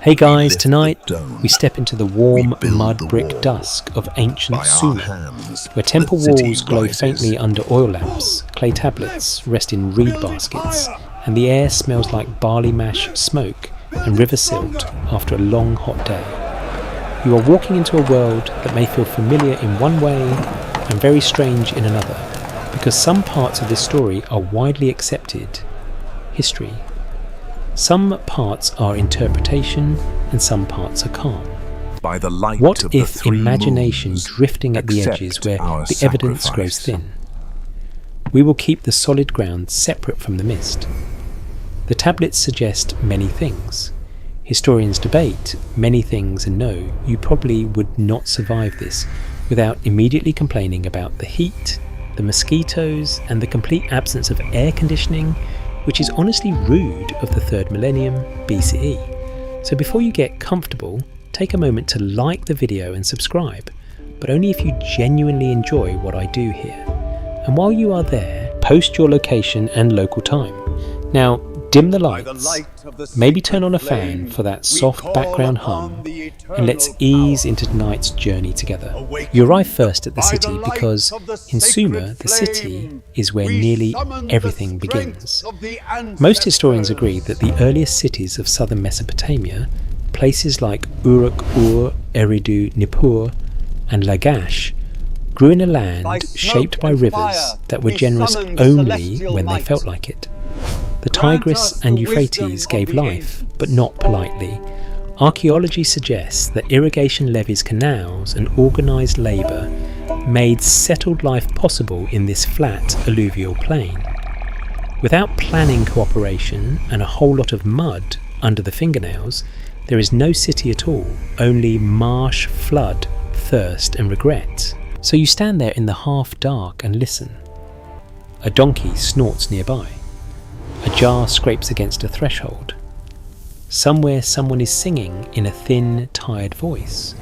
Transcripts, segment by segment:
Hey guys, tonight we step into the warm mud brick dusk of ancient Sumer, where temple walls glow faintly under oil lamps, clay tablets rest in reed baskets, and the air smells like barley mash smoke and river silt after a long hot day. You are walking into a world that may feel familiar in one way and very strange in another, because some parts of this story are widely accepted history. Some parts are interpretation and some parts are calm. By the light What of if the three imagination moons, drifting at the edges accept where our the evidence grows sacrifice. thin? We will keep the solid ground separate from the mist. The tablets suggest many things. Historians debate many things and know you probably would not survive this without immediately complaining about the heat, the mosquitoes, and the complete absence of air conditioning, which is honestly rude of the 3rd millennium BCE. So before you get comfortable, take a moment to like the video and subscribe, but only if you genuinely enjoy what I do here. And while you are there, post your location and local time. Now, dim the lights, maybe turn on a fan for that soft background hum, and let's ease into tonight's journey together. You arrive first at the city because in Sumer, the city is where nearly everything begins. Most agree that the earliest cities of southern Mesopotamia, places like Uruk-Ur, Eridu, Nippur, and Lagash, grew in a land shaped by rivers that were generous only when they felt like it. The Tigris and Euphrates gave life, but not politely. Archaeology suggests that irrigation levees, canals, and organised labour made settled life possible in this flat alluvial plain. Without planning cooperation and a whole lot of mud under the fingernails, there is no city at all, only marsh, flood, thirst and regret. So you stand there in the half dark and listen. A donkey snorts nearby. A jar scrapes against a threshold. Somewhere someone is singing in a thin, tired voice.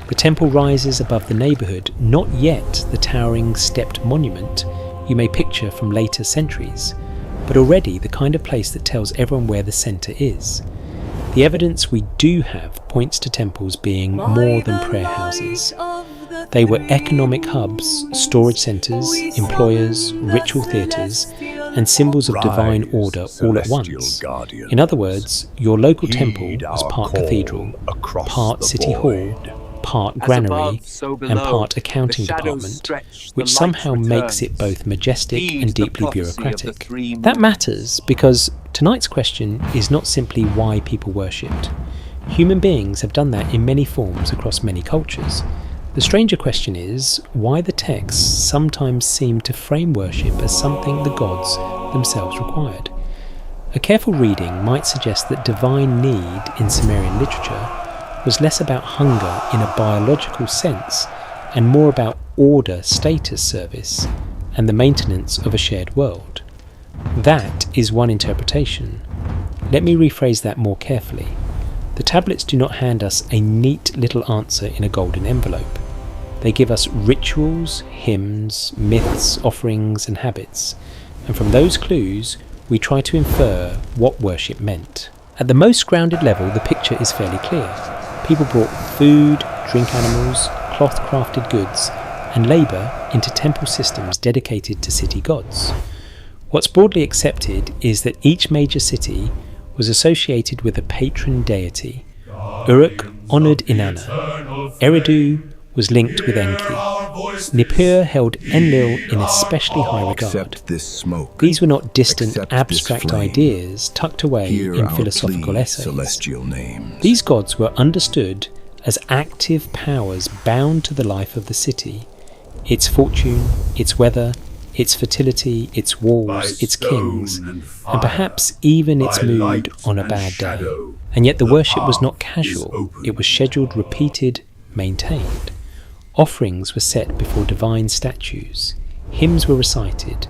The temple rises above the neighbourhood, not yet the towering stepped monument you may picture from later centuries, but already the kind of place that tells everyone where the centre is. The evidence we do have points to temples being more than prayer houses. They were economic hubs, storage centres, employers, ritual theatres, and symbols of divine order all at once. In other words, your local temple was part cathedral, part city hall, part granary, and part accounting department, which somehow makes it both majestic and deeply bureaucratic. That matters because tonight's question is not simply why people worshipped. Human beings have done that in many forms across many cultures. The stranger question is why the texts sometimes seem to frame worship as something the gods themselves required. A careful reading might suggest that divine need in Sumerian literature was less about hunger in a biological sense and more about order, status, service, and the maintenance of a shared world. That is one interpretation. Let me rephrase that more carefully. The tablets do not hand us a neat little answer in a golden envelope. They give us rituals, hymns, myths, offerings and habits, and from those clues we try to infer what worship meant. At the most grounded level, the picture is fairly clear. People brought food, drink animals, cloth-crafted goods and labour into temple systems dedicated to city gods. What's broadly accepted is that each major city was associated with a patron deity. Uruk honoured Inanna. Eridu was linked with Enki. Nippur held Enlil in especially high regard. These were not distant abstract ideas tucked away in philosophical essays. These gods were understood as active powers bound to the life of the city, its fortune, its weather, its fertility, its walls, its kings, and perhaps even its mood on a bad day. And yet the worship was not casual, it was scheduled, repeated, maintained. Offerings were set before divine statues, hymns were recited,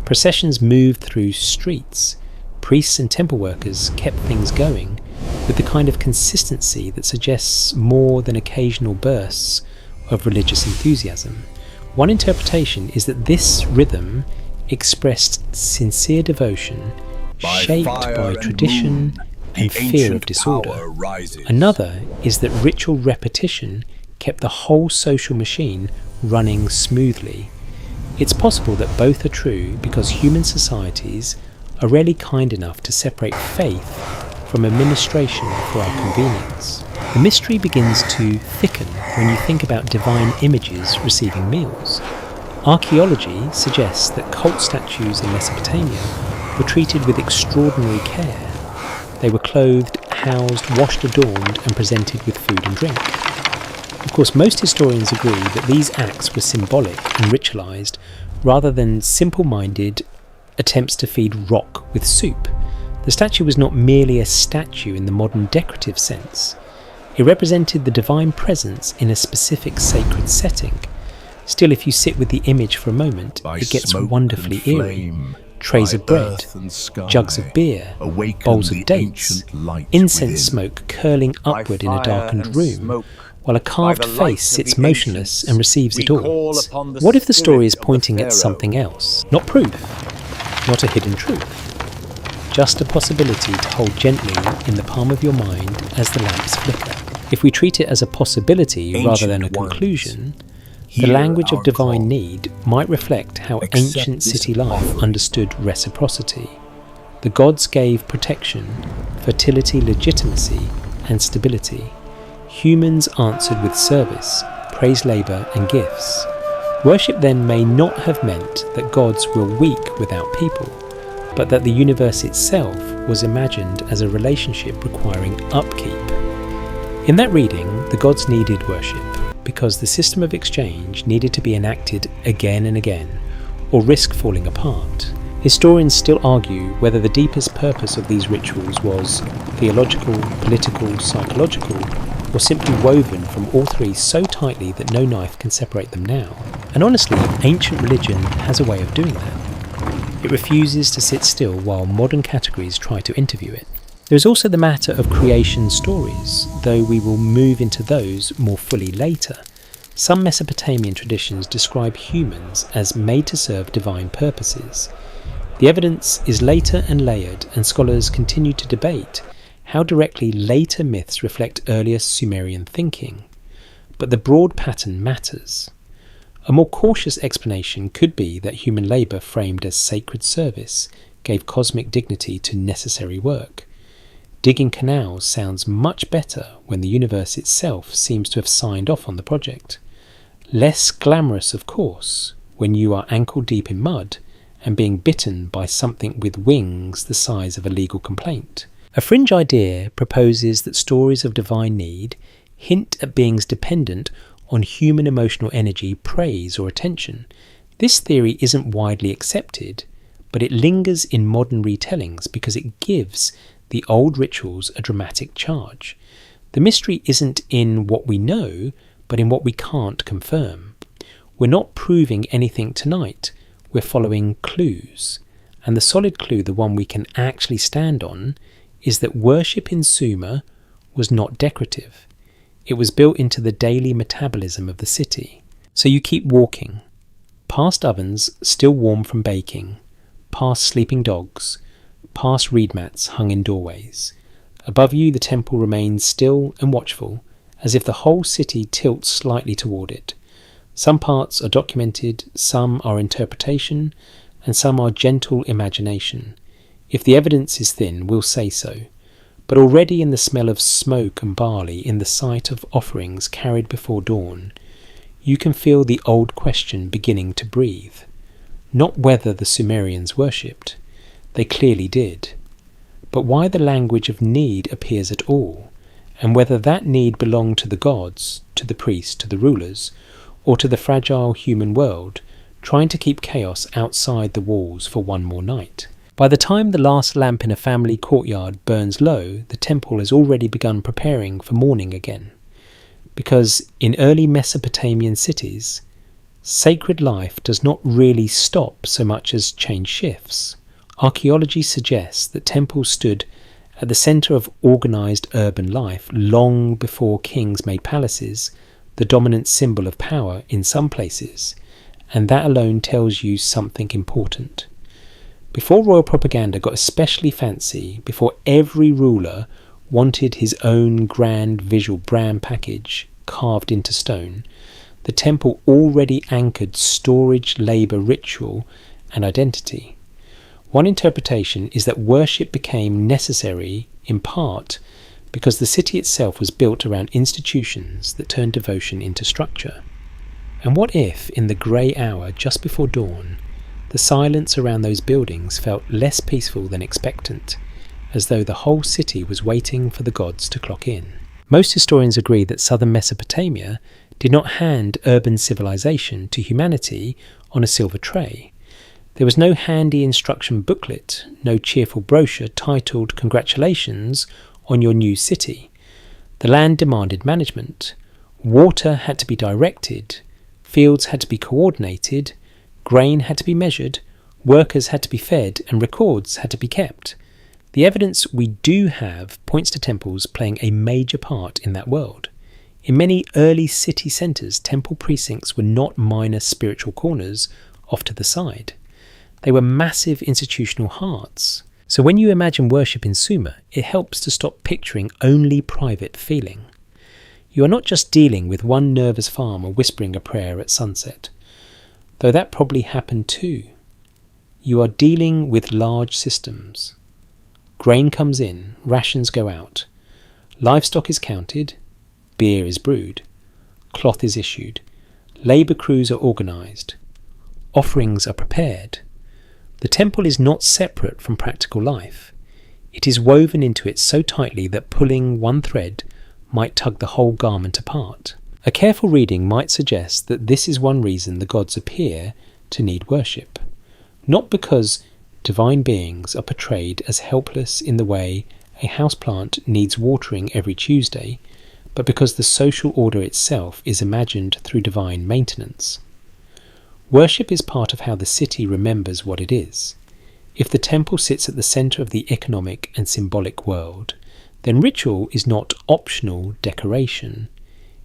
processions moved through streets, priests and temple workers kept things going with the kind of consistency that suggests more than occasional bursts of religious enthusiasm. One interpretation is that this rhythm expressed sincere devotion, shaped by tradition, and fear of disorder. Another is that ritual repetition kept the whole social machine running smoothly. It's possible that both are true because human societies are rarely kind enough to separate faith from administration for our convenience. The mystery begins to thicken when you think about divine images receiving meals. Archaeology suggests that cult statues in Mesopotamia were treated with extraordinary care. They were clothed, housed, washed, adorned, and presented with food and drink. Of course, most historians agree that these acts were symbolic and ritualized rather than simple-minded attempts to feed rock with soup. The statue was not merely a statue in the modern decorative sense. It represented the divine presence in a specific sacred setting. Still, if you sit with the image for a moment, it gets wonderfully eerie. Trays of bread, jugs of beer, bowls of dates, incense smoke curling upward in a darkened room, while a carved face sits motionless and receives it all. What if the story is pointing at something else? Not proof, not a hidden truth. Just a possibility to hold gently in the palm of your mind as the lamps flicker. If we treat it as a possibility rather than a conclusion, the language of divine need might reflect how ancient city life understood reciprocity. The gods gave protection, fertility, legitimacy, and stability. Humans answered with service, praise, labour, and gifts. Worship then may not have meant that gods were weak without people, but that the universe itself was imagined as a relationship requiring upkeep. In that reading, the gods needed worship, because the system of exchange needed to be enacted again and again, or risk falling apart. Historians still argue whether the deepest purpose of these rituals was theological, political, psychological, or simply woven from all three so tightly that no knife can separate them now. And honestly, ancient religion has a way of doing that. It refuses to sit still while modern categories try to interview it. There is also the matter of creation stories, though we will move into those more fully later. Some Mesopotamian traditions describe humans as made to serve divine purposes. The evidence is later and layered, and scholars continue to debate how directly later myths reflect earlier Sumerian thinking. But the broad pattern matters. A more cautious explanation could be that human labour framed as sacred service gave cosmic dignity to necessary work. Digging canals sounds much better when the universe itself seems to have signed off on the project. Less glamorous, of course, when you are ankle-deep in mud and being bitten by something with wings the size of a legal complaint. A fringe idea proposes that stories of divine need hint at beings dependent on human emotional energy, praise, or attention. This theory isn't widely accepted, but it lingers in modern retellings because it gives the old rituals a dramatic charge. The mystery isn't in what we know, but in what we can't confirm. We're not proving anything tonight, we're following clues. And the solid clue, the one we can actually stand on, is that worship in Sumer was not decorative. It was built into the daily metabolism of the city. So you keep walking, past ovens still warm from baking, past sleeping dogs, past reed mats hung in doorways. Above you the temple remains still and watchful, as if the whole city tilts slightly toward it. Some parts are documented, some are interpretation, and some are gentle imagination. If the evidence is thin, we'll say so. But already in the smell of smoke and barley, in the sight of offerings carried before dawn, you can feel the old question beginning to breathe. Not whether the Sumerians worshipped. They clearly did. But why the language of need appears at all, and whether that need belonged to the gods, to the priests, to the rulers, or to the fragile human world, trying to keep chaos outside the walls for one more night. By the time the last lamp in a family courtyard burns low, the temple has already begun preparing for morning again. Because in early Mesopotamian cities, sacred life does not really stop so much as change shifts. Archaeology suggests that temples stood at the centre of organised urban life long before kings made palaces the dominant symbol of power in some places, and that alone tells you something important. Before royal propaganda got especially fancy, before every ruler wanted his own grand visual brand package carved into stone, the temple already anchored storage, labour, ritual and identity. One interpretation is that worship became necessary in part because the city itself was built around institutions that turned devotion into structure. And what if, in the grey hour just before dawn, the silence around those buildings felt less peaceful than expectant, as though the whole city was waiting for the gods to clock in? Most historians agree that southern Mesopotamia did not hand urban civilization to humanity on a silver tray. There was no handy instruction booklet, no cheerful brochure titled "Congratulations on your new city." The land demanded management. Water had to be directed, fields had to be coordinated, grain had to be measured, workers had to be fed, and records had to be kept. The evidence we do have points to temples playing a major part in that world. In many early city centres, temple precincts were not minor spiritual corners off to the side. They were massive institutional hearts. So when you imagine worship in Sumer, it helps to stop picturing only private feeling. You are not just dealing with one nervous farmer whispering a prayer at sunset, though that probably happened too. You are dealing with large systems. Grain comes in, rations go out, livestock is counted, beer is brewed, cloth is issued, labour crews are organised, offerings are prepared. The temple is not separate from practical life. It is woven into it so tightly that pulling one thread might tug the whole garment apart. A careful reading might suggest that this is one reason the gods appear to need worship. Not because divine beings are portrayed as helpless in the way a houseplant needs watering every Tuesday, but because the social order itself is imagined through divine maintenance. Worship is part of how the city remembers what it is. If the temple sits at the centre of the economic and symbolic world, then ritual is not optional decoration.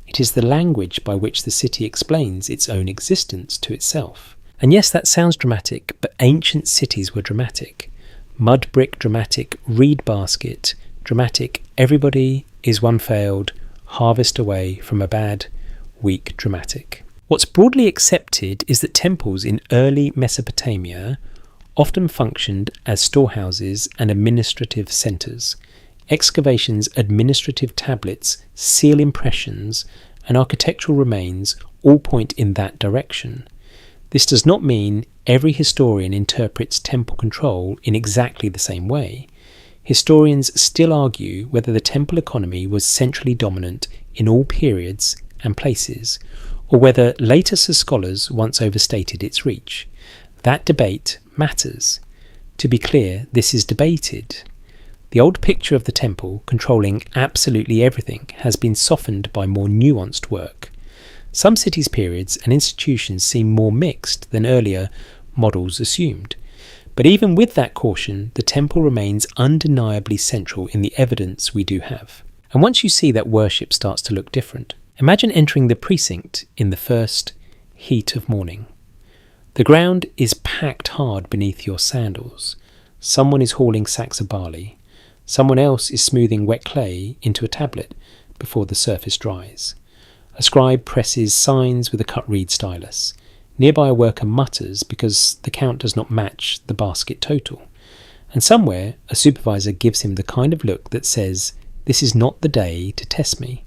It is the language by which the city explains its own existence to itself. And yes, that sounds dramatic, but ancient cities were dramatic. Mud brick dramatic, reed basket dramatic, everybody is one failed, harvest away from a bad, weak dramatic. What's broadly accepted is that temples in early Mesopotamia often functioned as storehouses and administrative centres. Excavations, administrative tablets, seal impressions, and architectural remains all point in that direction. This does not mean every historian interprets temple control in exactly the same way. Historians still argue whether the temple economy was centrally dominant in all periods and places, or whether later scholars once overstated its reach. That debate matters. To be clear, this is debated. The old picture of the temple controlling absolutely everything has been softened by more nuanced work. Some cities' periods and institutions seem more mixed than earlier models assumed. But even with that caution, the temple remains undeniably central in the evidence we do have. And once you see that worship starts to look different, imagine entering the precinct in the first heat of morning. The ground is packed hard beneath your sandals. Someone is hauling sacks of barley. Someone else is smoothing wet clay into a tablet before the surface dries. A scribe presses signs with a cut reed stylus. Nearby a worker mutters because the count does not match the basket total. And somewhere a supervisor gives him the kind of look that says, "This is not the day to test me."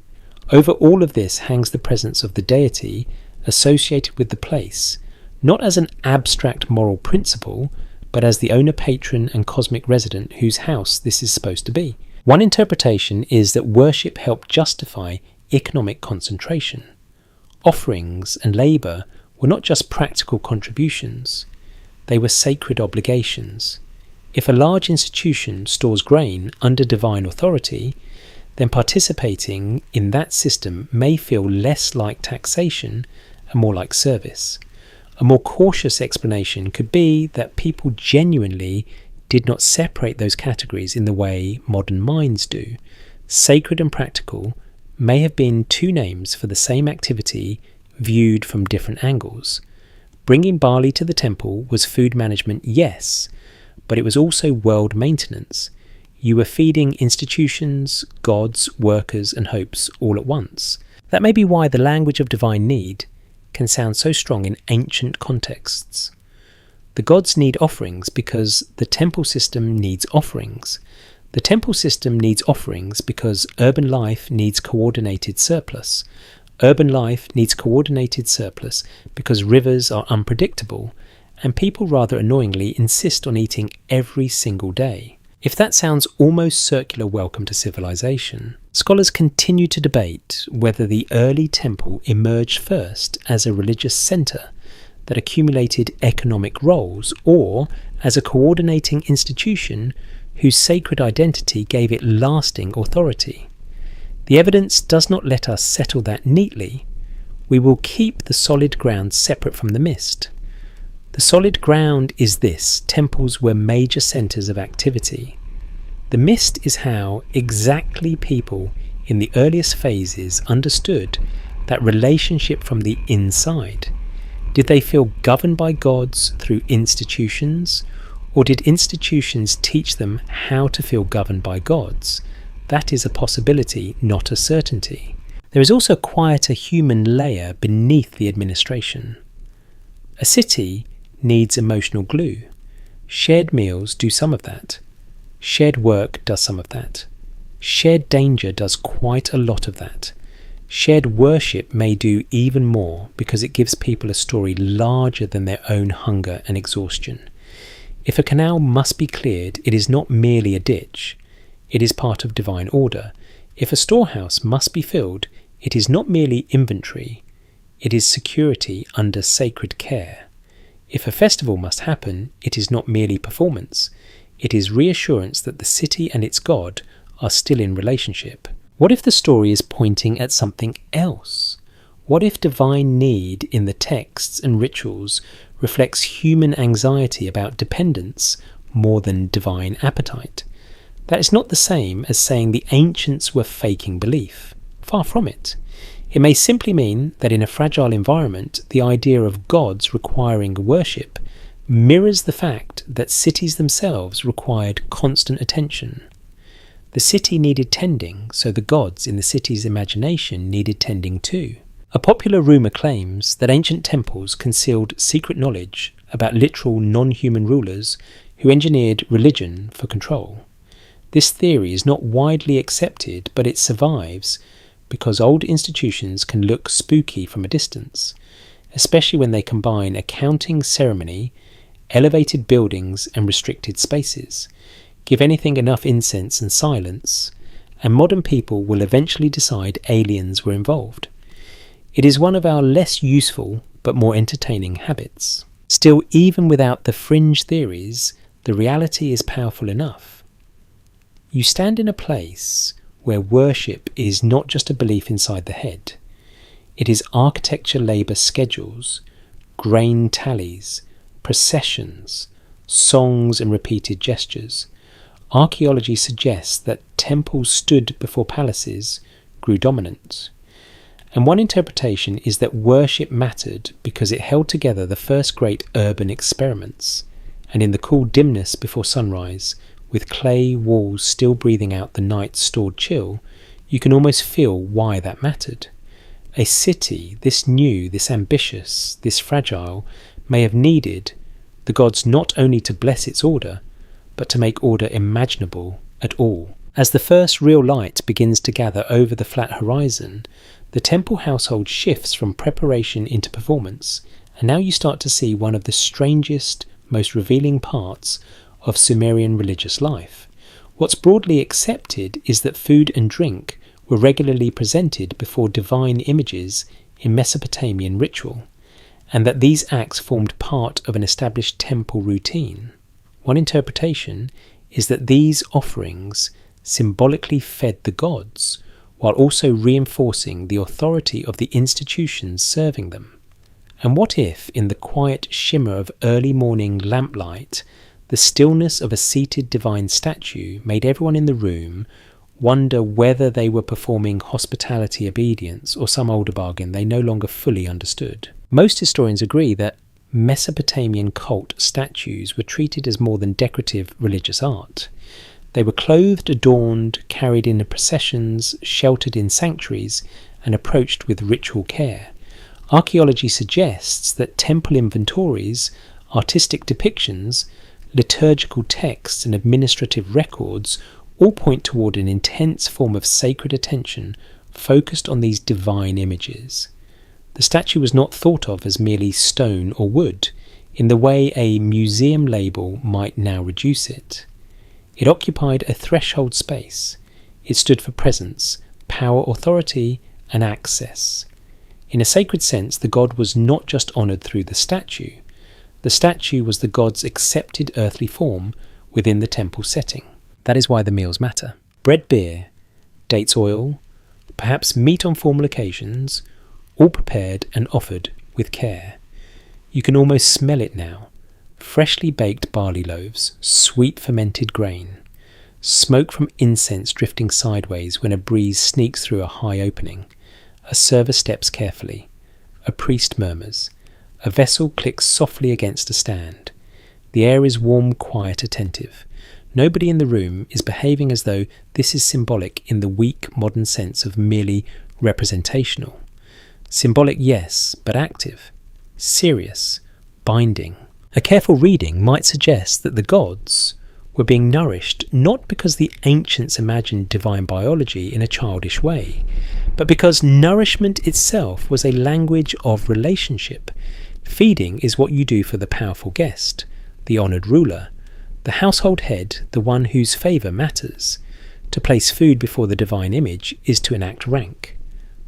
Over all of this hangs the presence of the deity associated with the place, not as an abstract moral principle, but as the owner, patron and cosmic resident whose house this is supposed to be. One interpretation is that worship helped justify economic concentration. Offerings and labour were not just practical contributions, they were sacred obligations. If a large institution stores grain under divine authority, then participating in that system may feel less like taxation and more like service. A more cautious explanation could be that people genuinely did not separate those categories in the way modern minds do. Sacred and practical may have been two names for the same activity viewed from different angles. Bringing barley to the temple was food management, yes, but it was also world maintenance. You were feeding institutions, gods, workers, and hopes all at once. That may be why the language of divine need can sound so strong in ancient contexts. The gods need offerings because the temple system needs offerings. The temple system needs offerings because urban life needs coordinated surplus. Urban life needs coordinated surplus because rivers are unpredictable, and people rather annoyingly insist on eating every single day. If that sounds almost circular welcome to civilization, scholars continue to debate whether the early temple emerged first as a religious centre that accumulated economic roles, or as a coordinating institution whose sacred identity gave it lasting authority. The evidence does not let us settle that neatly. We will keep the solid ground separate from the mist. The solid ground is this: temples were major centres of activity. The mist is how exactly people in the earliest phases understood that relationship from the inside. Did they feel governed by gods through institutions, or did institutions teach them how to feel governed by gods? That is a possibility, not a certainty. There is also a quieter human layer beneath the administration. A city needs emotional glue. Shared meals do some of that. Shared work does some of that. Shared danger does quite a lot of that. Shared worship may do even more because it gives people a story larger than their own hunger and exhaustion. If a canal must be cleared, it is not merely a ditch. It is part of divine order. If a storehouse must be filled, it is not merely inventory. It is security under sacred care. If a festival must happen, it is not merely performance. It is reassurance that the city and its God are still in relationship. What if the story is pointing at something else? What if divine need in the texts and rituals reflects human anxiety about dependence more than divine appetite? That is not the same as saying the ancients were faking belief. Far from it. It may simply mean that in a fragile environment, the idea of gods requiring worship mirrors the fact that cities themselves required constant attention. The city needed tending, so the gods in the city's imagination needed tending too. A popular rumour claims that ancient temples concealed secret knowledge about literal non-human rulers who engineered religion for control. This theory is not widely accepted, but it survives because old institutions can look spooky from a distance, especially when they combine a counting ceremony, elevated buildings and restricted spaces. Give anything enough incense and silence, and modern people will eventually decide aliens were involved. It is one of our less useful but more entertaining habits. Still, even without the fringe theories, the reality is powerful enough. You stand in a place where worship is not just a belief inside the head. It is architecture labour schedules, grain tallies, processions, songs and repeated gestures. Archaeology suggests that temples stood before palaces grew dominant. And one interpretation is that worship mattered because it held together the first great urban experiments, and in the cool dimness before sunrise, with clay walls still breathing out the night's stored chill, you can almost feel why that mattered. A city, this new, this ambitious, this fragile, may have needed the gods not only to bless its order, but to make order imaginable at all. As the first real light begins to gather over the flat horizon, the temple household shifts from preparation into performance, and now you start to see one of the strangest, most revealing parts of Sumerian religious life. What's broadly accepted is that food and drink were regularly presented before divine images in Mesopotamian ritual, and that these acts formed part of an established temple routine. One interpretation is that these offerings symbolically fed the gods, while also reinforcing the authority of the institutions serving them. And what if, in the quiet shimmer of early morning lamplight, the stillness of a seated divine statue made everyone in the room wonder whether they were performing hospitality obedience or some older bargain they no longer fully understood? Most historians agree that Mesopotamian cult statues were treated as more than decorative religious art. They were clothed, adorned, carried in processions, sheltered in sanctuaries, and approached with ritual care. Archaeology suggests that temple inventories, artistic depictions, liturgical texts, and administrative records all point toward an intense form of sacred attention focused on these divine images. The statue was not thought of as merely stone or wood, in the way a museum label might now reduce it. It occupied a threshold space. It stood for presence, power, authority, and access. In a sacred sense, the god was not just honoured through the statue. The statue was the god's accepted earthly form within the temple setting. That is why the meals matter. Bread, beer, dates oil, perhaps meat on formal occasions, all prepared and offered with care. You can almost smell it now. Freshly baked barley loaves, sweet fermented grain, smoke from incense drifting sideways when a breeze sneaks through a high opening. A server steps carefully. A priest murmurs. A vessel clicks softly against a stand. The air is warm, quiet, attentive. Nobody in the room is behaving as though this is symbolic in the weak modern sense of merely representational. Symbolic, yes, but active, serious, binding. A careful reading might suggest that the gods were being nourished not because the ancients imagined divine biology in a childish way, but because nourishment itself was a language of relationship. Feeding is what you do for the powerful guest, the honoured ruler, the household head, the one whose favour matters. To place food before the divine image is to enact rank.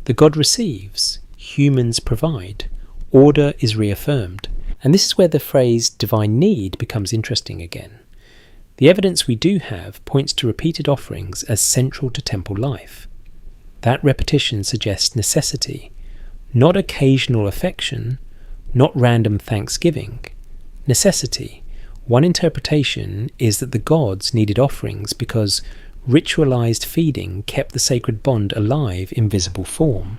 The god receives, humans provide, order is reaffirmed. And this is where the phrase divine need becomes interesting again. The evidence we do have points to repeated offerings as central to temple life. That repetition suggests necessity, not occasional affection, not random thanksgiving. Necessity. One interpretation is that the gods needed offerings because ritualized feeding kept the sacred bond alive in visible form.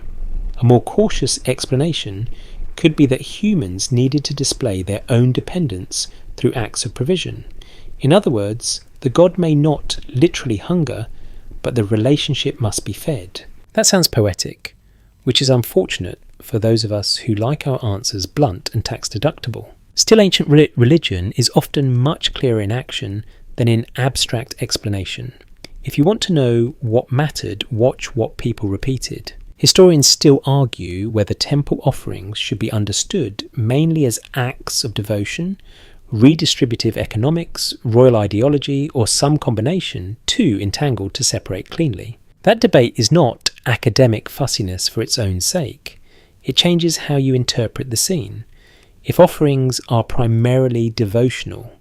A more cautious explanation could be that humans needed to display their own dependence through acts of provision. In other words, the god may not literally hunger, but the relationship must be fed. That sounds poetic, which is unfortunate for those of us who like our answers blunt and tax-deductible. Still, ancient religion is often much clearer in action than in abstract explanation. If you want to know what mattered, watch what people repeated. Historians still argue whether temple offerings should be understood mainly as acts of devotion, redistributive economics, royal ideology, or some combination, too entangled to separate cleanly. That debate is not academic fussiness for its own sake. It changes how you interpret the scene. If offerings are primarily devotional,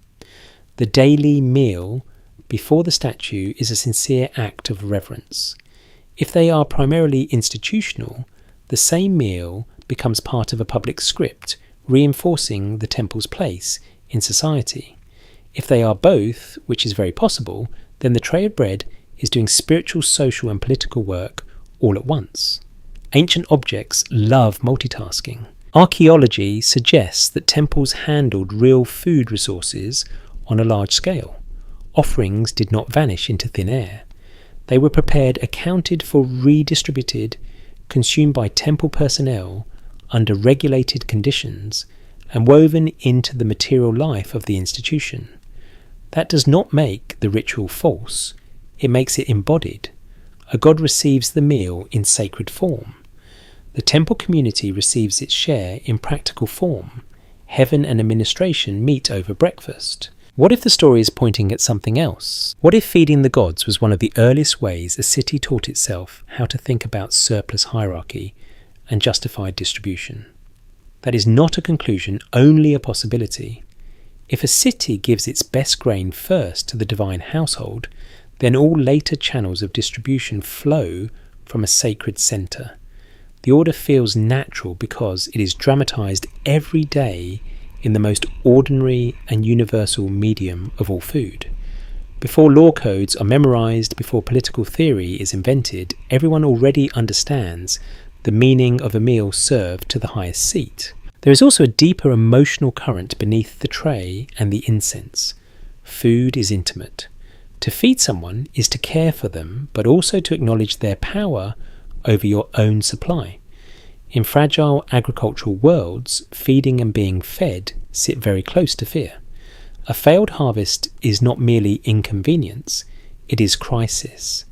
the daily meal before the statue is a sincere act of reverence. If they are primarily institutional, the same meal becomes part of a public script, reinforcing the temple's place in society. If they are both, which is very possible, then the tray of bread is doing spiritual, social and political work all at once. Ancient objects love multitasking. Archaeology suggests that temples handled real food resources on a large scale. Offerings did not vanish into thin air. They were prepared, accounted for, redistributed, consumed by temple personnel under regulated conditions, and woven into the material life of the institution. That does not make the ritual false, it makes it embodied. A god receives the meal in sacred form. The temple community receives its share in practical form. Heaven and administration meet over breakfast. What if the story is pointing at something else? What if feeding the gods was one of the earliest ways a city taught itself how to think about surplus hierarchy and justified distribution? That is not a conclusion, only a possibility. If a city gives its best grain first to the divine household, then all later channels of distribution flow from a sacred centre. The order feels natural because it is dramatized every day in the most ordinary and universal medium of all food. Before law codes are memorized, before political theory is invented, everyone already understands the meaning of a meal served to the highest seat. There is also a deeper emotional current beneath the tray and the incense. Food is intimate. To feed someone is to care for them, but also to acknowledge their power over your own supply. In fragile agricultural worlds, feeding and being fed sit very close to fear. A failed harvest is not merely inconvenience, it is crisis.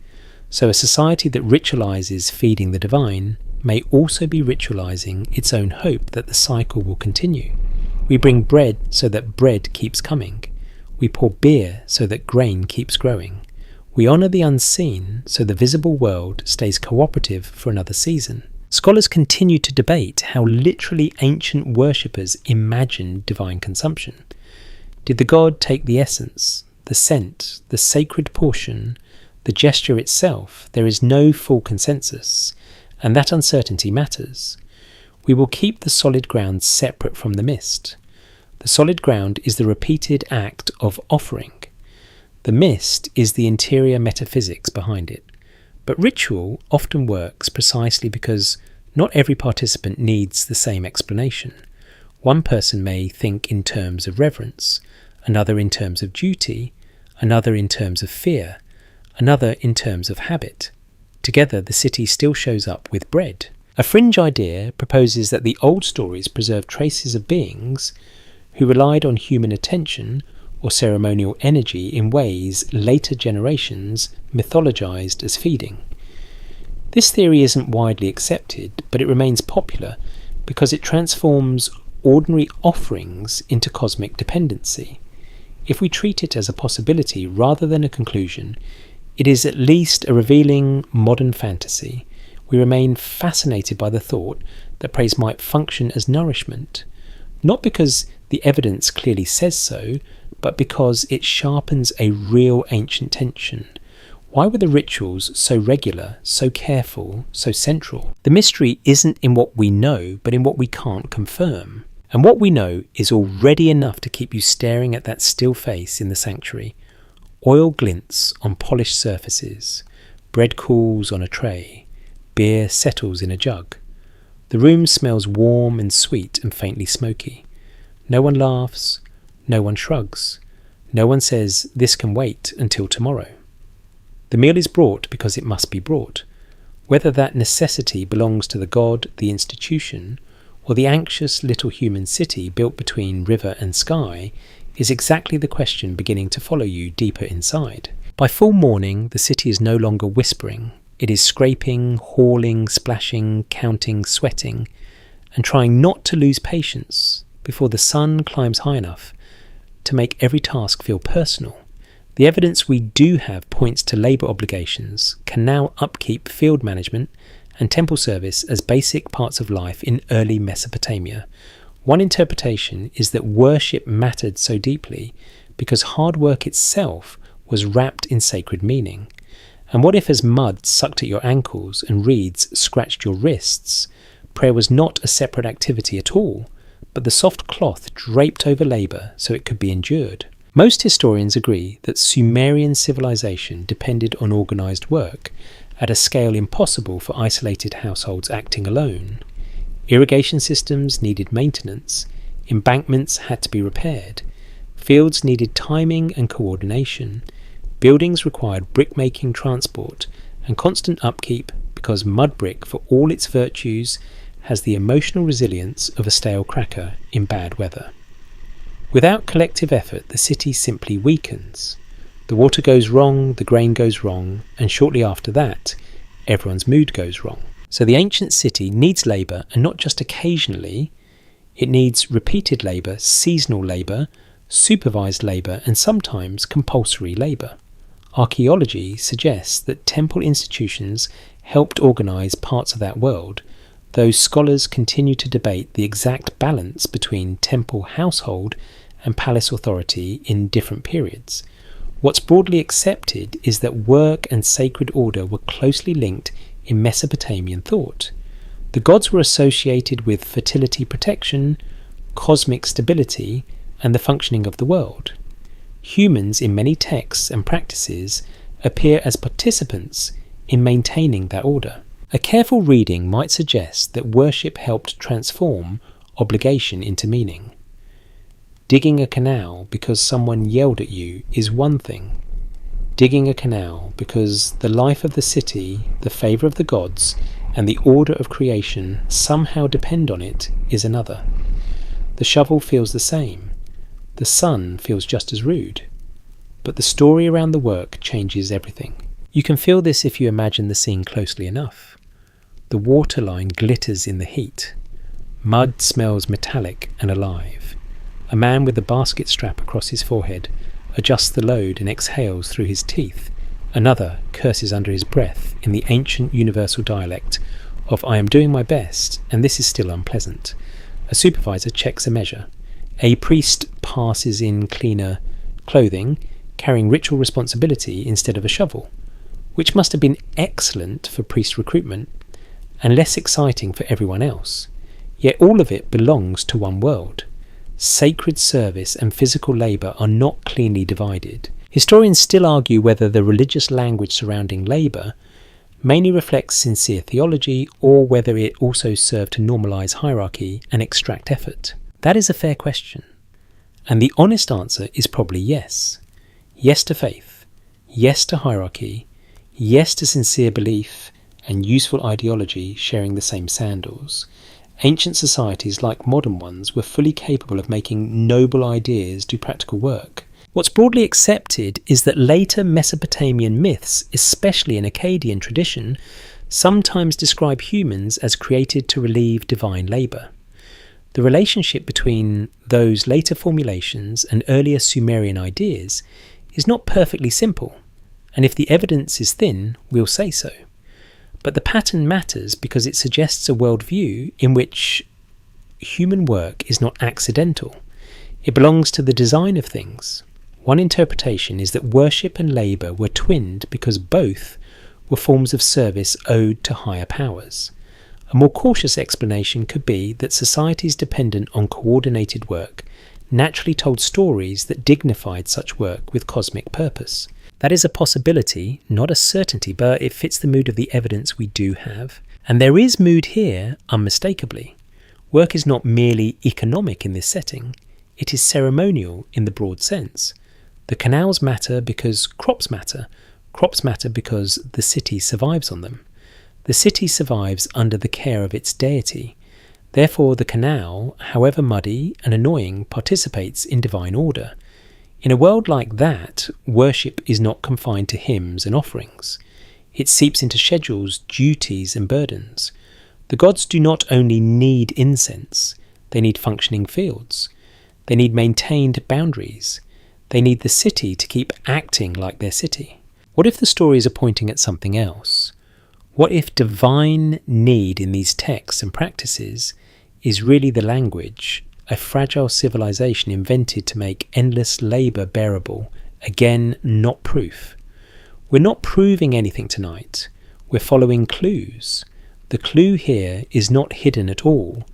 So a society that ritualizes feeding the divine may also be ritualizing its own hope that the cycle will continue. We bring bread so that bread keeps coming. We pour beer so that grain keeps growing. We honour the unseen so the visible world stays cooperative for another season. Scholars continue to debate how literally ancient worshippers imagined divine consumption. Did the god take the essence, the scent, the sacred portion, the gesture itself? There is no full consensus, and that uncertainty matters. We will keep the solid ground separate from the mist. The solid ground is the repeated act of offering. The mist is the interior metaphysics behind it. But ritual often works precisely because not every participant needs the same explanation. One person may think in terms of reverence, another in terms of duty, another in terms of fear, another in terms of habit. Together, the city still shows up with bread. A fringe idea proposes that the old stories preserve traces of beings who relied on human attention or ceremonial energy in ways later generations mythologized as feeding. This theory isn't widely accepted, but it remains popular because it transforms ordinary offerings into cosmic dependency. If we treat it as a possibility rather than a conclusion, it is at least a revealing modern fantasy. We remain fascinated by the thought that praise might function as nourishment, not because the evidence clearly says so, but because it sharpens a real ancient tension. Why were the rituals so regular, so careful, so central? The mystery isn't in what we know, but in what we can't confirm. And what we know is already enough to keep you staring at that still face in the sanctuary. Oil glints on polished surfaces, bread cools on a tray, beer settles in a jug. The room smells warm and sweet and faintly smoky. No one laughs, no one shrugs, no one says this can wait until tomorrow. The meal is brought because it must be brought. Whether that necessity belongs to the god, the institution, or the anxious little human city built between river and sky is exactly the question beginning to follow you deeper inside. By full morning, the city is no longer whispering. It is scraping, hauling, splashing, counting, sweating, and trying not to lose patience before the sun climbs high enough to make every task feel personal. The evidence we do have points to labour obligations, can now upkeep field management and temple service as basic parts of life in early Mesopotamia. One interpretation is that worship mattered so deeply because hard work itself was wrapped in sacred meaning. And what if, as mud sucked at your ankles and reeds scratched your wrists, prayer was not a separate activity at all, but the soft cloth draped over labour so it could be endured? Most historians agree that Sumerian civilization depended on organised work at a scale impossible for isolated households acting alone. Irrigation systems needed maintenance, embankments had to be repaired, fields needed timing and coordination, buildings required brick-making transport and constant upkeep because mud brick, for all its virtues, has the emotional resilience of a stale cracker in bad weather. Without collective effort, the city simply weakens. The water goes wrong, the grain goes wrong, and shortly after that, everyone's mood goes wrong. So the ancient city needs labour, and not just occasionally. It needs repeated labour, seasonal labour, supervised labour, and sometimes compulsory labour. Archaeology suggests that temple institutions helped organise parts of that world, though scholars continue to debate the exact balance between temple household and palace authority in different periods. What's broadly accepted is that work and sacred order were closely linked in Mesopotamian thought. The gods were associated with fertility protection, cosmic stability, and the functioning of the world. Humans in many texts and practices appear as participants in maintaining that order. A careful reading might suggest that worship helped transform obligation into meaning. Digging a canal because someone yelled at you is one thing. Digging a canal because the life of the city, the favour of the gods, and the order of creation somehow depend on it is another. The shovel feels the same. The sun feels just as rude. But the story around the work changes everything. You can feel this if you imagine the scene closely enough. The waterline glitters in the heat. Mud smells metallic and alive. A man with a basket strap across his forehead adjusts the load and exhales through his teeth. Another curses under his breath in the ancient universal dialect of "I am doing my best, and this is still unpleasant." A supervisor checks a measure. A priest passes in cleaner clothing, carrying ritual responsibility instead of a shovel, which must have been excellent for priest recruitment and less exciting for everyone else. Yet all of it belongs to one world. Sacred service and physical labour are not cleanly divided. Historians still argue whether the religious language surrounding labour mainly reflects sincere theology or whether it also served to normalise hierarchy and extract effort. That is a fair question, and the honest answer is probably yes. Yes to faith, yes to hierarchy, yes to sincere belief and useful ideology sharing the same sandals. Ancient societies, like modern ones, were fully capable of making noble ideas do practical work. What's broadly accepted is that later Mesopotamian myths, especially in Akkadian tradition, sometimes describe humans as created to relieve divine labour. The relationship between those later formulations and earlier Sumerian ideas is not perfectly simple, and if the evidence is thin, we'll say so. But the pattern matters because it suggests a worldview in which human work is not accidental. It belongs to the design of things. One interpretation is that worship and labour were twinned because both were forms of service owed to higher powers. A more cautious explanation could be that societies dependent on coordinated work naturally told stories that dignified such work with cosmic purpose. That is a possibility, not a certainty, but it fits the mood of the evidence we do have. And there is mood here, unmistakably. Work is not merely economic in this setting, it is ceremonial in the broad sense. The canals matter because crops matter because the city survives on them. The city survives under the care of its deity. Therefore the canal, however muddy and annoying, participates in divine order. In a world like that, worship is not confined to hymns and offerings. It seeps into schedules, duties and burdens. The gods do not only need incense, they need functioning fields. They need maintained boundaries. They need the city to keep acting like their city. What if the stories are pointing at something else? What if divine need in these texts and practices is really the language, a fragile civilization invented to make endless labour bearable? Again, not proof. We're not proving anything tonight. We're following clues. The clue here is not hidden at all.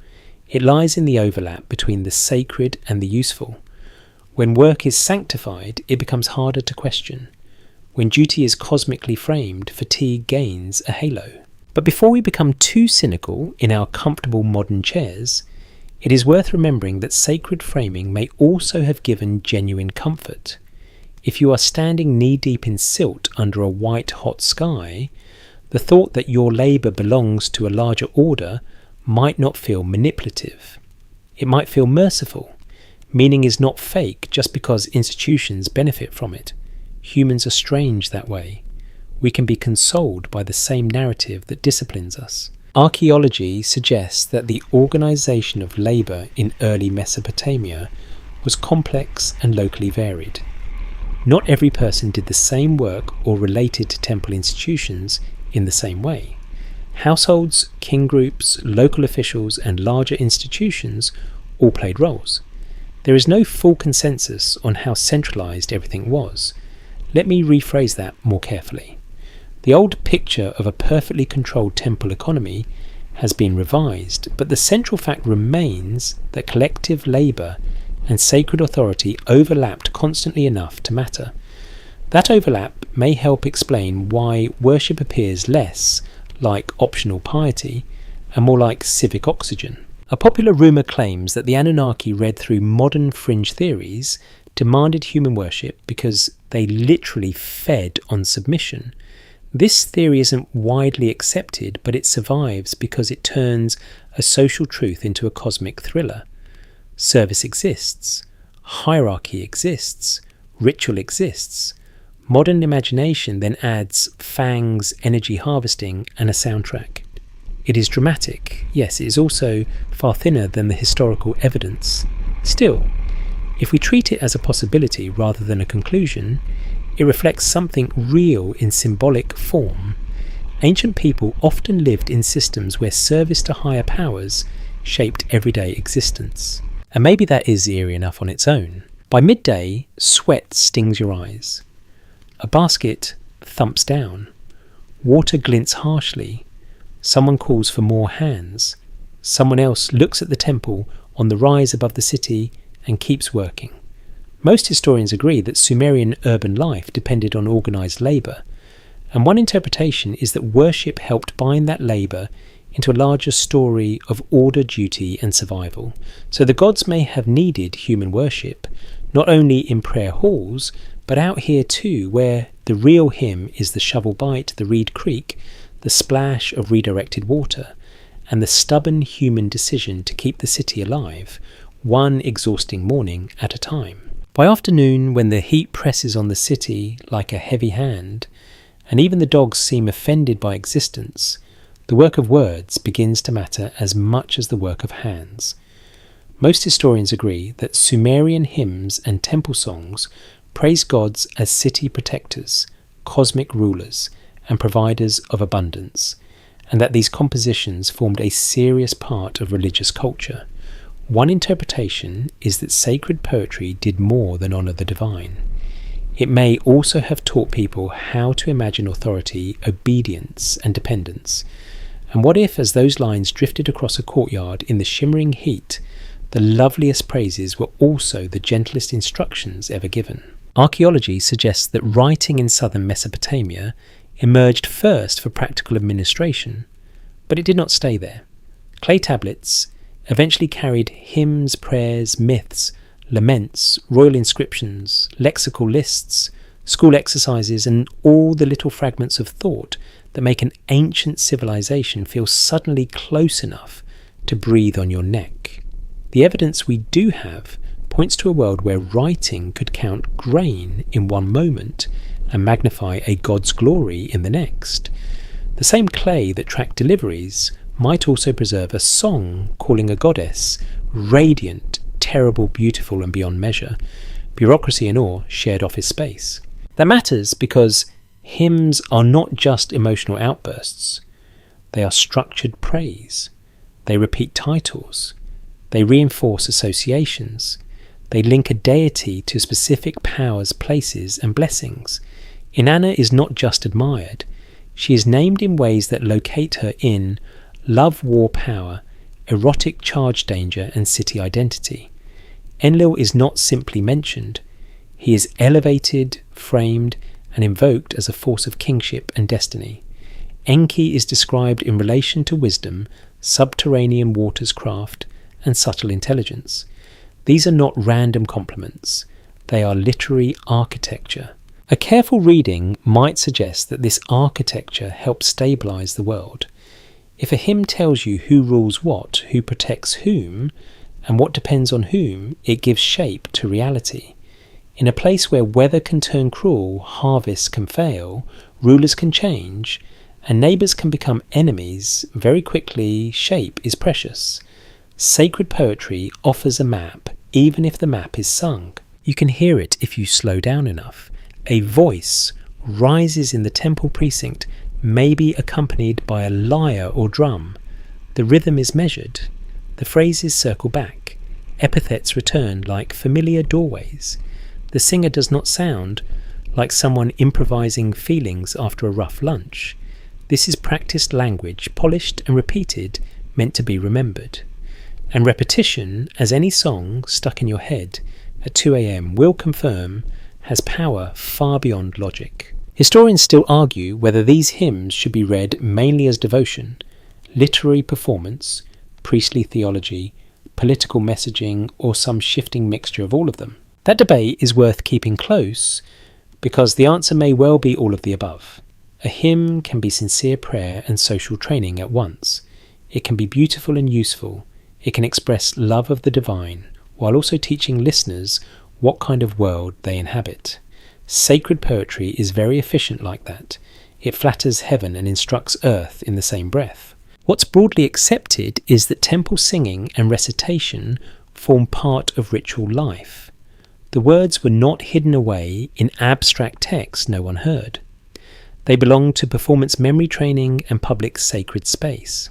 It lies in the overlap between the sacred and the useful. When work is sanctified, it becomes harder to question. When duty is cosmically framed, fatigue gains a halo. But before we become too cynical in our comfortable modern chairs, it is worth remembering that sacred framing may also have given genuine comfort. If you are standing knee-deep in silt under a white-hot sky, the thought that your labour belongs to a larger order might not feel manipulative. It might feel merciful. Meaning is not fake just because institutions benefit from it. Humans are strange that way. We can be consoled by the same narrative that disciplines us. Archaeology suggests that the organisation of labour in early Mesopotamia was complex and locally varied. Not every person did the same work or related to temple institutions in the same way. Households, king groups, local officials and larger institutions all played roles. There is no full consensus on how centralised everything was. Let me rephrase that more carefully. The old picture of a perfectly controlled temple economy has been revised, but the central fact remains that collective labour and sacred authority overlapped constantly enough to matter. That overlap may help explain why worship appears less like optional piety and more like civic oxygen. A popular rumour claims that the Anunnaki read through modern fringe theories, demanded human worship because they literally fed on submission. This theory isn't widely accepted, but it survives because it turns a social truth into a cosmic thriller. Service exists, hierarchy exists, ritual exists. Modern imagination then adds fangs, energy harvesting, and a soundtrack. It is dramatic, yes, it is also far thinner than the historical evidence. Still, if we treat it as a possibility rather than a conclusion, it reflects something real in symbolic form. Ancient people often lived in systems where service to higher powers shaped everyday existence. And maybe that is eerie enough on its own. By midday, sweat stings your eyes. A basket thumps down. Water glints harshly. Someone calls for more hands. Someone else looks at the temple on the rise above the city and keeps working. Most historians agree that Sumerian urban life depended on organised labour, and one interpretation is that worship helped bind that labour into a larger story of order, duty and survival. So the gods may have needed human worship, not only in prayer halls, but out here too, where the real hymn is the shovel bite, the reed creak, the splash of redirected water, and the stubborn human decision to keep the city alive, one exhausting morning at a time. By afternoon, when the heat presses on the city like a heavy hand, and even the dogs seem offended by existence, the work of words begins to matter as much as the work of hands. Most historians agree that Sumerian hymns and temple songs praise gods as city protectors, cosmic rulers, and providers of abundance, and that these compositions formed a serious part of religious culture. One interpretation is that sacred poetry did more than honour the divine. It may also have taught people how to imagine authority, obedience, and dependence. And what if, as those lines drifted across a courtyard in the shimmering heat, the loveliest praises were also the gentlest instructions ever given? Archaeology suggests that writing in southern Mesopotamia emerged first for practical administration, but it did not stay there. Clay tablets eventually carried hymns, prayers, myths, laments, royal inscriptions, lexical lists, school exercises, and all the little fragments of thought that make an ancient civilization feel suddenly close enough to breathe on your neck. The evidence we do have points to a world where writing could count grain in one moment and magnify a god's glory in the next. The same clay that tracked deliveries might also preserve a song calling a goddess radiant, terrible, beautiful, and beyond measure. Bureaucracy and awe shared office space. That matters because hymns are not just emotional outbursts. They are structured praise. They repeat titles. They reinforce associations. They link a deity to specific powers, places, and blessings. Inanna is not just admired. She is named in ways that locate her in love, war, power, erotic charge, danger, and city identity. Enlil is not simply mentioned. He is elevated, framed, and invoked as a force of kingship and destiny. Enki is described in relation to wisdom, subterranean waters craft, and subtle intelligence. These are not random compliments. They are literary architecture. A careful reading might suggest that this architecture helps stabilise the world. If a hymn tells you who rules what, who protects whom, and what depends on whom, it gives shape to reality. In a place where weather can turn cruel, harvests can fail, rulers can change, and neighbours can become enemies, very quickly shape is precious. Sacred poetry offers a map, even if the map is sung. You can hear it if you slow down enough. A voice rises in the temple precinct, maybe accompanied by a lyre or drum. The rhythm is measured. The phrases circle back. Epithets return like familiar doorways. The singer does not sound like someone improvising feelings after a rough lunch. This is practiced language, polished and repeated, meant to be remembered. And repetition, as any song stuck in your head at 2 a.m. will confirm, has power far beyond logic. Historians still argue whether these hymns should be read mainly as devotion, literary performance, priestly theology, political messaging, or some shifting mixture of all of them? That debate is worth keeping close because the answer may well be all of the above. A hymn can be sincere prayer and social training at once. It can be beautiful and useful. It can express love of the divine, while also teaching listeners what kind of world they inhabit. Sacred poetry is very efficient like that. It flatters heaven and instructs earth in the same breath. What's broadly accepted is that temple singing and recitation form part of ritual life. The words were not hidden away in abstract texts no one heard. They belong to performance memory training and public sacred space.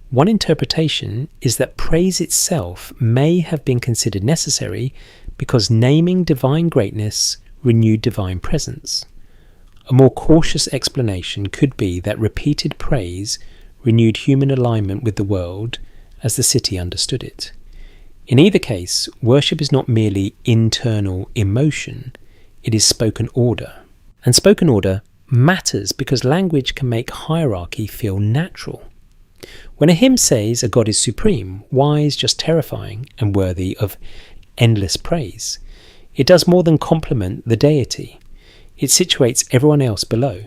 One interpretation is that praise itself may have been considered necessary because naming divine greatness renewed divine presence. A more cautious explanation could be that repeated praise renewed human alignment with the world as the city understood it. In either case, worship is not merely internal emotion, it is spoken order. And spoken order matters because language can make hierarchy feel natural. When a hymn says a God is supreme, wise, just terrifying, and worthy of endless praise, it does more than compliment the deity. It situates everyone else below.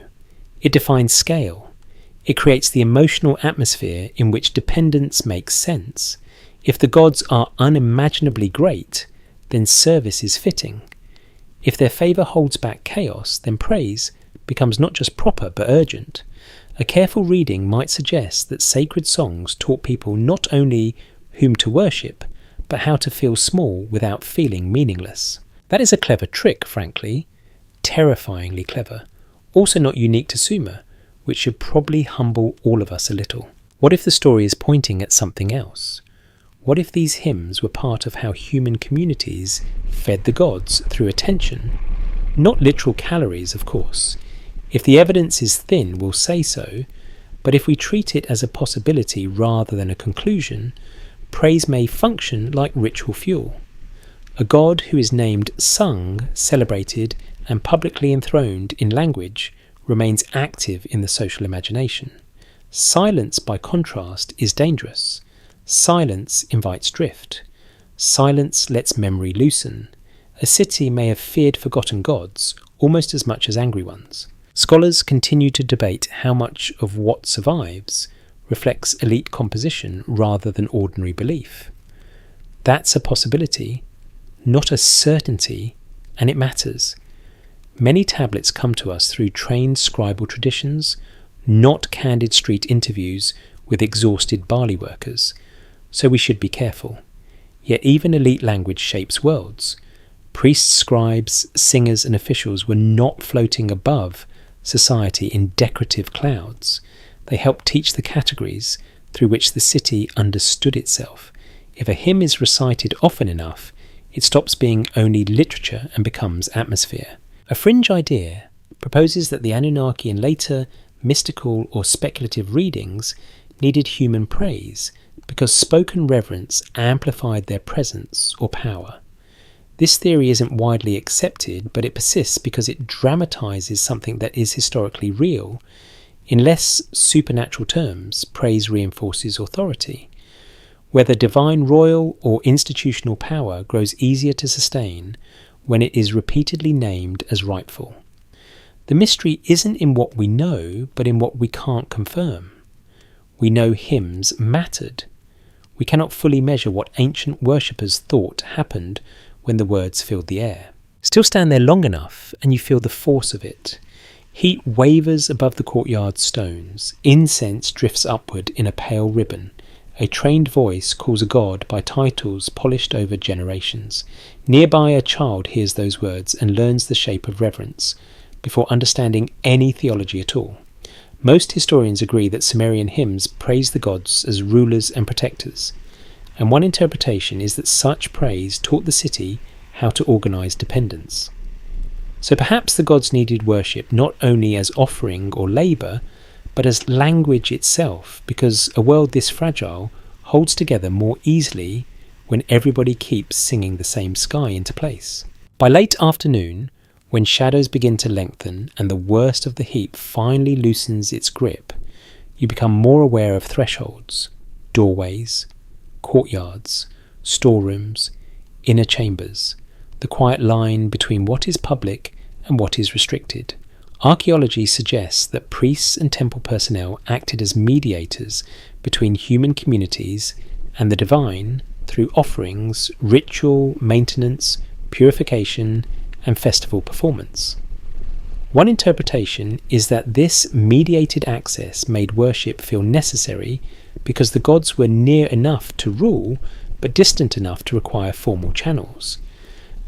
It defines scale. It creates the emotional atmosphere in which dependence makes sense. If the gods are unimaginably great, then service is fitting. If their favour holds back chaos, then praise becomes not just proper but urgent. A careful reading might suggest that sacred songs taught people not only whom to worship, but how to feel small without feeling meaningless. That is a clever trick, frankly, terrifyingly clever, also not unique to Sumer, which should probably humble all of us a little. What if the story is pointing at something else? What if these hymns were part of how human communities fed the gods through attention? Not literal calories, of course. If the evidence is thin, we'll say so, but if we treat it as a possibility rather than a conclusion, praise may function like ritual fuel. A god who is named, sung, celebrated, and publicly enthroned in language remains active in the social imagination. Silence, by contrast, is dangerous. Silence invites drift. Silence lets memory loosen. A city may have feared forgotten gods almost as much as angry ones. Scholars continue to debate how much of what survives reflects elite composition rather than ordinary belief. That's a possibility, not a certainty, and it matters. Many tablets come to us through trained scribal traditions, not candid street interviews with exhausted barley workers, so we should be careful. Yet even elite language shapes worlds. Priests, scribes, singers and officials were not floating above society in decorative clouds. They helped teach the categories through which the city understood itself. If a hymn is recited often enough, it stops being only literature and becomes atmosphere. A fringe idea proposes that the Anunnaki and later mystical or speculative readings needed human praise because spoken reverence amplified their presence or power. This theory isn't widely accepted, but it persists because it dramatizes something that is historically real. In less supernatural terms, praise reinforces authority. Whether divine, royal, or institutional power grows easier to sustain when it is repeatedly named as rightful. The mystery isn't in what we know, but in what we can't confirm. We know hymns mattered. We cannot fully measure what ancient worshippers thought happened when the words filled the air. Still stand there long enough and you feel the force of it. Heat wavers above the courtyard stones. Incense drifts upward in a pale ribbon. A trained voice calls a god by titles polished over generations. Nearby a child hears those words and learns the shape of reverence before understanding any theology at all. Most historians agree that Sumerian hymns praise the gods as rulers and protectors, and one interpretation is that such praise taught the city how to organise dependence. So perhaps the gods needed worship not only as offering or labour, but as language itself, because a world this fragile holds together more easily when everybody keeps singing the same sky into place. By late afternoon, when shadows begin to lengthen and the worst of the heat finally loosens its grip, you become more aware of thresholds. doorways, courtyards, storerooms, inner chambers, the quiet line between what is public and what is restricted. Archaeology suggests that priests and temple personnel acted as mediators between human communities and the divine through offerings, ritual, maintenance, purification, and festival performance. One interpretation is that this mediated access made worship feel necessary because the gods were near enough to rule but distant enough to require formal channels.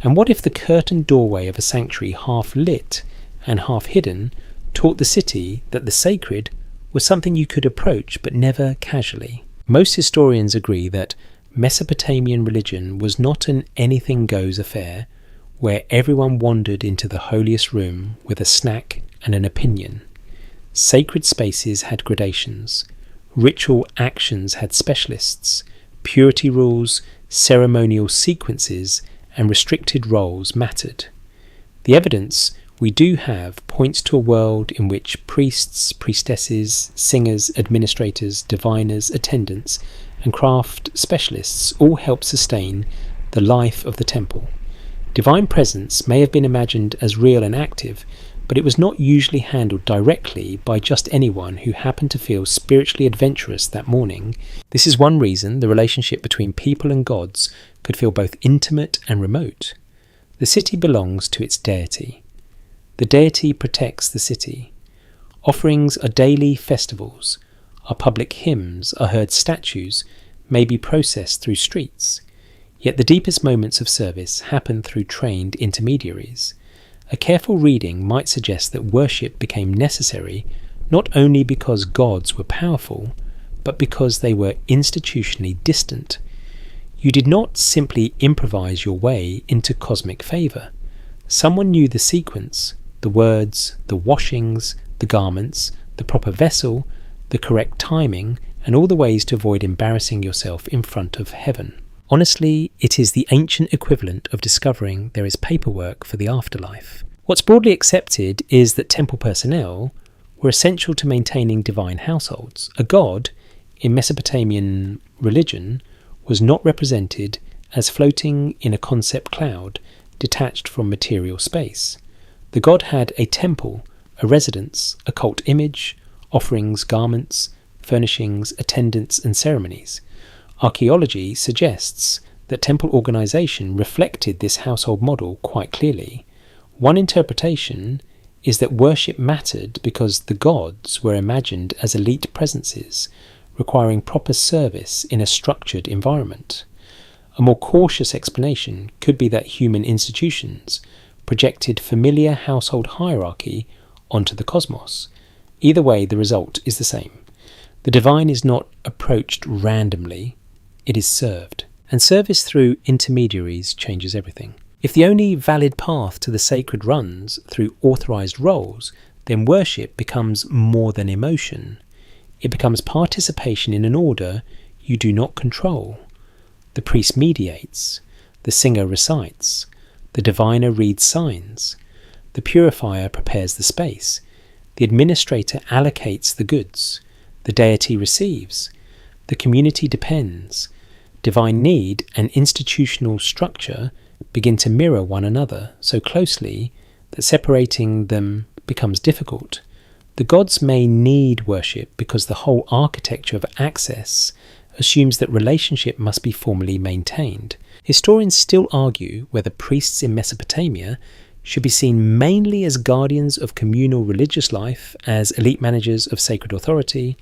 And what if the curtained doorway of a sanctuary, half lit and half hidden, taught the city that the sacred was something you could approach but never casually? Most historians agree that Mesopotamian religion was not an anything-goes affair where everyone wandered into the holiest room with a snack and an opinion. Sacred spaces had gradations, ritual actions had specialists, purity rules, ceremonial sequences, and restricted roles mattered. The evidence we do have points to a world in which priests, priestesses, singers, administrators, diviners, attendants, and craft specialists all helped sustain the life of the temple. Divine presence may have been imagined as real and active, but it was not usually handled directly by just anyone who happened to feel spiritually adventurous that morning. This is one reason the relationship between people and gods could feel both intimate and remote. The city belongs to its deity. The deity protects the city. Offerings are daily festivals. Our public hymns are heard statues, may be processed through streets. Yet the deepest moments of service happen through trained intermediaries. A careful reading might suggest that worship became necessary not only because gods were powerful, but because they were institutionally distant. You did not simply improvise your way into cosmic favour. Someone knew the sequence, the words, the washings, the garments, the proper vessel, the correct timing, and all the ways to avoid embarrassing yourself in front of heaven. Honestly, it is the ancient equivalent of discovering there is paperwork for the afterlife. What's broadly accepted is that temple personnel were essential to maintaining divine households. A god, in Mesopotamian religion, was not represented as floating in a concept cloud detached from material space. The god had a temple, a residence, a cult image, offerings, garments, furnishings, attendants, and ceremonies. Archaeology suggests that temple organization reflected this household model quite clearly. One interpretation is that worship mattered because the gods were imagined as elite presences, requiring proper service in a structured environment. A more cautious explanation could be that human institutions projected familiar household hierarchy onto the cosmos. Either way, the result is the same. The divine is not approached randomly, it is served. And service through intermediaries changes everything. If the only valid path to the sacred runs through authorized roles, then worship becomes more than emotion. It becomes participation in an order you do not control. The priest mediates, the singer recites, the diviner reads signs, the purifier prepares the space, the administrator allocates the goods, the deity receives, the community depends. Divine need and institutional structure begin to mirror one another so closely that separating them becomes difficult. The gods may need worship because the whole architecture of access assumes that relationship must be formally maintained. Historians still argue whether priests in Mesopotamia should be seen mainly as guardians of communal religious life, as elite managers of sacred authority,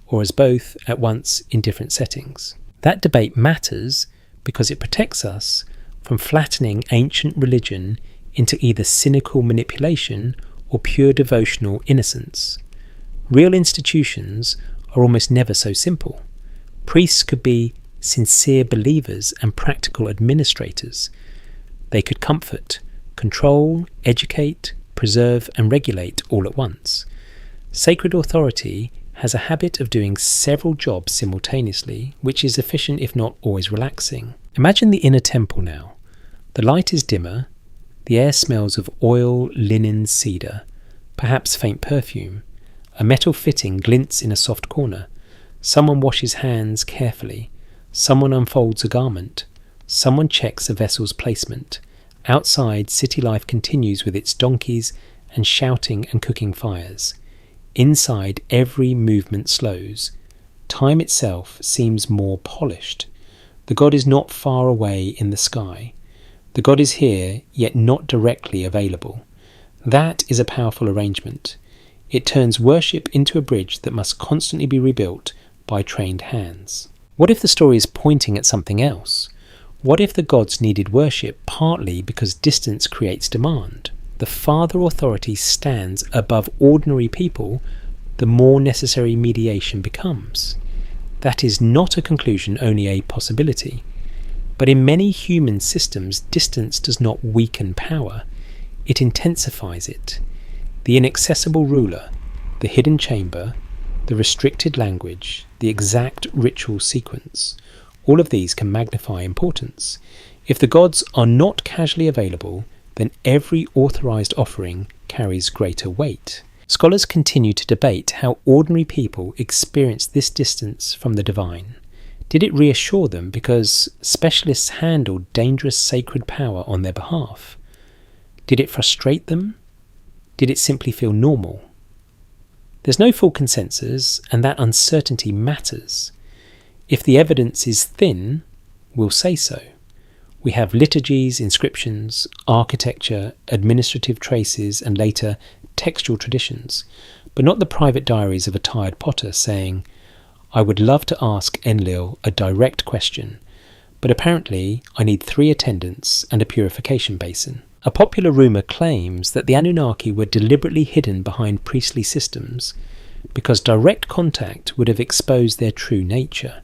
or as both at once in different settings. That debate matters because it protects us from flattening ancient religion into either cynical manipulation or pure devotional innocence. Real institutions are almost never so simple. Priests could be sincere believers and practical administrators. They could comfort, control, educate, preserve, and regulate all at once. Sacred authority has a habit of doing several jobs simultaneously, which is efficient if not always relaxing. Imagine the inner temple now. The light is dimmer, the air smells of oil, linen, cedar, perhaps faint perfume. A metal fitting glints in a soft corner. Someone washes hands carefully. Someone unfolds a garment. Someone checks a vessel's placement. Outside, city life continues with its donkeys and shouting and cooking fires. Inside, every movement slows. Time itself seems more polished. The God is not far away in the sky. The God is here, yet not directly available. That is a powerful arrangement. It turns worship into a bridge that must constantly be rebuilt by trained hands. What if the story is pointing at something else? What if the gods needed worship partly because distance creates demand? The farther authority stands above ordinary people, the more necessary mediation becomes. That is not a conclusion, only a possibility. But in many human systems, distance does not weaken power, it intensifies it. The inaccessible ruler, the hidden chamber, the restricted language, the exact ritual sequence, all of these can magnify importance. If the gods are not casually available, then every authorized offering carries greater weight. Scholars continue to debate how ordinary people experience this distance from the divine. Did it reassure them because specialists handled dangerous sacred power on their behalf? Did it frustrate them? Did it simply feel normal? There's no full consensus, and that uncertainty matters. If the evidence is thin, we'll say so. We have liturgies, inscriptions, architecture, administrative traces, and later textual traditions, but not the private diaries of a tired potter saying, "I would love to ask Enlil a direct question, but apparently I need 3 attendants and a purification basin." A popular rumour claims that the Anunnaki were deliberately hidden behind priestly systems because direct contact would have exposed their true nature.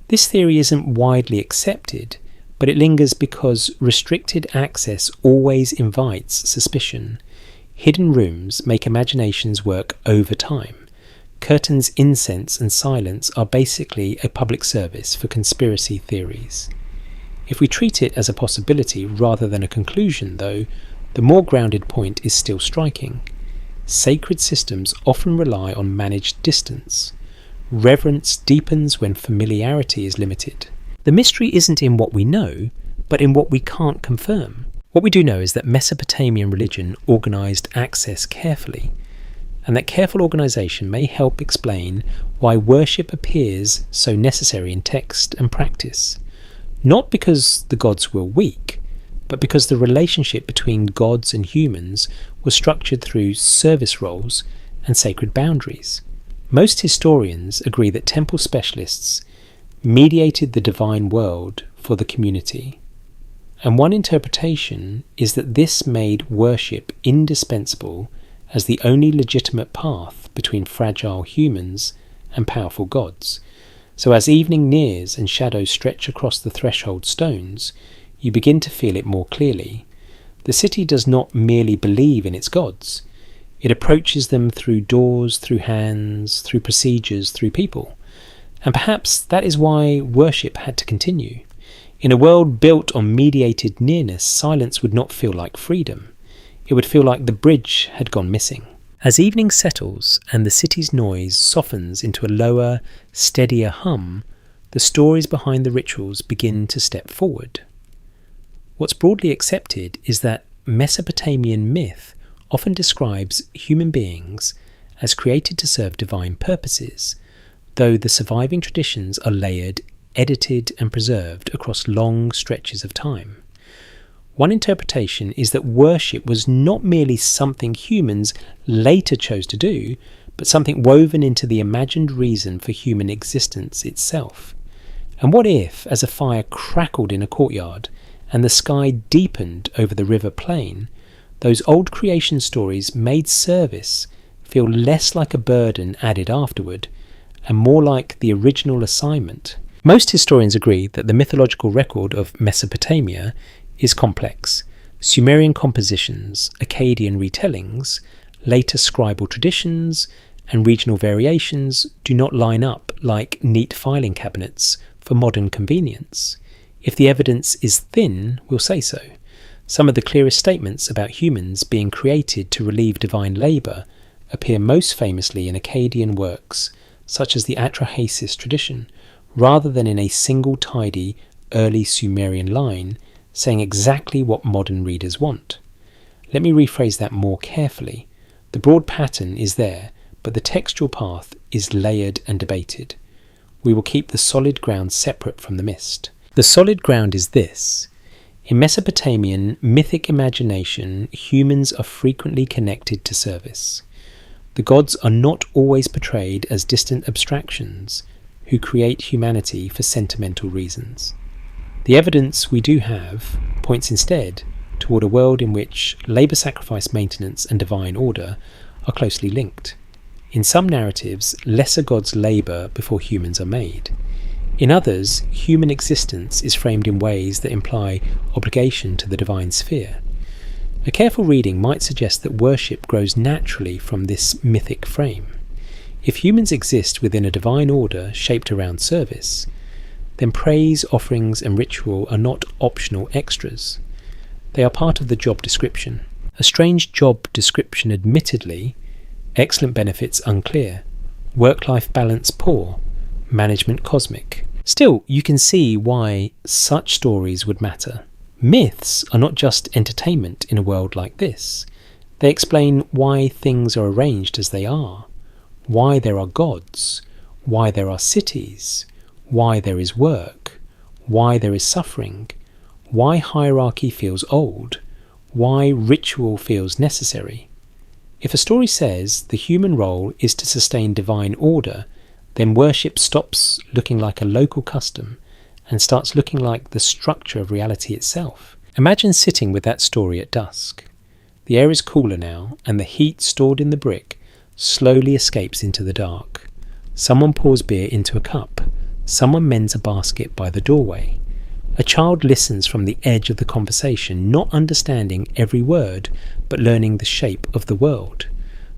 This theory isn't widely accepted, but it lingers because restricted access always invites suspicion. Hidden rooms make imaginations work overtime. Curtains, incense and silence are basically a public service for conspiracy theories. If we treat it as a possibility rather than a conclusion, though, the more grounded point is still striking. Sacred systems often rely on managed distance. Reverence deepens when familiarity is limited. The mystery isn't in what we know, but in what we can't confirm. What we do know is that Mesopotamian religion organised access carefully, and that careful organisation may help explain why worship appears so necessary in text and practice. Not because the gods were weak, but because the relationship between gods and humans was structured through service roles and sacred boundaries. Most historians agree that temple specialists mediated the divine world for the community, and one interpretation is that this made worship indispensable as the only legitimate path between fragile humans and powerful gods. So as evening nears and shadows stretch across the threshold stones, you begin to feel it more clearly. The city does not merely believe in its gods. It approaches them through doors, through hands, through procedures, through people. And perhaps that is why worship had to continue. In a world built on mediated nearness, silence would not feel like freedom. It would feel like the bridge had gone missing. As evening settles and the city's noise softens into a lower, steadier hum, the stories behind the rituals begin to step forward. What's broadly accepted is that Mesopotamian myth often describes human beings as created to serve divine purposes, though the surviving traditions are layered, edited and preserved across long stretches of time. One interpretation is that worship was not merely something humans later chose to do, but something woven into the imagined reason for human existence itself. And what if, as a fire crackled in a courtyard and the sky deepened over the river plain, those old creation stories made service feel less like a burden added afterward, and more like the original assignment? Most historians agree that the mythological record of Mesopotamia is complex. Sumerian compositions, Akkadian retellings, later scribal traditions, and regional variations do not line up like neat filing cabinets for modern convenience. If the evidence is thin, we'll say so. Some of the clearest statements about humans being created to relieve divine labour appear most famously in Akkadian works such as the Atrahasis tradition, rather than in a single tidy early Sumerian line saying exactly what modern readers want. Let me rephrase that more carefully. The broad pattern is there, but the textual path is layered and debated. We will keep the solid ground separate from the mist. The solid ground is this. In Mesopotamian mythic imagination, humans are frequently connected to service. The gods are not always portrayed as distant abstractions who create humanity for sentimental reasons. The evidence we do have points instead toward a world in which labour, sacrifice, maintenance and divine order are closely linked. In some narratives, lesser gods labour before humans are made. In others, human existence is framed in ways that imply obligation to the divine sphere. A careful reading might suggest that worship grows naturally from this mythic frame. If humans exist within a divine order shaped around service, then praise, offerings and ritual are not optional extras. They are part of the job description. A strange job description admittedly, excellent benefits unclear, work-life balance poor, management cosmic. Still, you can see why such stories would matter. Myths are not just entertainment in a world like this. They explain why things are arranged as they are, why there are gods, why there are cities, why there is work, why there is suffering, why hierarchy feels old, why ritual feels necessary. If a story says the human role is to sustain divine order, then worship stops looking like a local custom and starts looking like the structure of reality itself. Imagine sitting with that story at dusk. The air is cooler now, and the heat stored in the brick slowly escapes into the dark. Someone pours beer into a cup. Someone mends a basket by the doorway. A child listens from the edge of the conversation, not understanding every word, but learning the shape of the world.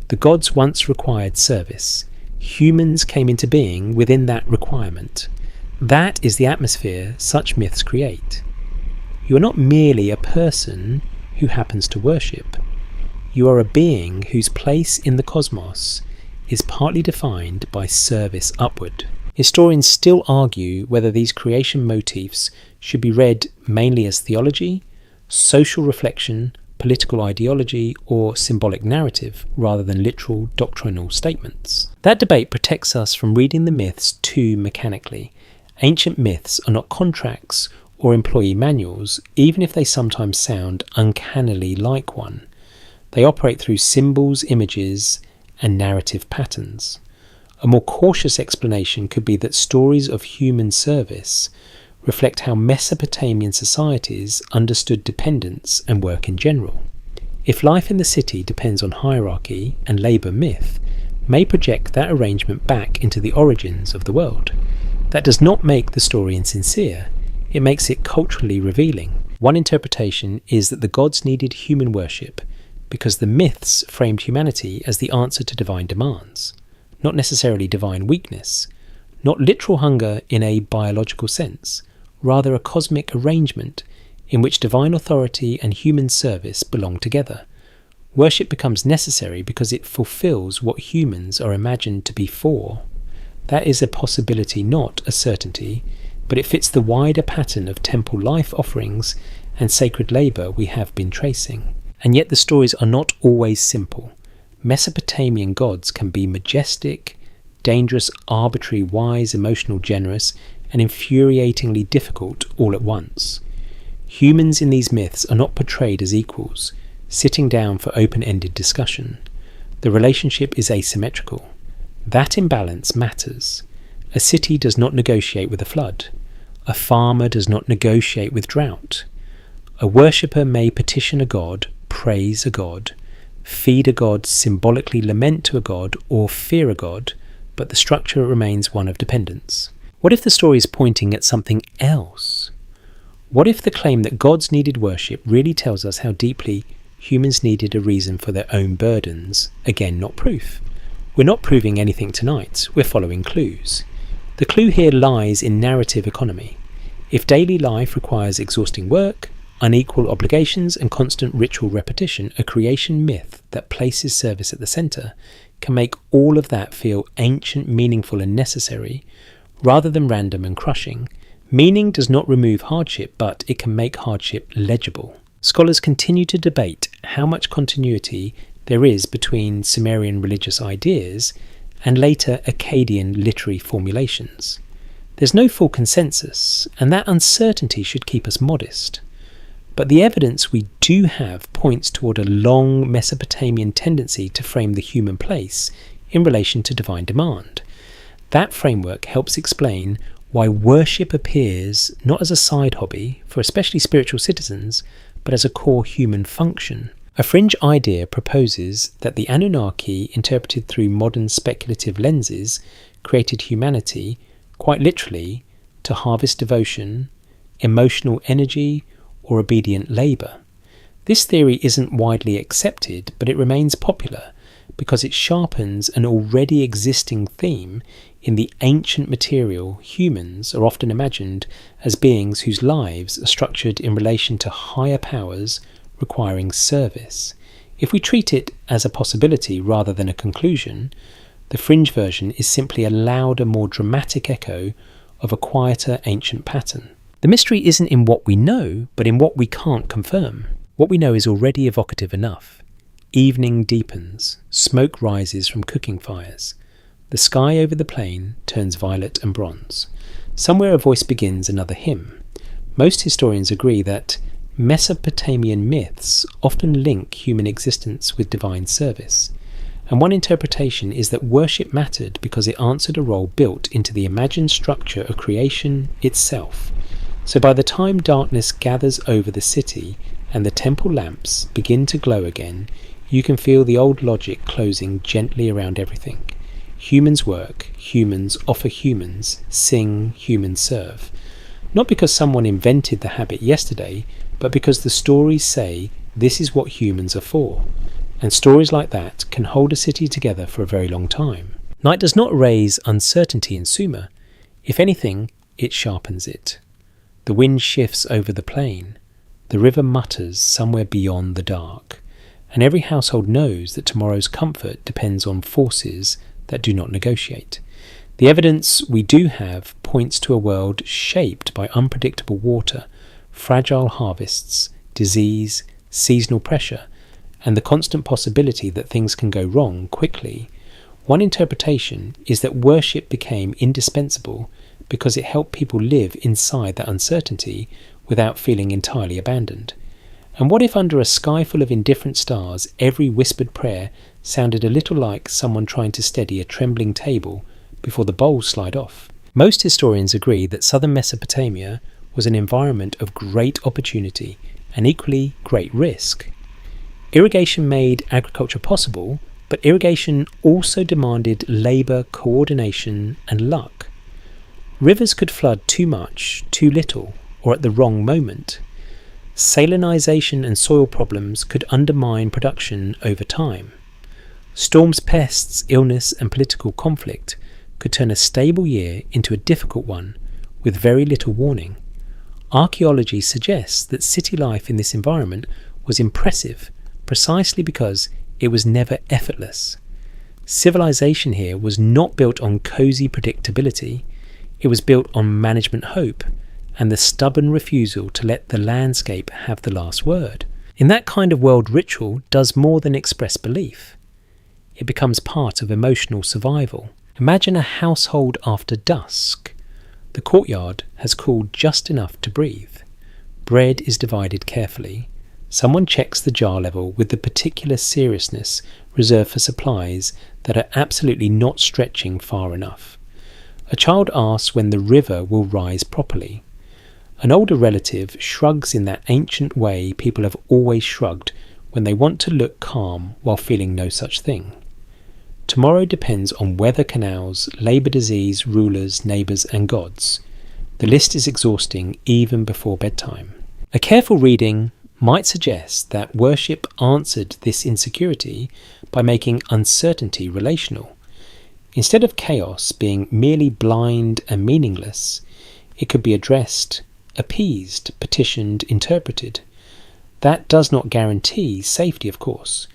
The gods once required service. Humans came into being within that requirement. That is the atmosphere such myths create. You are not merely a person who happens to worship. You are a being whose place in the cosmos is partly defined by service upward. Historians still argue whether these creation motifs should be read mainly as theology, social reflection, political ideology, or symbolic narrative, rather than literal doctrinal statements. That debate protects us from reading the myths too mechanically. Ancient myths are not contracts or employee manuals, even if they sometimes sound uncannily like one. They operate through symbols, images, and narrative patterns. A more cautious explanation could be that stories of human service reflect how Mesopotamian societies understood dependence and work in general. If life in the city depends on hierarchy, and labour myth may project that arrangement back into the origins of the world. That does not make the story insincere, it makes it culturally revealing. One interpretation is that the gods needed human worship because the myths framed humanity as the answer to divine demands, not necessarily divine weakness, not literal hunger in a biological sense, rather a cosmic arrangement in which divine authority and human service belong together. Worship becomes necessary because it fulfills what humans are imagined to be for. That is a possibility, not a certainty, but it fits the wider pattern of temple life offerings and sacred labour we have been tracing. And yet the stories are not always simple. Mesopotamian gods can be majestic, dangerous, arbitrary, wise, emotional, generous, and infuriatingly difficult all at once. Humans in these myths are not portrayed as equals, sitting down for open-ended discussion. The relationship is asymmetrical. That imbalance matters. A city does not negotiate with a flood. A farmer does not negotiate with drought. A worshipper may petition a god, praise a god, feed a god, symbolically lament to a god, or fear a god, but the structure remains one of dependence. What if the story is pointing at something else? What if the claim that gods needed worship really tells us how deeply humans needed a reason for their own burdens? Again, not proof. We're not proving anything tonight, we're following clues. The clue here lies in narrative economy. If daily life requires exhausting work, unequal obligations and constant ritual repetition, a creation myth that places service at the centre can make all of that feel ancient, meaningful and necessary, rather than random and crushing. Meaning does not remove hardship, but it can make hardship legible. Scholars continue to debate how much continuity there is between Sumerian religious ideas and later Akkadian literary formulations. There's no full consensus, and that uncertainty should keep us modest. But the evidence we do have points toward a long Mesopotamian tendency to frame the human place in relation to divine demand. That framework helps explain why worship appears not as a side hobby for especially spiritual citizens, but as a core human function. A fringe idea proposes that the Anunnaki, interpreted through modern speculative lenses, created humanity, quite literally, to harvest devotion, emotional energy, or obedient labour. This theory isn't widely accepted, but it remains popular because it sharpens an already existing theme. In the ancient material, humans are often imagined as beings whose lives are structured in relation to higher powers requiring service. If we treat it as a possibility rather than a conclusion, the fringe version is simply a louder, more dramatic echo of a quieter ancient pattern. The mystery isn't in what we know, but in what we can't confirm. What we know is already evocative enough. Evening deepens, smoke rises from cooking fires. The sky over the plain turns violet and bronze. Somewhere a voice begins another hymn. Most historians agree that Mesopotamian myths often link human existence with divine service, and one interpretation is that worship mattered because it answered a role built into the imagined structure of creation itself. So by the time darkness gathers over the city and the temple lamps begin to glow again, you can feel the old logic closing gently around everything. Humans work, humans offer humans, sing, humans serve. Not because someone invented the habit yesterday, but because the stories say this is what humans are for. And stories like that can hold a city together for a very long time. Night does not raise uncertainty in Sumer. If anything, it sharpens it. The wind shifts over the plain. The river mutters somewhere beyond the dark. And every household knows that tomorrow's comfort depends on forces that do not negotiate. The evidence we do have points to a world shaped by unpredictable water, fragile harvests, disease, seasonal pressure, and the constant possibility that things can go wrong quickly. One interpretation is that worship became indispensable because it helped people live inside that uncertainty without feeling entirely abandoned. And what if under a sky full of indifferent stars, every whispered prayer sounded a little like someone trying to steady a trembling table before the bowls slide off? Most historians agree that southern Mesopotamia was an environment of great opportunity and equally great risk. Irrigation made agriculture possible, but irrigation also demanded labour, coordination and luck. Rivers could flood too much, too little, or at the wrong moment. Salinization and soil problems could undermine production over time. Storms, pests, illness and political conflict could turn a stable year into a difficult one with very little warning. Archaeology suggests that city life in this environment was impressive precisely because it was never effortless. Civilization here was not built on cosy predictability, it was built on management hope and the stubborn refusal to let the landscape have the last word. In that kind of world, ritual does more than express belief. It becomes part of emotional survival. Imagine a household after dusk. The courtyard has cooled just enough to breathe. Bread is divided carefully. Someone checks the jar level with the particular seriousness reserved for supplies that are absolutely not stretching far enough. A child asks when the river will rise properly. An older relative shrugs in that ancient way people have always shrugged when they want to look calm while feeling no such thing. Tomorrow depends on weather, canals, labour, disease, rulers, neighbours and gods. The list is exhausting even before bedtime. A careful reading might suggest that worship answered this insecurity by making uncertainty relational. Instead of chaos being merely blind and meaningless, it could be addressed, appeased, petitioned, interpreted. That does not guarantee safety, of course,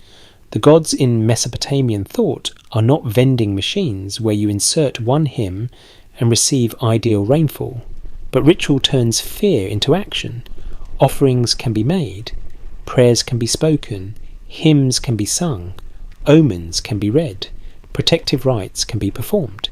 The gods in Mesopotamian thought are not vending machines where you insert one hymn and receive ideal rainfall, but ritual turns fear into action. Offerings can be made, prayers can be spoken, hymns can be sung, omens can be read, protective rites can be performed.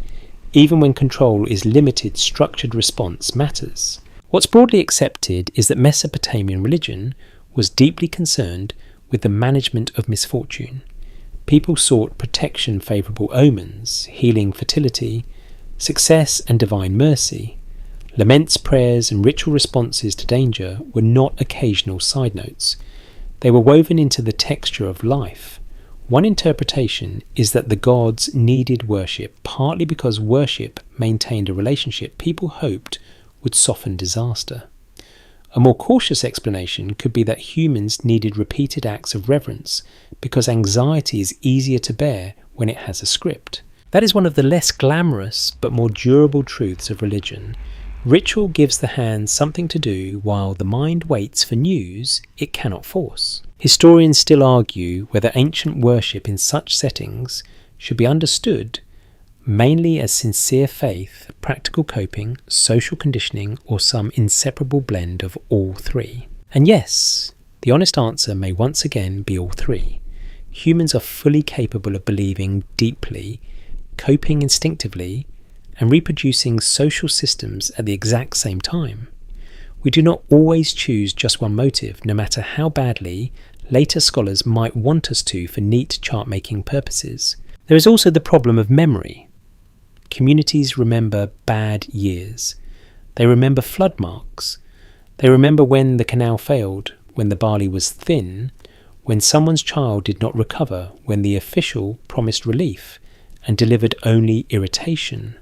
Even when control is limited, structured response matters. What's broadly accepted is that Mesopotamian religion was deeply concerned with the management of misfortune. People sought protection, favourable omens, healing, fertility, success and divine mercy. Laments, prayers and ritual responses to danger were not occasional side notes. They were woven into the texture of life. One interpretation is that the gods needed worship, partly because worship maintained a relationship people hoped would soften disaster. A more cautious explanation could be that humans needed repeated acts of reverence because anxiety is easier to bear when it has a script. That is one of the less glamorous but more durable truths of religion. Ritual gives the hand something to do while the mind waits for news it cannot force. Historians still argue whether ancient worship in such settings should be understood mainly as sincere faith, practical coping, social conditioning, or some inseparable blend of all three. And yes, the honest answer may once again be all three. Humans are fully capable of believing deeply, coping instinctively, and reproducing social systems at the exact same time. We do not always choose just one motive, no matter how badly later scholars might want us to for neat chart-making purposes. There is also the problem of memory. Communities remember bad years. They remember flood marks. They remember when the canal failed, when the barley was thin, when someone's child did not recover, when the official promised relief and delivered only irritation.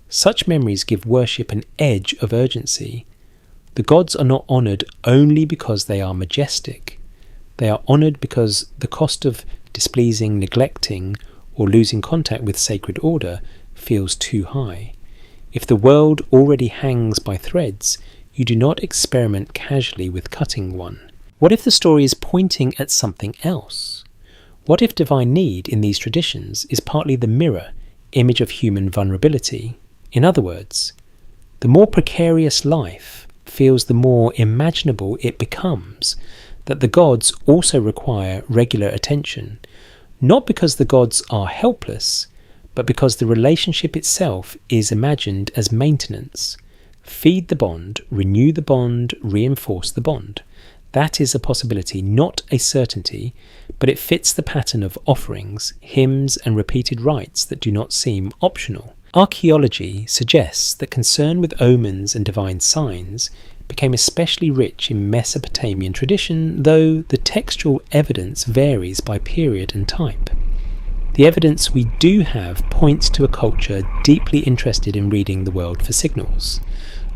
Such memories give worship an edge of urgency. The gods are not honoured only because they are majestic. They are honoured because the cost of displeasing, neglecting, or losing contact with sacred order feels too high. If the world already hangs by threads, you do not experiment casually with cutting one. What if the story is pointing at something else? What if divine need in these traditions is partly the mirror image of human vulnerability? In other words, the more precarious life feels, the more imaginable it becomes that the gods also require regular attention, not because the gods are helpless, but because the relationship itself is imagined as maintenance. Feed the bond, renew the bond, reinforce the bond. That is a possibility, not a certainty, but it fits the pattern of offerings, hymns and repeated rites that do not seem optional. Archaeology suggests that concern with omens and divine signs became especially rich in Mesopotamian tradition, though the textual evidence varies by period and type. The evidence we do have points to a culture deeply interested in reading the world for signals.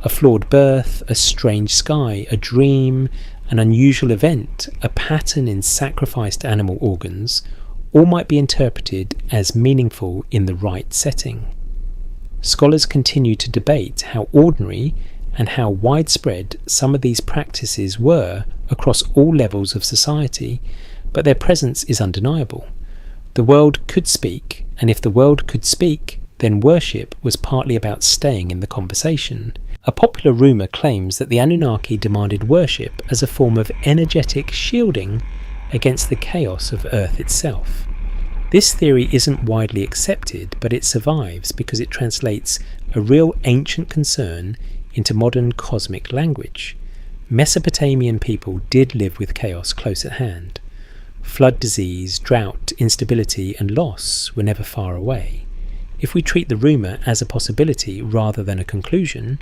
A flawed birth, a strange sky, a dream, an unusual event, a pattern in sacrificed animal organs, all might be interpreted as meaningful in the right setting. Scholars continue to debate how ordinary and how widespread some of these practices were across all levels of society, but their presence is undeniable. The world could speak, and if the world could speak, then worship was partly about staying in the conversation. A popular rumour claims that the Anunnaki demanded worship as a form of energetic shielding against the chaos of Earth itself. This theory isn't widely accepted, but it survives because it translates a real ancient concern into modern cosmic language. Mesopotamian people did live with chaos close at hand. Flood, disease, drought, instability and loss were never far away. If we treat the rumour as a possibility rather than a conclusion,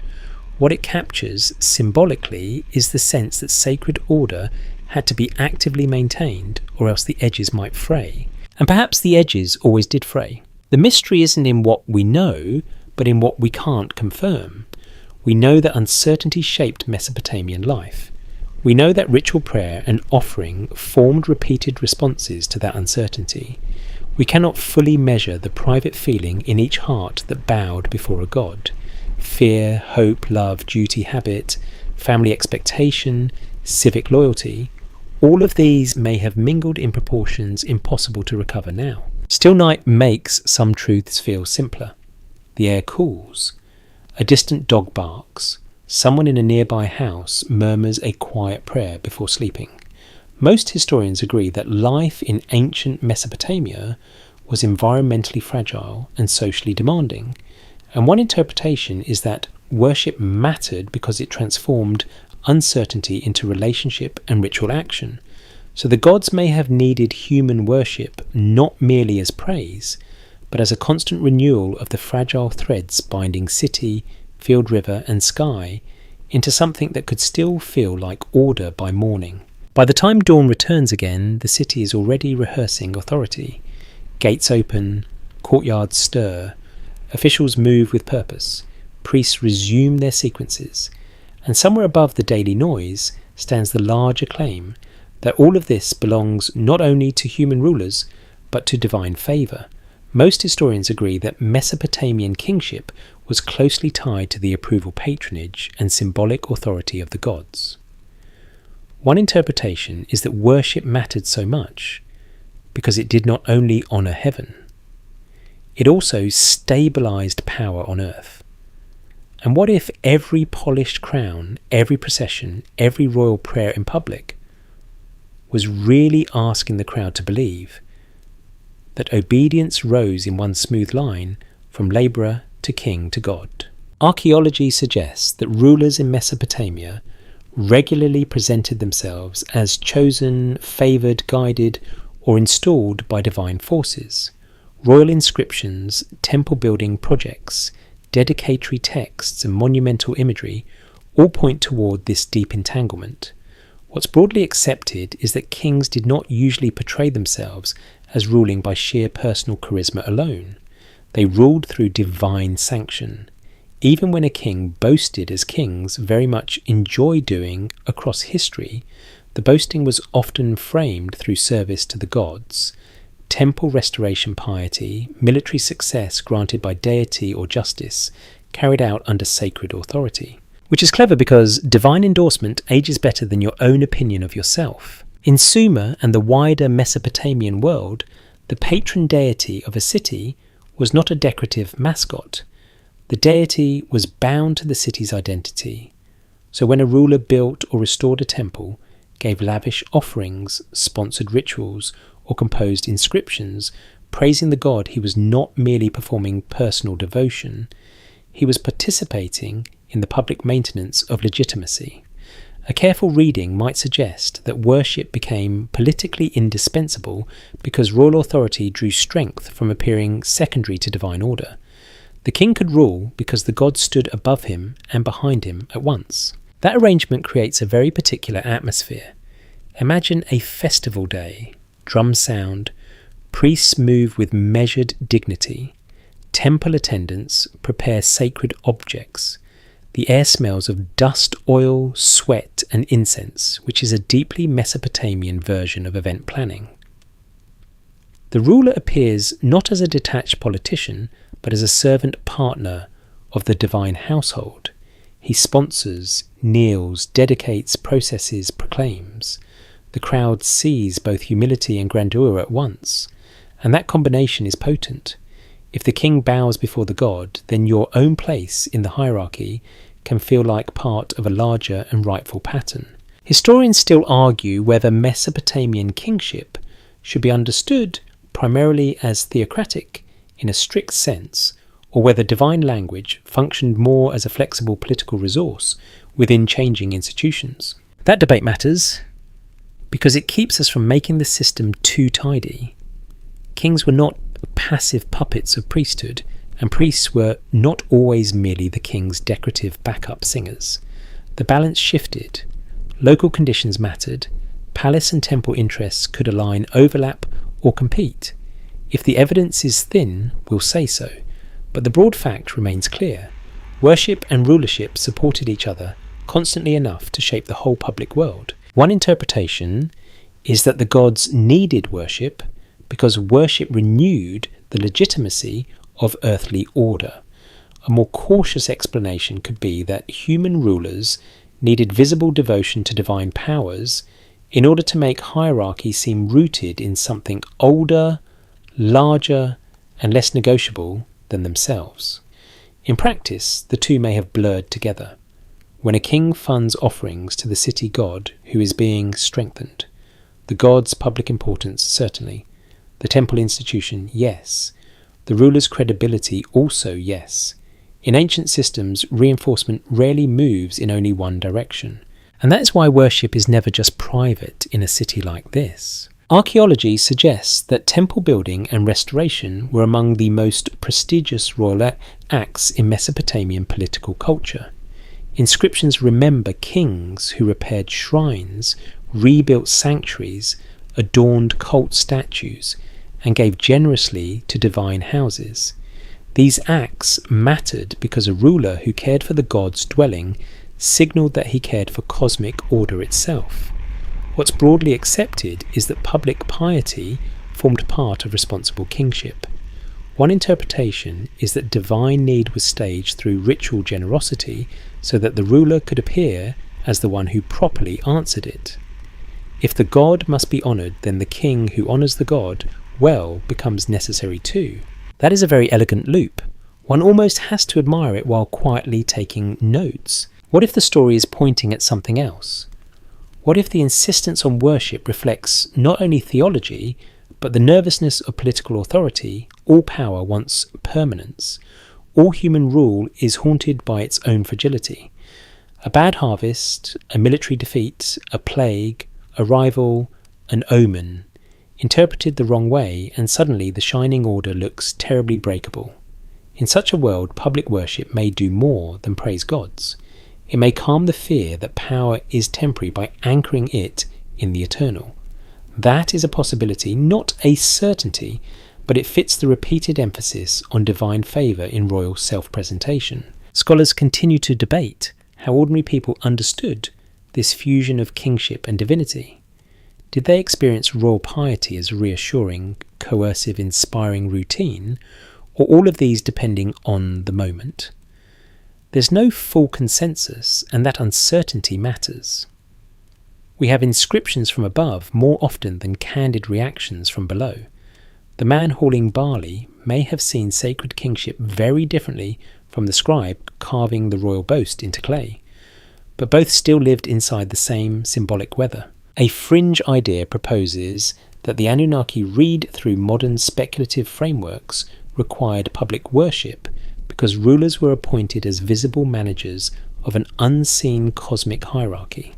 what it captures symbolically is the sense that sacred order had to be actively maintained or else the edges might fray. And perhaps the edges always did fray. The mystery isn't in what we know, but in what we can't confirm. We know that uncertainty shaped Mesopotamian life. We know that ritual prayer and offering formed repeated responses to that uncertainty. We cannot fully measure the private feeling in each heart that bowed before a god. Fear, hope, love, duty, habit, family expectation, civic loyalty, All of these may have mingled in proportions impossible to recover now. Still night makes some truths feel simpler. The air cools. A distant dog barks. Someone in a nearby house murmurs a quiet prayer before sleeping. Most historians agree that life in ancient Mesopotamia was environmentally fragile and socially demanding, and one interpretation is that worship mattered because it transformed uncertainty into relationship and ritual action. So the gods may have needed human worship not merely as praise, but as a constant renewal of the fragile threads binding city, field, river and sky into something that could still feel like order by morning. By the time dawn returns again, the city is already rehearsing authority. Gates open, courtyards stir, officials move with purpose, priests resume their sequences, and somewhere above the daily noise stands the larger claim that all of this belongs not only to human rulers, but to divine favour. Most historians agree that Mesopotamian kingship was closely tied to the approval, patronage, and symbolic authority of the gods. One interpretation is that worship mattered so much because it did not only honour heaven, it also stabilised power on earth. And what if every polished crown, every procession, every royal prayer in public was really asking the crowd to believe that obedience rose in one smooth line from labourer to king to God? Archaeology suggests that rulers in Mesopotamia regularly presented themselves as chosen, favoured, guided, or installed by divine forces. Royal inscriptions, temple building projects, dedicatory texts and monumental imagery all point toward this deep entanglement. What's broadly accepted is that kings did not usually portray themselves as ruling by sheer personal charisma alone. They ruled through divine sanction. Even when a king boasted, as kings very much enjoy doing across history, the boasting was often framed through service to the gods, temple restoration piety, military success granted by deity or justice, carried out under sacred authority. Which is clever because divine endorsement ages better than your own opinion of yourself. In Sumer and the wider Mesopotamian world, the patron deity of a city was not a decorative mascot. The deity was bound to the city's identity. So when a ruler built or restored a temple, gave lavish offerings, sponsored rituals, or composed inscriptions, praising the god, he was not merely performing personal devotion, he was participating in the public maintenance of legitimacy. A careful reading might suggest that worship became politically indispensable because royal authority drew strength from appearing secondary to divine order. The king could rule because the gods stood above him and behind him at once. That arrangement creates a very particular atmosphere. Imagine a festival day, drums sound, priests move with measured dignity, temple attendants prepare sacred objects. The air smells of dust, oil, sweat and incense, which is a deeply Mesopotamian version of event planning. The ruler appears not as a detached politician, but as a servant partner of the divine household. He sponsors, kneels, dedicates, processes, proclaims. The crowd sees both humility and grandeur at once, and that combination is potent. If the king bows before the god, then your own place in the hierarchy can feel like part of a larger and rightful pattern. Historians still argue whether Mesopotamian kingship should be understood primarily as theocratic in a strict sense, or whether divine language functioned more as a flexible political resource within changing institutions. That debate matters because it keeps us from making the system too tidy. Kings were not passive puppets of priesthood, and priests were not always merely the king's decorative backup singers. The balance shifted. Local conditions mattered. Palace and temple interests could align, overlap, or compete. If the evidence is thin, we'll say so, but the broad fact remains clear. Worship and rulership supported each other constantly enough to shape the whole public world. One interpretation is that the gods needed worship because worship renewed the legitimacy of earthly order. A more cautious explanation could be that human rulers needed visible devotion to divine powers in order to make hierarchy seem rooted in something older, larger, and less negotiable than themselves. In practice, the two may have blurred together. When a king funds offerings to the city god who is being strengthened, the god's public importance certainly, the temple institution, yes, the ruler's credibility also, yes. In ancient systems, reinforcement rarely moves in only one direction, and that is why worship is never just private in a city like this. Archaeology suggests that temple building and restoration were among the most prestigious royal acts in Mesopotamian political culture. Inscriptions remember kings who repaired shrines, rebuilt sanctuaries, adorned cult statues, and gave generously to divine houses. These acts mattered because a ruler who cared for the god's dwelling signalled that he cared for cosmic order itself. What's broadly accepted is that public piety formed part of responsible kingship. One interpretation is that divine need was staged through ritual generosity so that the ruler could appear as the one who properly answered it. If the god must be honoured, then the king who honours the god well becomes necessary too. That is a very elegant loop. One almost has to admire it while quietly taking notes. What if the story is pointing at something else? What if the insistence on worship reflects not only theology, but the nervousness of political authority? All power wants permanence. All human rule is haunted by its own fragility. A bad harvest, a military defeat, a plague, a rival, an omen, interpreted the wrong way, and suddenly the shining order looks terribly breakable. In such a world, public worship may do more than praise gods. It may calm the fear that power is temporary by anchoring it in the eternal. That is a possibility, not a certainty, but it fits the repeated emphasis on divine favour in royal self-presentation. Scholars continue to debate how ordinary people understood this fusion of kingship and divinity. Did they experience royal piety as a reassuring, coercive, inspiring routine, or all of these depending on the moment? There's no full consensus, and that uncertainty matters. We have inscriptions from above more often than candid reactions from below. The man hauling barley may have seen sacred kingship very differently from the scribe carving the royal boast into clay, but both still lived inside the same symbolic weather. A fringe idea proposes that the Anunnaki read through modern speculative frameworks required public worship because rulers were appointed as visible managers of an unseen cosmic hierarchy.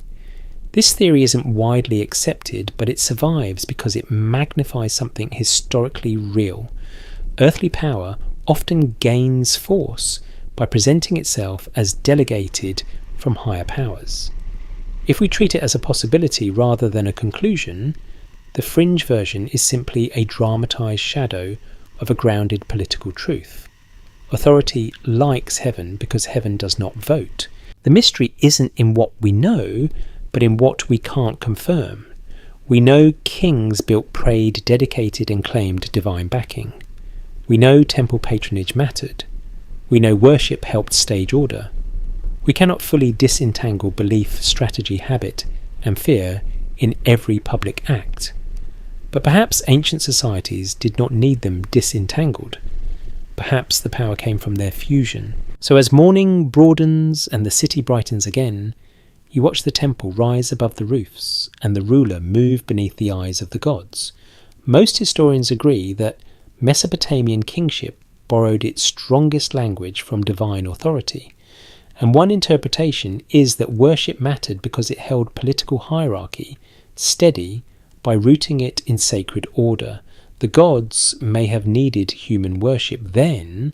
This theory isn't widely accepted, but it survives because it magnifies something historically real. Earthly power often gains force by presenting itself as delegated from higher powers. If we treat it as a possibility rather than a conclusion, the fringe version is simply a dramatised shadow of a grounded political truth. Authority likes heaven because heaven does not vote. The mystery isn't in what we know, but in what we can't confirm. We know kings built, prayed, dedicated and claimed divine backing. We know temple patronage mattered. We know worship helped stage order. We cannot fully disentangle belief, strategy, habit and fear in every public act. But perhaps ancient societies did not need them disentangled. Perhaps the power came from their fusion. So as morning broadens and the city brightens again, you watch the temple rise above the roofs and the ruler move beneath the eyes of the gods. Most historians agree that Mesopotamian kingship borrowed its strongest language from divine authority. And one interpretation is that worship mattered because it held political hierarchy steady by rooting it in sacred order. The gods may have needed human worship then,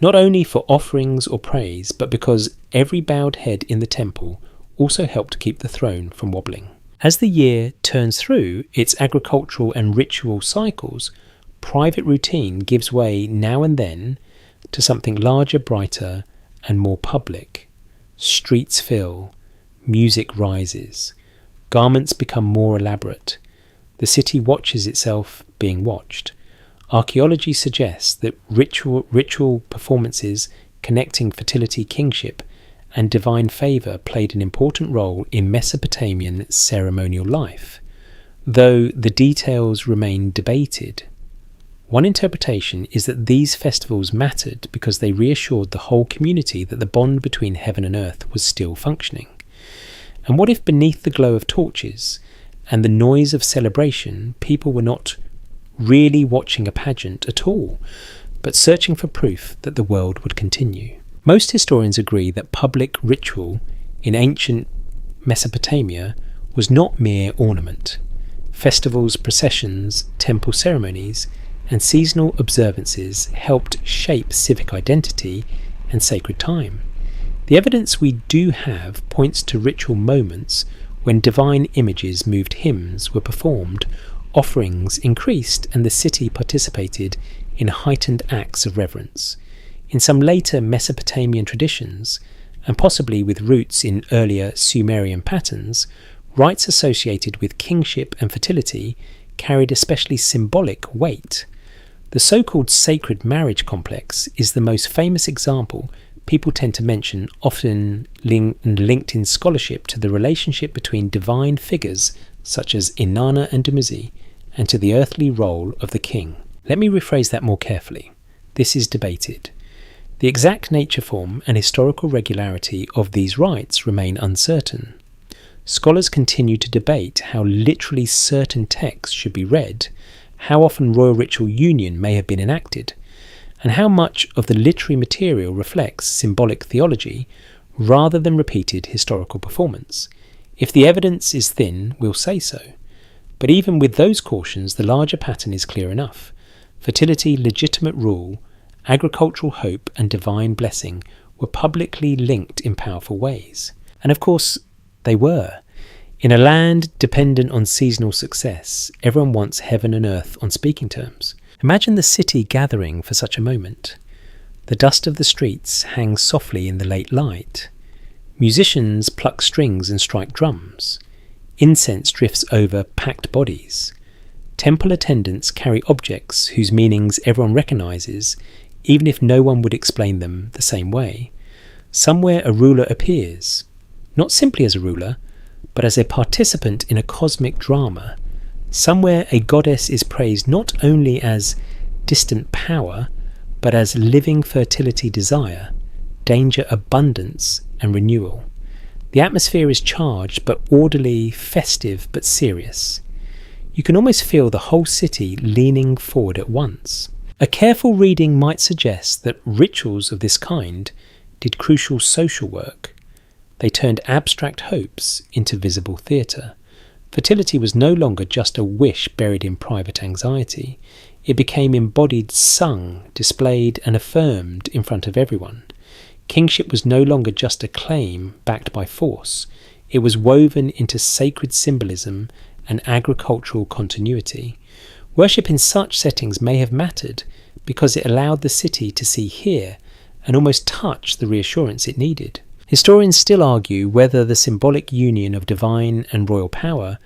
not only for offerings or praise, but because every bowed head in the temple also helped keep the throne from wobbling. As the year turns through its agricultural and ritual cycles, private routine gives way now and then to something larger, brighter, and more public. Streets fill, music rises, garments become more elaborate. The city watches itself being watched. Archaeology suggests that ritual performances connecting fertility, kingship, and divine favour played an important role in Mesopotamian ceremonial life, though the details remain debated. One interpretation is that these festivals mattered because they reassured the whole community that the bond between heaven and earth was still functioning. And what if beneath the glow of torches and the noise of celebration, people were not really watching a pageant at all, but searching for proof that the world would continue? Most historians agree that public ritual in ancient Mesopotamia was not mere ornament. Festivals, processions, temple ceremonies, and seasonal observances helped shape civic identity and sacred time. The evidence we do have points to ritual moments when divine images moved, hymns were performed, offerings increased, and the city participated in heightened acts of reverence. In some later Mesopotamian traditions, and possibly with roots in earlier Sumerian patterns, rites associated with kingship and fertility carried especially symbolic weight. The so-called sacred marriage complex is the most famous example people tend to mention, often linked in scholarship to the relationship between divine figures such as Inanna and Dumuzi, and to the earthly role of the king. Let me rephrase that more carefully. This is debated. The exact nature, form, and historical regularity of these rites remain uncertain. Scholars continue to debate how literally certain texts should be read, how often royal ritual union may have been enacted, and how much of the literary material reflects symbolic theology rather than repeated historical performance. If the evidence is thin, we'll say so. But even with those cautions, the larger pattern is clear enough. Fertility, legitimate rule, agricultural hope, and divine blessing were publicly linked in powerful ways. And of course, they were. In a land dependent on seasonal success, everyone wants heaven and earth on speaking terms. Imagine the city gathering for such a moment. The dust of the streets hangs softly in the late light. Musicians pluck strings and strike drums. Incense drifts over packed bodies. Temple attendants carry objects whose meanings everyone recognises, even if no one would explain them the same way. Somewhere a ruler appears, not simply as a ruler, but as a participant in a cosmic drama. Somewhere a goddess is praised not only as distant power, but as living fertility desire, danger abundance, and renewal. The atmosphere is charged but orderly, festive but serious. You can almost feel the whole city leaning forward at once. A careful reading might suggest that rituals of this kind did crucial social work. They turned abstract hopes into visible theatre. Fertility was no longer just a wish buried in private anxiety. It became embodied, sung, displayed, and affirmed in front of everyone. Kingship was no longer just a claim backed by force. It was woven into sacred symbolism and agricultural continuity. Worship in such settings may have mattered because it allowed the city to see, hear, and almost touch the reassurance it needed. Historians still argue whether the symbolic union of divine and royal power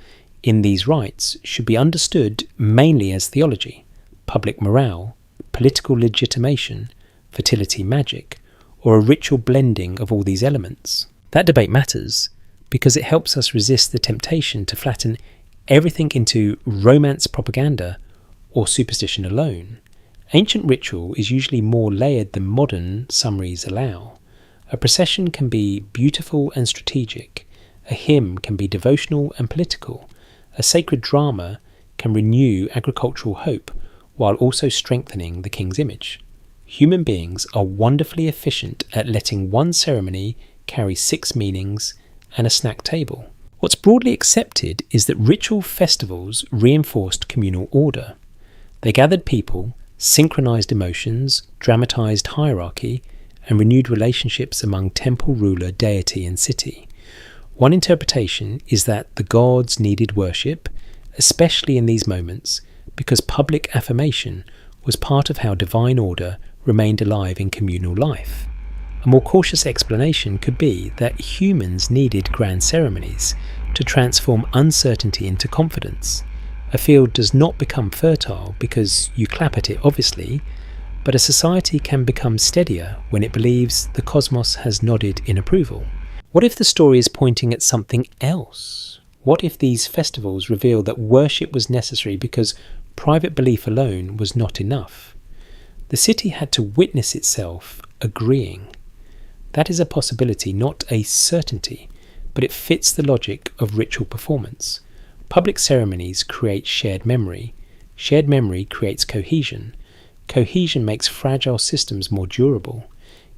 in these rites should be understood mainly as theology, public morale, political legitimation, fertility magic, or a ritual blending of all these elements. That debate matters because it helps us resist the temptation to flatten everything into romance propaganda or superstition alone. Ancient ritual is usually more layered than modern summaries allow. A procession can be beautiful and strategic. A hymn can be devotional and political. A sacred drama can renew agricultural hope while also strengthening the king's image. Human beings are wonderfully efficient at letting one ceremony carry 6 meanings and a snack table. What's broadly accepted is that ritual festivals reinforced communal order. They gathered people, synchronized emotions, dramatized hierarchy, and renewed relationships among temple ruler, deity, and city. One interpretation is that the gods needed worship, especially in these moments, because public affirmation was part of how divine order remained alive in communal life. A more cautious explanation could be that humans needed grand ceremonies to transform uncertainty into confidence. A field does not become fertile because you clap at it, obviously, But a society can become steadier when it believes the cosmos has nodded in approval. What if the story is pointing at something else? What if these festivals reveal that worship was necessary because private belief alone was not enough? The city had to witness itself agreeing. That is a possibility, not a certainty, but it fits the logic of ritual performance. Public ceremonies create shared memory. Shared memory creates cohesion. Cohesion makes fragile systems more durable.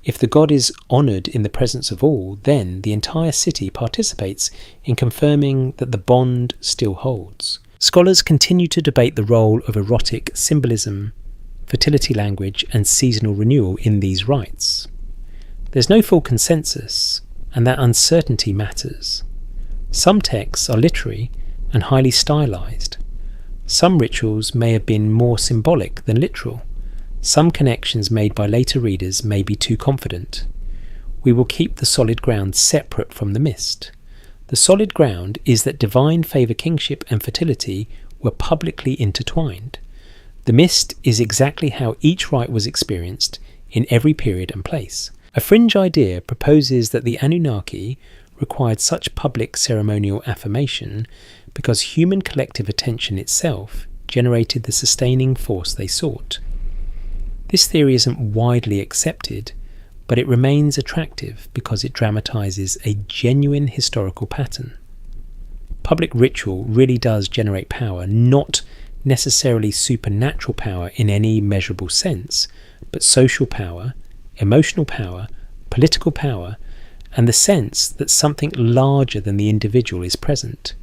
If the god is honoured in the presence of all, then the entire city participates in confirming that the bond still holds. Scholars continue to debate the role of erotic symbolism, fertility language, and seasonal renewal in these rites. There's no full consensus, and that uncertainty matters. Some texts are literary and highly stylized. Some rituals may have been more symbolic than literal. Some connections made by later readers may be too confident. We will keep the solid ground separate from the mist. The solid ground is that divine favour, kingship and fertility were publicly intertwined. The mist is exactly how each rite was experienced in every period and place. A fringe idea proposes that the Anunnaki required such public ceremonial affirmation because human collective attention itself generated the sustaining force they sought. This theory isn't widely accepted, but it remains attractive because it dramatises a genuine historical pattern. Public ritual really does generate power, not necessarily supernatural power in any measurable sense, but social power, emotional power, political power, and the sense that something larger than the individual is present.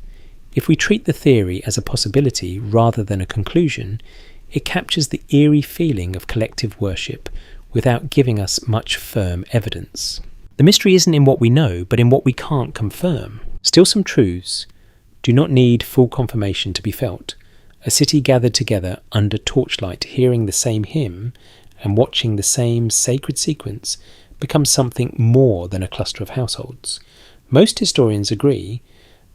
If we treat the theory as a possibility rather than a conclusion, it captures the eerie feeling of collective worship without giving us much firm evidence. The mystery isn't in what we know, but in what we can't confirm. Still, some truths do not need full confirmation to be felt. A city gathered together under torchlight, hearing the same hymn and watching the same sacred sequence, becomes something more than a cluster of households. Most historians agree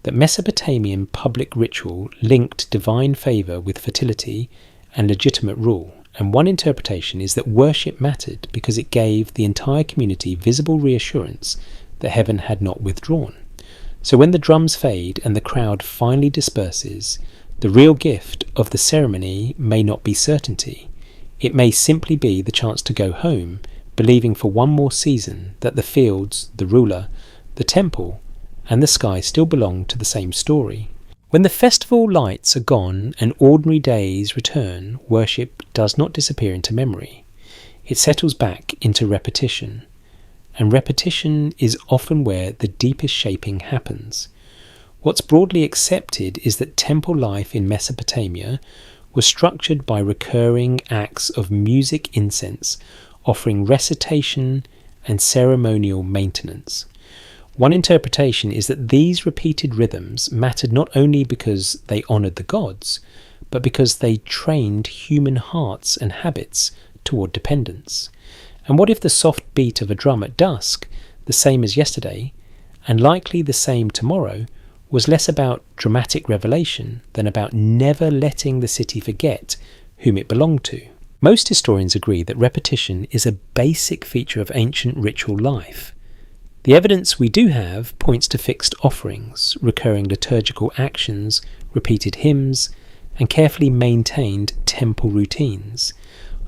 that Mesopotamian public ritual linked divine favour with fertility and legitimate rule, and one interpretation is that worship mattered because it gave the entire community visible reassurance that heaven had not withdrawn. So when the drums fade and the crowd finally disperses, the real gift of the ceremony may not be certainty. It may simply be the chance to go home, believing for one more season that the fields, the ruler, the temple, and the sky still belong to the same story. When the festival lights are gone and ordinary days return, worship does not disappear into memory. It settles back into repetition. And repetition is often where the deepest shaping happens. What's broadly accepted is that temple life in Mesopotamia was structured by recurring acts of music incense, offering recitation and ceremonial maintenance. One interpretation is that these repeated rhythms mattered not only because they honoured the gods, but because they trained human hearts and habits toward dependence. And what if the soft beat of a drum at dusk, the same as yesterday, and likely the same tomorrow, was less about dramatic revelation than about never letting the city forget whom it belonged to? Most historians agree that repetition is a basic feature of ancient ritual life. The evidence we do have points to fixed offerings, recurring liturgical actions, repeated hymns, and carefully maintained temple routines.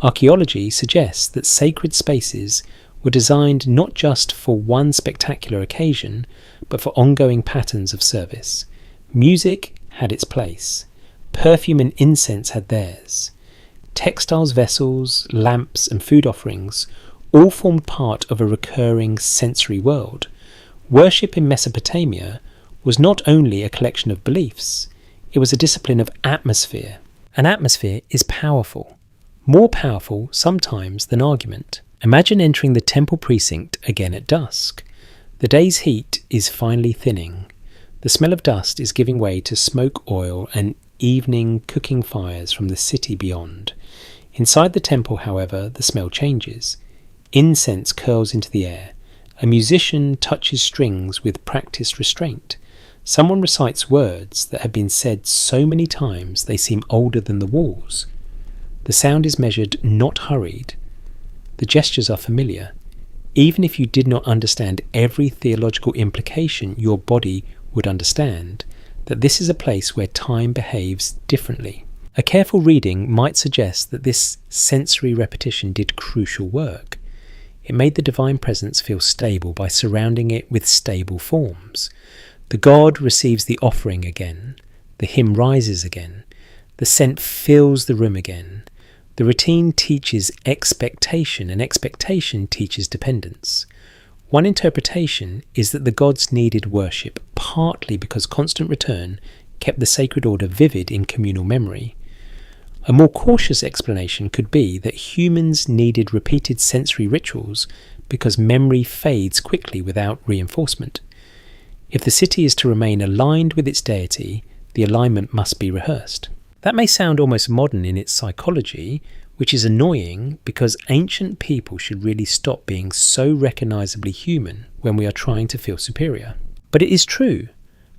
Archaeology suggests that sacred spaces were designed not just for one spectacular occasion, but for ongoing patterns of service. Music had its place. Perfume and incense had theirs. Textiles, vessels, lamps, and food offerings all formed part of a recurring sensory world. Worship in Mesopotamia was not only a collection of beliefs, it was a discipline of atmosphere. An atmosphere is powerful, more powerful sometimes than argument. Imagine entering the temple precinct again at dusk. The day's heat is finally thinning. The smell of dust is giving way to smoke, oil, and evening cooking fires from the city beyond. Inside the temple, however, the smell changes. Incense curls into the air. A musician touches strings with practiced restraint. Someone recites words that have been said so many times they seem older than the walls. The sound is measured, not hurried. The gestures are familiar. Even if you did not understand every theological implication, your body would understand that this is a place where time behaves differently. A careful reading might suggest that this sensory repetition did crucial work. It made the divine presence feel stable by surrounding it with stable forms. The god receives the offering again. The hymn rises again. The scent fills the room again. The routine teaches expectation, and expectation teaches dependence. One interpretation is that the gods needed worship, partly because constant return kept the sacred order vivid in communal memory. A more cautious explanation could be that humans needed repeated sensory rituals because memory fades quickly without reinforcement. If the city is to remain aligned with its deity, the alignment must be rehearsed. That may sound almost modern in its psychology, which is annoying because ancient people should really stop being so recognisably human when we are trying to feel superior. But it is true.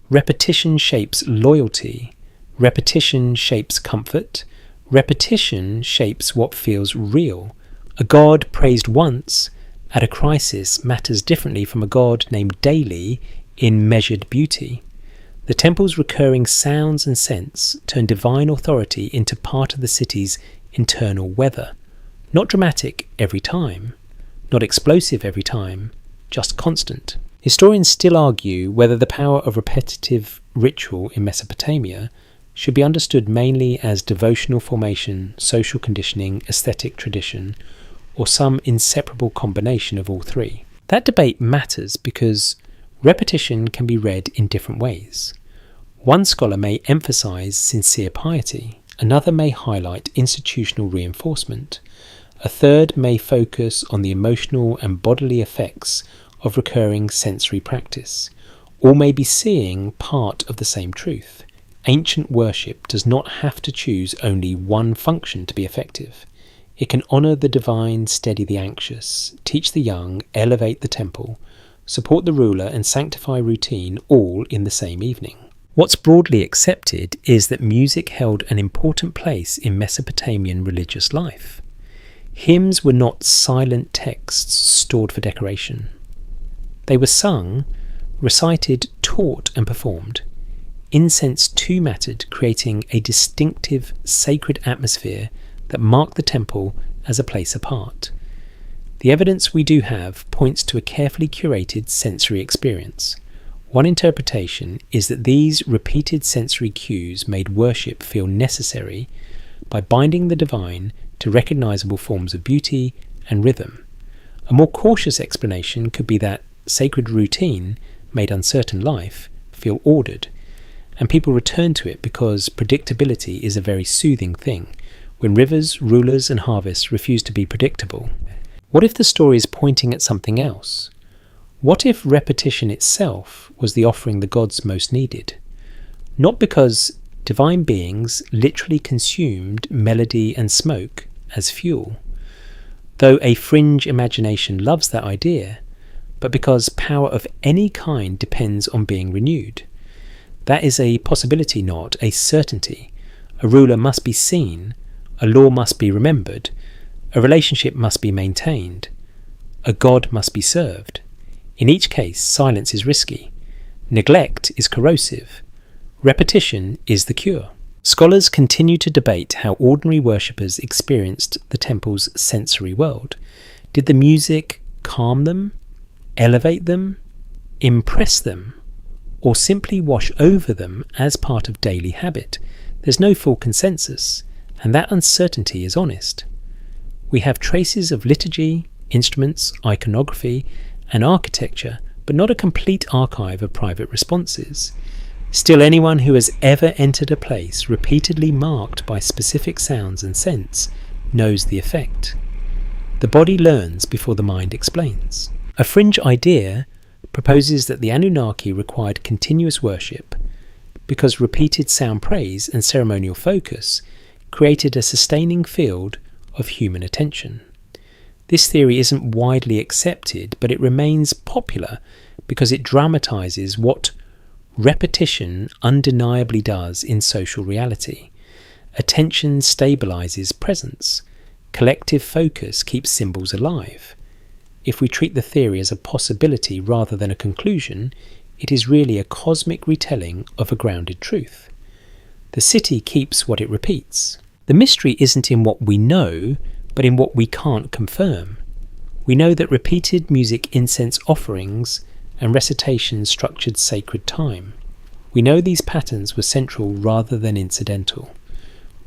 Repetition shapes loyalty. Repetition shapes comfort. Repetition shapes what feels real. A god praised once at a crisis matters differently from a god named daily in measured beauty. The temple's recurring sounds and scents turn divine authority into part of the city's internal weather. Not dramatic every time, not explosive every time, just constant. Historians still argue whether the power of repetitive ritual in Mesopotamia should be understood mainly as devotional formation, social conditioning, aesthetic tradition, or some inseparable combination of all three. That debate matters because repetition can be read in different ways. One scholar may emphasize sincere piety, another may highlight institutional reinforcement, a third may focus on the emotional and bodily effects of recurring sensory practice. All may be seeing part of the same truth. Ancient worship does not have to choose only one function to be effective. It can honour the divine, steady the anxious, teach the young, elevate the temple, support the ruler and sanctify routine all in the same evening. What's broadly accepted is that music held an important place in Mesopotamian religious life. Hymns were not silent texts stored for decoration. They were sung, recited, taught and performed. Incense too mattered, creating a distinctive sacred atmosphere that marked the temple as a place apart. The evidence we do have points to a carefully curated sensory experience. One interpretation is that these repeated sensory cues made worship feel necessary by binding the divine to recognizable forms of beauty and rhythm. A more cautious explanation could be that sacred routine made uncertain life feel ordered, and people return to it because predictability is a very soothing thing. When rivers, rulers and harvests refuse to be predictable, what if the story is pointing at something else? What if repetition itself was the offering the gods most needed? Not because divine beings literally consumed melody and smoke as fuel, though a fringe imagination loves that idea, but because power of any kind depends on being renewed. That is a possibility, not a certainty. A ruler must be seen, a law must be remembered, a relationship must be maintained, a god must be served. In each case, silence is risky, neglect is corrosive, repetition is the cure. Scholars continue to debate how ordinary worshippers experienced the temple's sensory world. Did the music calm them, elevate them, impress them, or simply wash over them as part of daily habit? There's no full consensus, and that uncertainty is honest. We have traces of liturgy, instruments, iconography, and architecture, but not a complete archive of private responses. Still, anyone who has ever entered a place repeatedly marked by specific sounds and scents knows the effect. The body learns before the mind explains. A fringe idea proposes that the Anunnaki required continuous worship because repeated sound praise and ceremonial focus created a sustaining field of human attention. This theory isn't widely accepted, but it remains popular because it dramatizes what repetition undeniably does in social reality. Attention stabilizes presence. Collective focus keeps symbols alive. If we treat the theory as a possibility rather than a conclusion, it is really a cosmic retelling of a grounded truth. The city keeps what it repeats. The mystery isn't in what we know, but in what we can't confirm. We know that repeated music incense offerings and recitation structured sacred time. We know these patterns were central rather than incidental.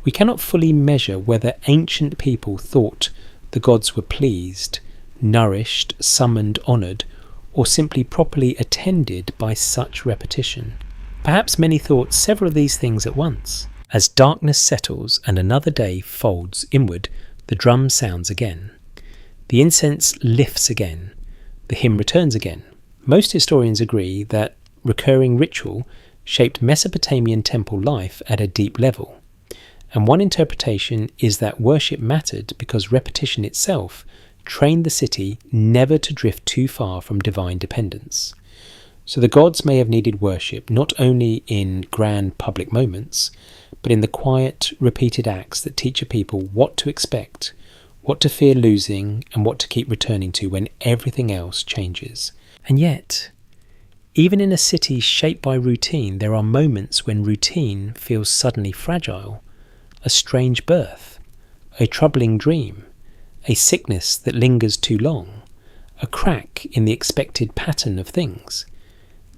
We cannot fully measure whether ancient people thought the gods were pleased, nourished, summoned, honoured, or simply properly attended by such repetition. Perhaps many thought several of these things at once. As darkness settles and another day folds inward, the drum sounds again. The incense lifts again. The hymn returns again. Most historians agree that recurring ritual shaped Mesopotamian temple life at a deep level. And one interpretation is that worship mattered because repetition itself trained the city never to drift too far from divine dependence. So the gods may have needed worship not only in grand public moments, but in the quiet, repeated acts that teach a people what to expect, what to fear losing, and what to keep returning to when everything else changes. And yet, even in a city shaped by routine, there are moments when routine feels suddenly fragile. A strange birth, a troubling dream, a sickness that lingers too long, a crack in the expected pattern of things.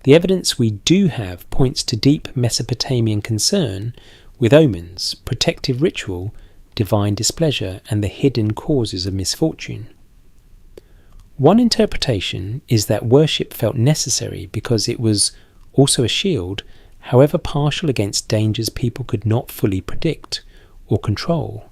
The evidence we do have points to deep Mesopotamian concern with omens, protective ritual, divine displeasure, and the hidden causes of misfortune. One interpretation is that worship felt necessary because it was also a shield, however partial, against dangers people could not fully predict or control.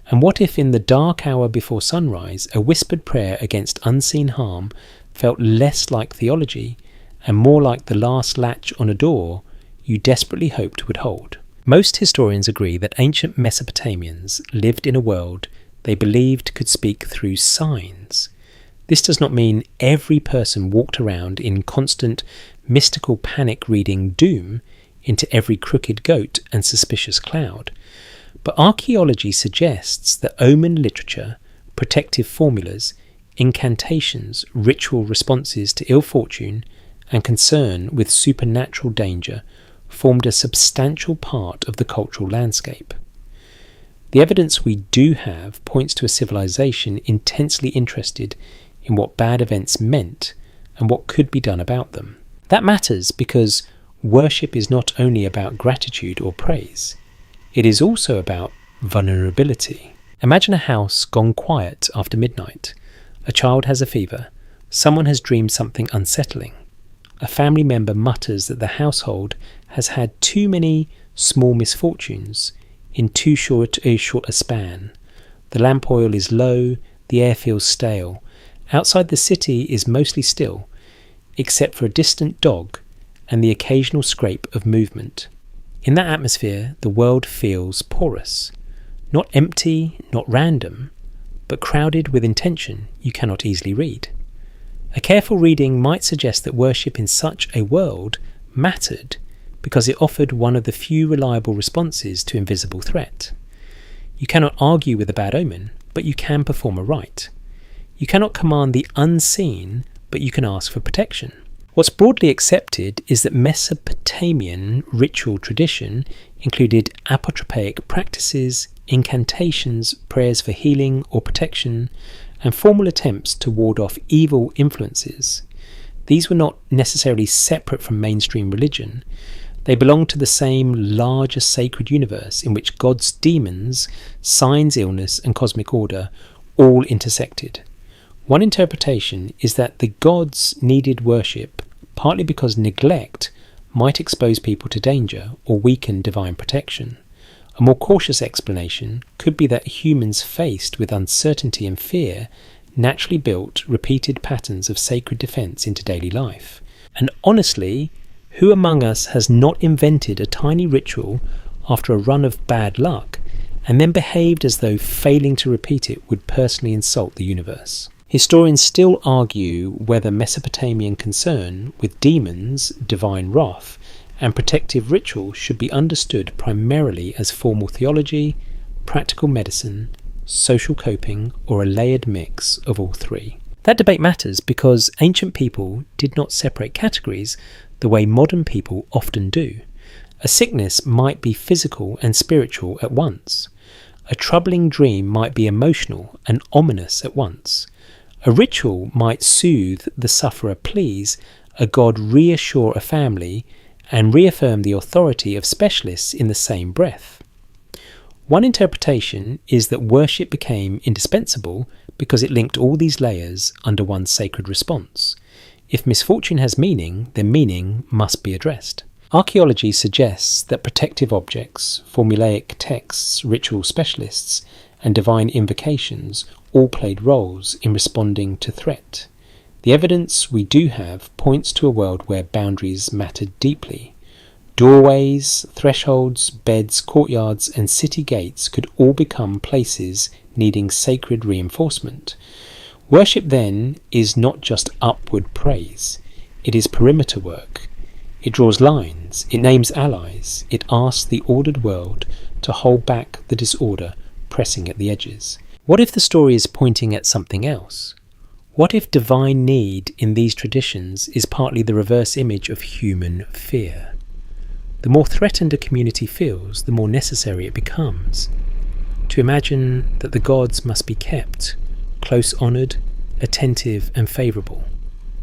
And what if in the dark hour before sunrise, a whispered prayer against unseen harm felt less like theology and more like the last latch on a door you desperately hoped would hold? Most historians agree that ancient Mesopotamians lived in a world they believed could speak through signs. This does not mean every person walked around in constant mystical panic reading doom into every crooked goat and suspicious cloud. But archaeology suggests that omen literature, protective formulas, incantations, ritual responses to ill fortune, and concern with supernatural danger formed a substantial part of the cultural landscape. The evidence we do have points to a civilization intensely interested in what bad events meant and what could be done about them. That matters because worship is not only about gratitude or praise, it is also about vulnerability. Imagine a house gone quiet after midnight. A child has a fever. Someone has dreamed something unsettling. A family member mutters that the household has had too many small misfortunes in too short a span. The lamp oil is low, the air feels stale. Outside the city is mostly still, except for a distant dog and the occasional scrape of movement. In that atmosphere, the world feels porous. Not empty, not random, but crowded with intention you cannot easily read. A careful reading might suggest that worship in such a world mattered because it offered one of the few reliable responses to invisible threat. You cannot argue with a bad omen, but you can perform a rite. You cannot command the unseen, but you can ask for protection. What's broadly accepted is that Mesopotamian ritual tradition included apotropaic practices, incantations, prayers for healing or protection, and formal attempts to ward off evil influences. These were not necessarily separate from mainstream religion. They belonged to the same larger sacred universe in which gods, demons, signs, illness, and cosmic order all intersected. One interpretation is that the gods needed worship partly because neglect might expose people to danger or weaken divine protection. A more cautious explanation could be that humans faced with uncertainty and fear naturally built repeated patterns of sacred defense into daily life. And honestly, who among us has not invented a tiny ritual after a run of bad luck and then behaved as though failing to repeat it would personally insult the universe? Historians still argue whether Mesopotamian concern with demons, divine wrath, and protective ritual should be understood primarily as formal theology, practical medicine, social coping, or a layered mix of all three? That debate matters because ancient people did not separate categories the way modern people often do. A sickness might be physical and spiritual at once. A troubling dream might be emotional and ominous at once. A ritual might soothe the sufferer, please a god, reassure a family, and reaffirm the authority of specialists in the same breath. One interpretation is that worship became indispensable because it linked all these layers under one sacred response. If misfortune has meaning, then meaning must be addressed. Archaeology suggests that protective objects, formulaic texts, ritual specialists, and divine invocations all played roles in responding to threat. The evidence we do have points to a world where boundaries mattered deeply. Doorways, thresholds, beds, courtyards, and city gates could all become places needing sacred reinforcement. Worship, then, is not just upward praise. It is perimeter work. It draws lines, it names allies, it asks the ordered world to hold back the disorder pressing at the edges. What if the story is pointing at something else? What if divine need in these traditions is partly the reverse image of human fear? The more threatened a community feels, the more necessary it becomes to imagine that the gods must be kept, close honoured, attentive and favourable.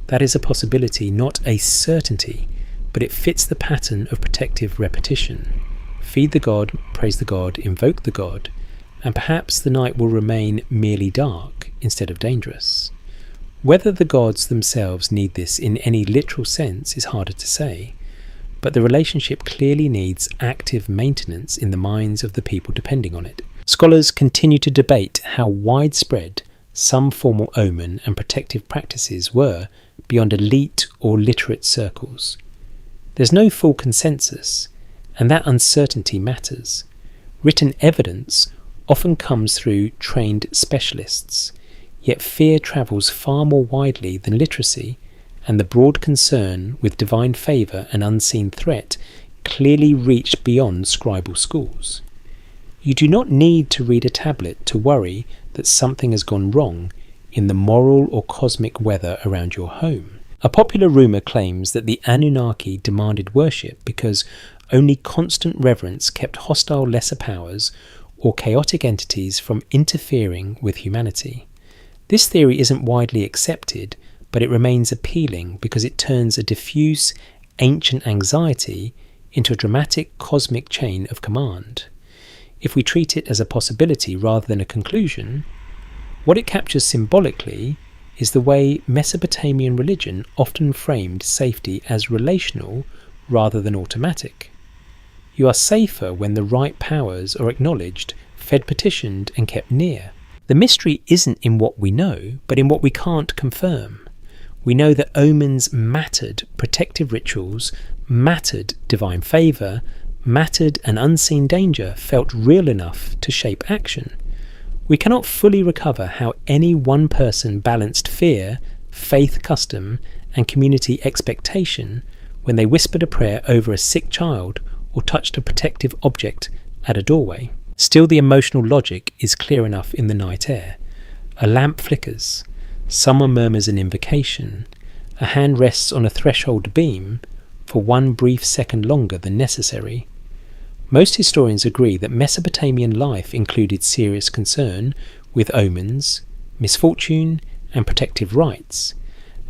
That is a possibility, not a certainty, but it fits the pattern of protective repetition. Feed the god, praise the god, invoke the god, and perhaps the night will remain merely dark instead of dangerous. Whether the gods themselves need this in any literal sense is harder to say, but the relationship clearly needs active maintenance in the minds of the people depending on it. Scholars continue to debate how widespread some formal omen and protective practices were beyond elite or literate circles. There's no full consensus, and that uncertainty matters. Written evidence often comes through trained specialists, yet fear travels far more widely than literacy, and the broad concern with divine favour and unseen threat clearly reached beyond scribal schools. You do not need to read a tablet to worry that something has gone wrong in the moral or cosmic weather around your home. A popular rumour claims that the Anunnaki demanded worship because only constant reverence kept hostile lesser powers or chaotic entities from interfering with humanity. This theory isn't widely accepted, but it remains appealing because it turns a diffuse, ancient anxiety into a dramatic cosmic chain of command. If we treat it as a possibility rather than a conclusion, what it captures symbolically is the way Mesopotamian religion often framed safety as relational rather than automatic. You are safer when the right powers are acknowledged, fed, petitioned, and kept near. The mystery isn't in what we know, but in what we can't confirm. We know that omens mattered, protective rituals mattered, divine favour mattered, and unseen danger felt real enough to shape action. We cannot fully recover how any one person balanced fear, faith, custom, and community expectation when they whispered a prayer over a sick child or touched a protective object at a doorway. Still, the emotional logic is clear enough in the night air. A lamp flickers, someone murmurs an invocation, a hand rests on a threshold beam for one brief second longer than necessary. Most historians agree that Mesopotamian life included serious concern with omens, misfortune, and protective rites,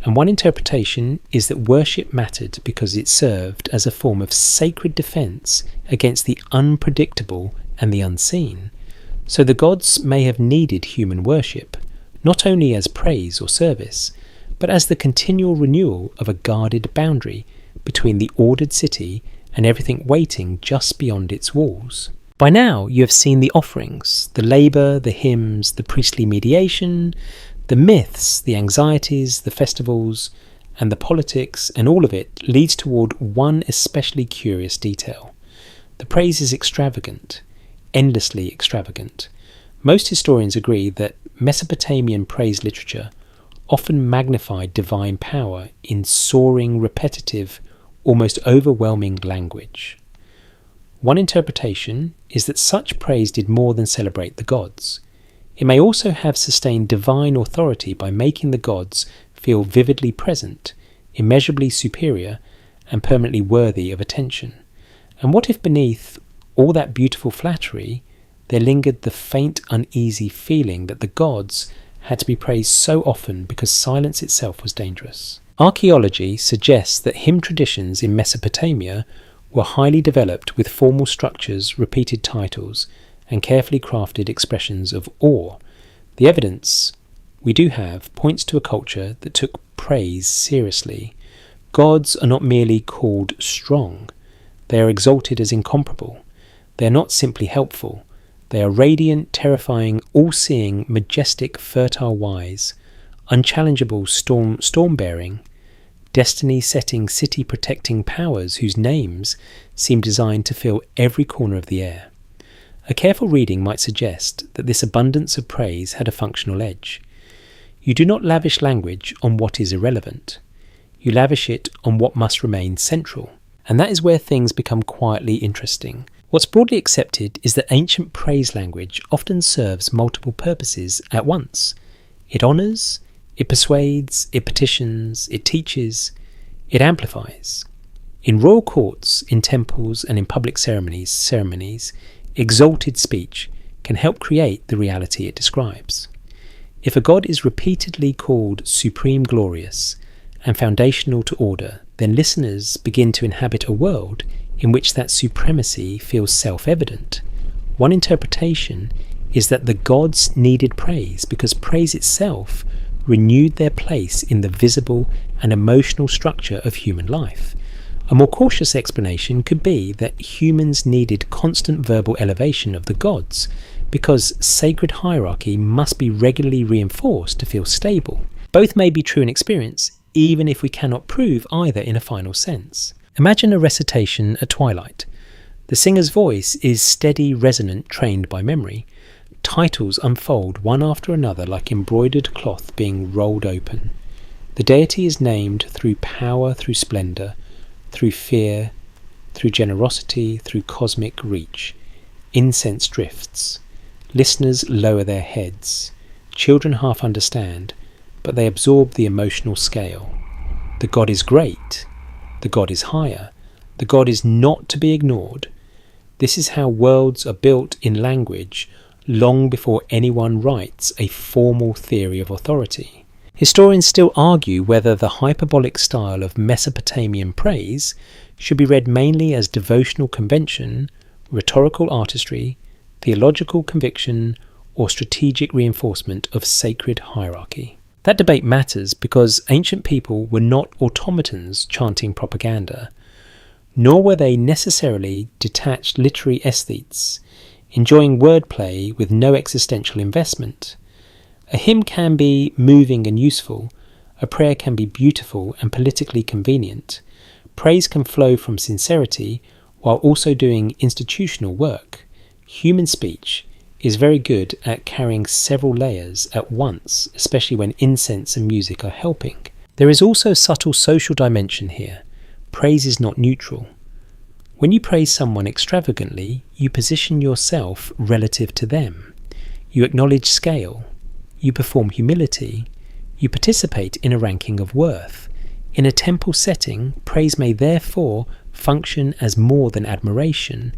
and one interpretation is that worship mattered because it served as a form of sacred defence against the unpredictable and the unseen. So the gods may have needed human worship, not only as praise or service, but as the continual renewal of a guarded boundary between the ordered city and everything waiting just beyond its walls. By now you have seen the offerings, the labour, the hymns, the priestly mediation, the myths, the anxieties, the festivals, and the politics, and all of it leads toward one especially curious detail. The praise is extravagant, endlessly extravagant. Most historians agree that Mesopotamian praise literature often magnified divine power in soaring, repetitive, almost overwhelming language. One interpretation is that such praise did more than celebrate the gods. It may also have sustained divine authority by making the gods feel vividly present, immeasurably superior, and permanently worthy of attention. And what if beneath all that beautiful flattery there lingered the faint, uneasy feeling that the gods had to be praised so often because silence itself was dangerous? Archaeology suggests that hymn traditions in Mesopotamia were highly developed with formal structures, repeated titles, and carefully crafted expressions of awe. The evidence we do have points to a culture that took praise seriously. Gods are not merely called strong, they are exalted as incomparable. They are not simply helpful, they are radiant, terrifying, all-seeing, majestic, fertile, wise, unchallengeable, storm-bearing, destiny-setting, city-protecting powers whose names seem designed to fill every corner of the air. A careful reading might suggest that this abundance of praise had a functional edge. You do not lavish language on what is irrelevant. You lavish it on what must remain central. And that is where things become quietly interesting. What's broadly accepted is that ancient praise language often serves multiple purposes at once. It honours, it persuades, it petitions, it teaches, it amplifies. In royal courts, in temples, and in public ceremonies, exalted speech can help create the reality it describes. If a god is repeatedly called supreme glorious and foundational to order, then listeners begin to inhabit a world in which that supremacy feels self-evident. One interpretation is that the gods needed praise because praise itself renewed their place in the visible and emotional structure of human life. A more cautious explanation could be that humans needed constant verbal elevation of the gods because sacred hierarchy must be regularly reinforced to feel stable. Both may be true in experience, even if we cannot prove either in a final sense. Imagine a recitation at twilight. The singer's voice is steady, resonant, trained by memory. Titles unfold one after another like embroidered cloth being rolled open. The deity is named through power, through splendour, through fear, through generosity, through cosmic reach. Incense drifts. Listeners lower their heads. Children half understand, but they absorb the emotional scale. The god is great. The god is higher. The god is not to be ignored. This is how worlds are built in language long before anyone writes a formal theory of authority. Historians still argue whether the hyperbolic style of Mesopotamian praise should be read mainly as devotional convention, rhetorical artistry, theological conviction, or strategic reinforcement of sacred hierarchy. That debate matters because ancient people were not automatons chanting propaganda, nor were they necessarily detached literary aesthetes, enjoying wordplay with no existential investment. A hymn can be moving and useful, a prayer can be beautiful and politically convenient. Praise can flow from sincerity while also doing institutional work. Human speech is very good at carrying several layers at once, especially when incense and music are helping. There is also a subtle social dimension here. Praise is not neutral. When you praise someone extravagantly, you position yourself relative to them. You acknowledge scale. You perform humility. You participate in a ranking of worth. In a temple setting, praise may therefore function as more than admiration.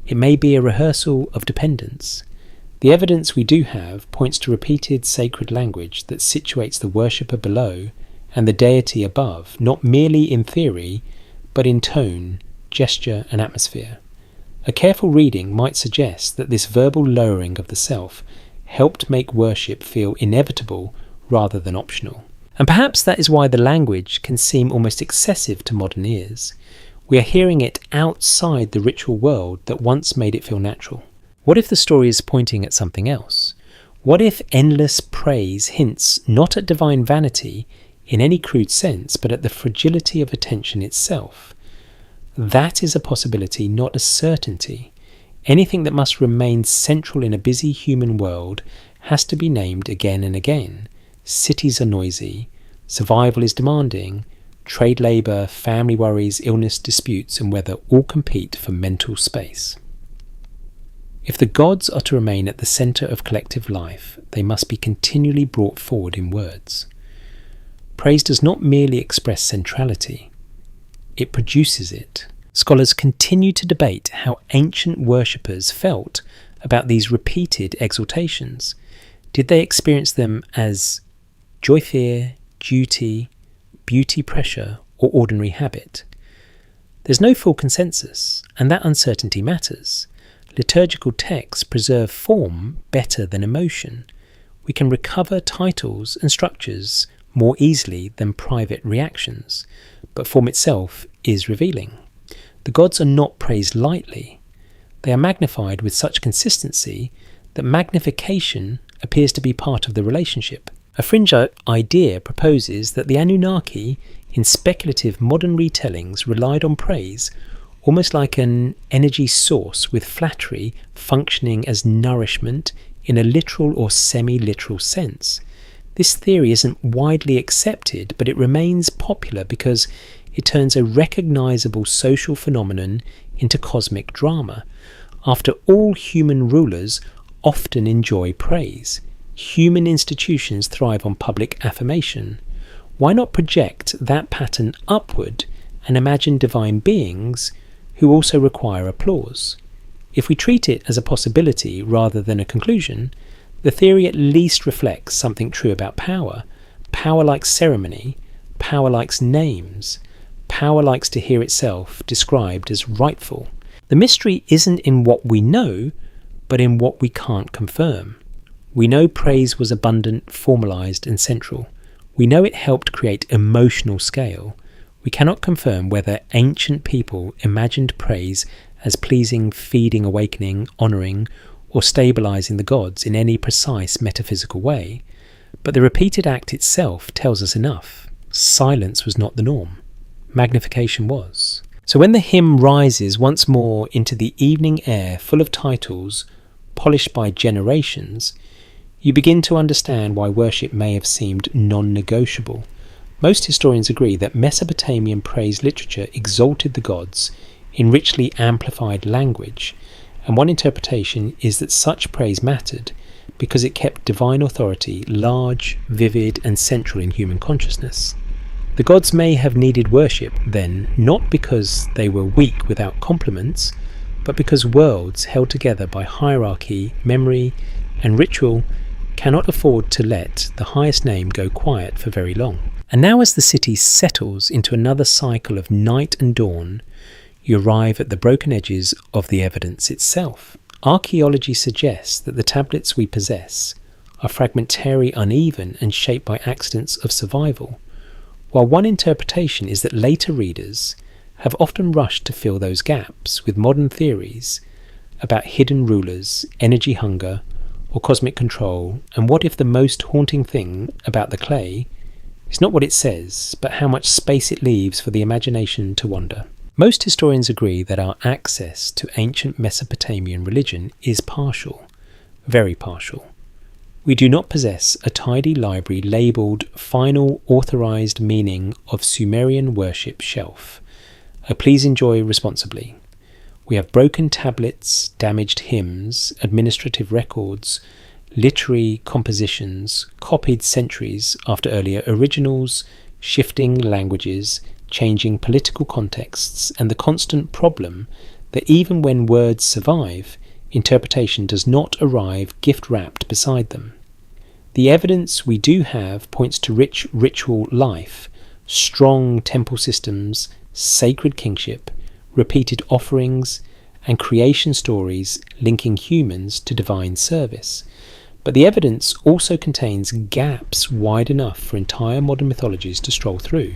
It may be a rehearsal of dependence. The evidence we do have points to repeated sacred language that situates the worshipper below and the deity above, not merely in theory, but in tone, gesture, and atmosphere. A careful reading might suggest that this verbal lowering of the self helped make worship feel inevitable rather than optional. And perhaps that is why the language can seem almost excessive to modern ears. We are hearing it outside the ritual world that once made it feel natural. What if the story is pointing at something else? What if endless praise hints not at divine vanity in any crude sense, but at the fragility of attention itself? That is a possibility, not a certainty. Anything that must remain central in a busy human world has to be named again and again. Cities are noisy, survival is demanding, trade labour, family worries, illness, disputes, and weather all compete for mental space. If the gods are to remain at the centre of collective life, they must be continually brought forward in words. Praise does not merely express centrality, it produces it. Scholars continue to debate how ancient worshippers felt about these repeated exaltations. Did they experience them as joy-fear, duty, beauty-pressure, or ordinary habit? There's no full consensus, and that uncertainty matters. Liturgical texts preserve form better than emotion. We can recover titles and structures more easily than private reactions, but form itself is revealing. The gods are not praised lightly. They are magnified with such consistency that magnification appears to be part of the relationship. A fringe idea proposes that the Anunnaki, in speculative modern retellings, relied on praise almost like an energy source, with flattery functioning as nourishment in a literal or semi-literal sense. This theory isn't widely accepted, but it remains popular because it turns a recognisable social phenomenon into cosmic drama. After all, human rulers often enjoy praise. Human institutions thrive on public affirmation. Why not project that pattern upward and imagine divine beings who also require applause? If we treat it as a possibility rather than a conclusion, the theory at least reflects something true about power. Power likes ceremony, power likes names, power likes to hear itself described as rightful. The mystery isn't in what we know, but in what we can't confirm. We know praise was abundant, formalised and central. We know it helped create emotional scale. We cannot confirm whether ancient people imagined praise as pleasing, feeding, awakening, honouring, or stabilising the gods in any precise metaphysical way, but the repeated act itself tells us enough. Silence was not the norm. Magnification was. So when the hymn rises once more into the evening air full of titles, polished by generations, you begin to understand why worship may have seemed non-negotiable. Most historians agree that Mesopotamian praise literature exalted the gods in richly amplified language, and one interpretation is that such praise mattered because it kept divine authority large, vivid and central in human consciousness. The gods may have needed worship then, not because they were weak without compliments, but because worlds held together by hierarchy, memory and ritual cannot afford to let the highest name go quiet for very long. And now, as the city settles into another cycle of night and dawn, you arrive at the broken edges of the evidence itself. Archaeology suggests that the tablets we possess are fragmentary, uneven and shaped by accidents of survival, while one interpretation is that later readers have often rushed to fill those gaps with modern theories about hidden rulers, energy hunger or cosmic control. And what if the most haunting thing about the clay is not what it says, but how much space it leaves for the imagination to wander? Most historians agree that our access to ancient Mesopotamian religion is partial, very partial. We do not possess a tidy library labelled Final Authorised Meaning of Sumerian Worship Shelf. Please enjoy responsibly. We have broken tablets, damaged hymns, administrative records, literary compositions, copied centuries after earlier originals, shifting languages, changing political contexts, and the constant problem that even when words survive, interpretation does not arrive gift-wrapped beside them. The evidence we do have points to rich ritual life, strong temple systems, sacred kingship, repeated offerings, and creation stories linking humans to divine service. But the evidence also contains gaps wide enough for entire modern mythologies to stroll through,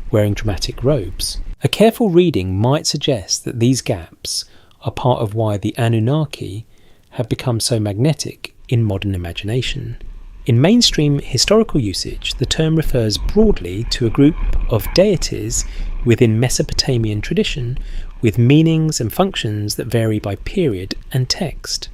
wearing dramatic robes. A careful reading might suggest that these gaps are part of why the Anunnaki have become so magnetic in modern imagination. In mainstream historical usage, the term refers broadly to a group of deities within Mesopotamian tradition, with meanings and functions that vary by period and text.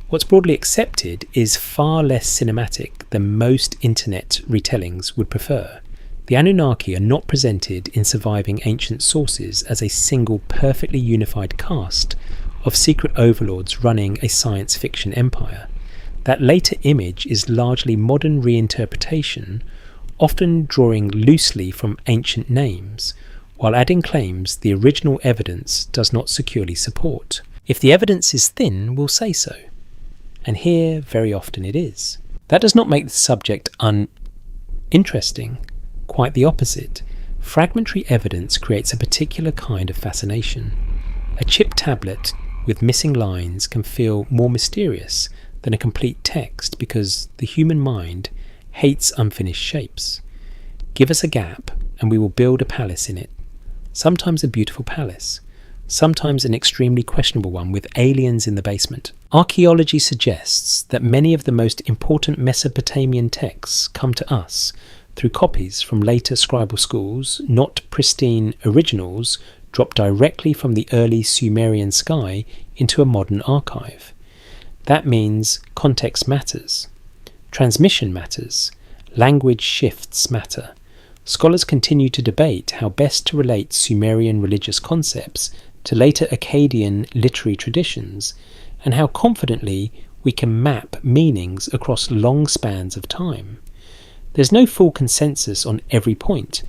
What's broadly accepted is far less cinematic than most internet retellings would prefer. The Anunnaki are not presented in surviving ancient sources as a single perfectly unified caste of secret overlords running a science fiction empire. That later image is largely modern reinterpretation, often drawing loosely from ancient names, while adding claims the original evidence does not securely support. If the evidence is thin, we'll say so. And here, very often it is. That does not make the subject uninteresting. Quite the opposite. Fragmentary evidence creates a particular kind of fascination. A chipped tablet with missing lines can feel more mysterious than a complete text because the human mind hates unfinished shapes. Give us a gap and we will build a palace in it. Sometimes a beautiful palace, sometimes an extremely questionable one with aliens in the basement. Archaeology suggests that many of the most important Mesopotamian texts come to us through copies from later scribal schools, not pristine originals dropped directly from the early Sumerian sky into a modern archive. That means context matters, transmission matters, language shifts matter. Scholars continue to debate how best to relate Sumerian religious concepts to later Akkadian literary traditions, and how confidently we can map meanings across long spans of time. There's no full consensus on every point,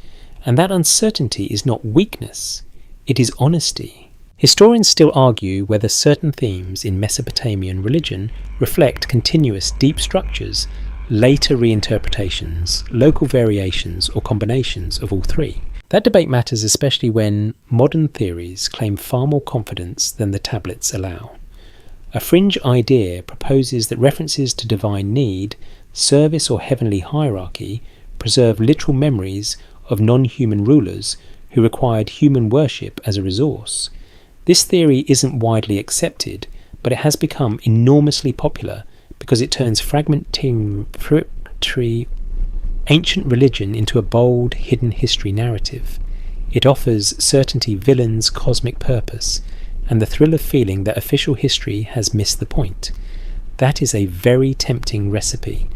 and that uncertainty is not weakness, it is honesty. Historians still argue whether certain themes in Mesopotamian religion reflect continuous deep structures, later reinterpretations, local variations, or combinations of all three. That debate matters especially when modern theories claim far more confidence than the tablets allow. A fringe idea proposes that references to divine need, service, or heavenly hierarchy preserve literal memories of non-human rulers who required human worship as a resource. This theory isn't widely accepted, but it has become enormously popular because it turns fragmentary ancient religion into a bold, hidden history narrative. It offers certainty, villains, cosmic purpose, and the thrill of feeling that official history has missed the point. That is a very tempting recipe.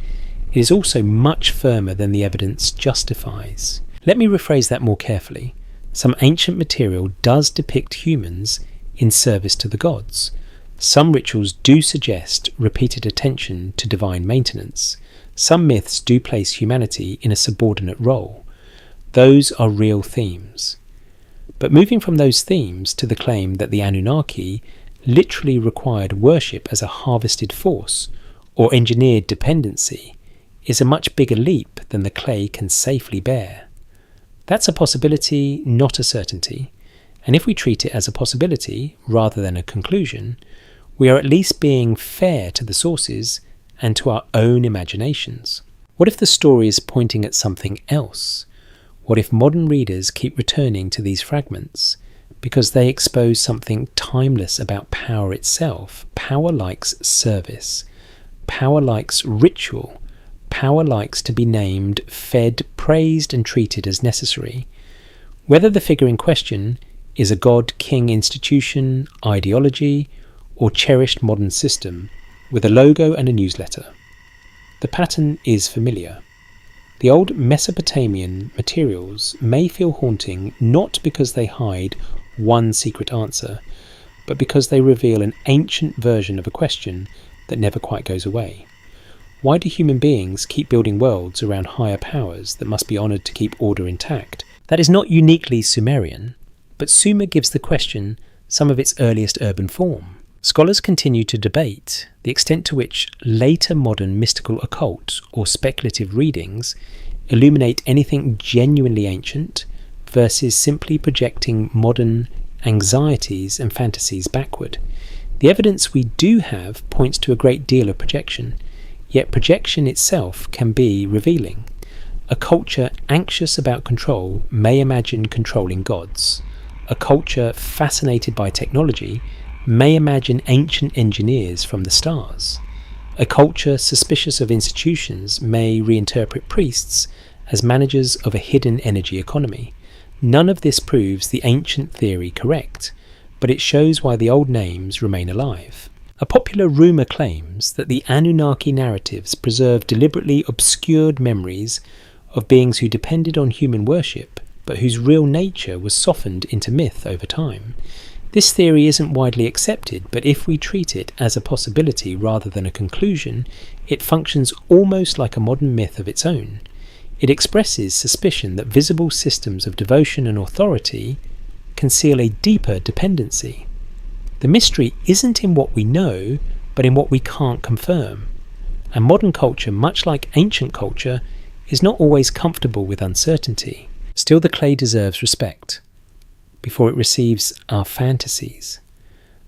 It is also much firmer than the evidence justifies. Let me rephrase that more carefully. Some ancient material does depict humans in service to the gods. Some rituals do suggest repeated attention to divine maintenance. Some myths do place humanity in a subordinate role. Those are real themes. But moving from those themes to the claim that the Anunnaki literally required worship as a harvested force or engineered dependency is a much bigger leap than the clay can safely bear. That's a possibility, not a certainty, and if we treat it as a possibility rather than a conclusion, we are at least being fair to the sources and to our own imaginations. What if the story is pointing at something else? What if modern readers keep returning to these fragments because they expose something timeless about power itself? Power likes service. Power likes ritual. Power likes to be named, fed, praised and treated as necessary. Whether the figure in question is a god, king, institution, ideology, or cherished modern system with a logo and a newsletter. The pattern is familiar. The old Mesopotamian materials may feel haunting not because they hide one secret answer, but because they reveal an ancient version of a question that never quite goes away. Why do human beings keep building worlds around higher powers that must be honoured to keep order intact? That is not uniquely Sumerian, but Sumer gives the question some of its earliest urban form. Scholars continue to debate the extent to which later modern mystical occult or speculative readings illuminate anything genuinely ancient versus simply projecting modern anxieties and fantasies backward. The evidence we do have points to a great deal of projection, yet projection itself can be revealing. A culture anxious about control may imagine controlling gods. A culture fascinated by technology may imagine ancient engineers from the stars. A culture suspicious of institutions may reinterpret priests as managers of a hidden energy economy. None of this proves the ancient theory correct, but it shows why the old names remain alive. A popular rumour claims that the Anunnaki narratives preserve deliberately obscured memories of beings who depended on human worship, but whose real nature was softened into myth over time. This theory isn't widely accepted, but if we treat it as a possibility rather than a conclusion, it functions almost like a modern myth of its own. It expresses suspicion that visible systems of devotion and authority conceal a deeper dependency. The mystery isn't in what we know, but in what we can't confirm. And modern culture, much like ancient culture, is not always comfortable with uncertainty. Still, the clay deserves respect before it receives our fantasies.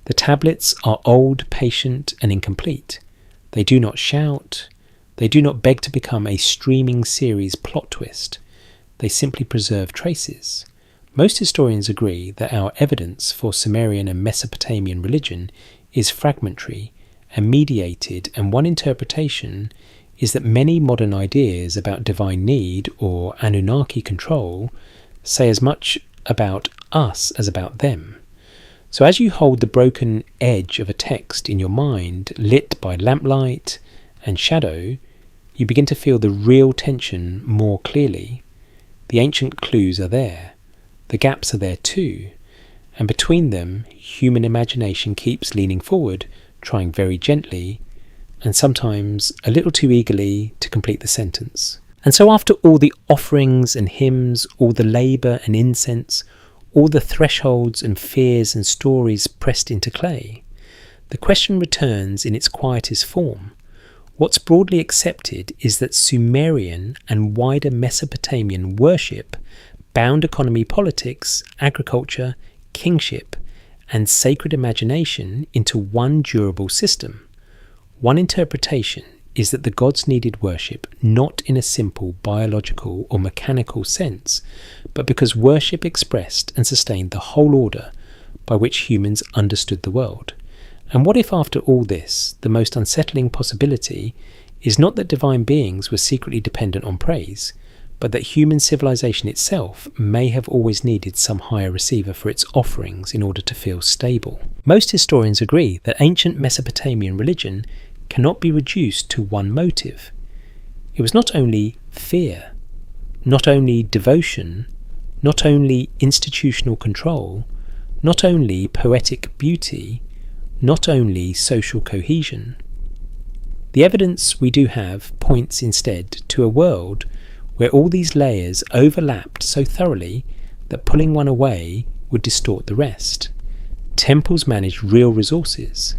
The tablets are old, patient, and incomplete. They do not shout. They do not beg to become a streaming series plot twist. They simply preserve traces. Most historians agree that our evidence for Sumerian and Mesopotamian religion is fragmentary and mediated, and one interpretation is that many modern ideas about divine need or Anunnaki control say as much about us as about them. So as you hold the broken edge of a text in your mind, lit by lamplight and shadow, you begin to feel the real tension more clearly. The ancient clues are there. The gaps are there too. And between them, human imagination keeps leaning forward, trying very gently, and sometimes a little too eagerly, to complete the sentence. And so after all the offerings and hymns, all the labour and incense, all the thresholds and fears and stories pressed into clay, the question returns in its quietest form. What's broadly accepted is that Sumerian and wider Mesopotamian worship bound economy, politics, agriculture, kingship, and sacred imagination into one durable system. One interpretation is that the gods needed worship not in a simple biological or mechanical sense, but because worship expressed and sustained the whole order by which humans understood the world. And what if after all this, the most unsettling possibility is not that divine beings were secretly dependent on praise, but that human civilization itself may have always needed some higher receiver for its offerings in order to feel stable? Most historians agree that ancient Mesopotamian religion cannot be reduced to one motive. It was not only fear, not only devotion, not only institutional control, not only poetic beauty, not only social cohesion. The evidence we do have points instead to a world where all these layers overlapped so thoroughly that pulling one away would distort the rest. Temples managed real resources.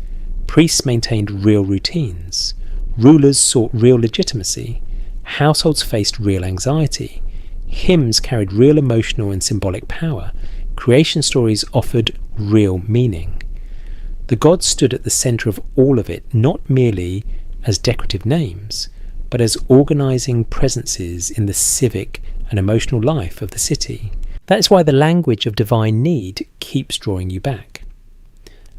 Priests maintained real routines. Rulers sought real legitimacy. Households faced real anxiety. Hymns carried real emotional and symbolic power. Creation stories offered real meaning. The gods stood at the centre of all of it, not merely as decorative names, but as organising presences in the civic and emotional life of the city. That is why the language of divine need keeps drawing you back.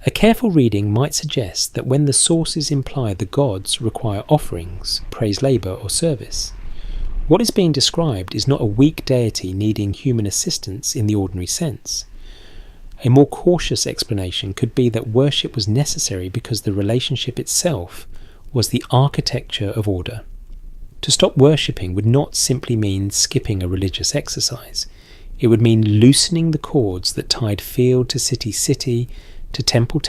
A careful reading might suggest that when the sources imply the gods require offerings, praise labour or service, what is being described is not a weak deity needing human assistance in the ordinary sense. A more cautious explanation could be that worship was necessary because the relationship itself was the architecture of order. To stop worshipping would not simply mean skipping a religious exercise. It would mean loosening the cords that tied field to city, to temple,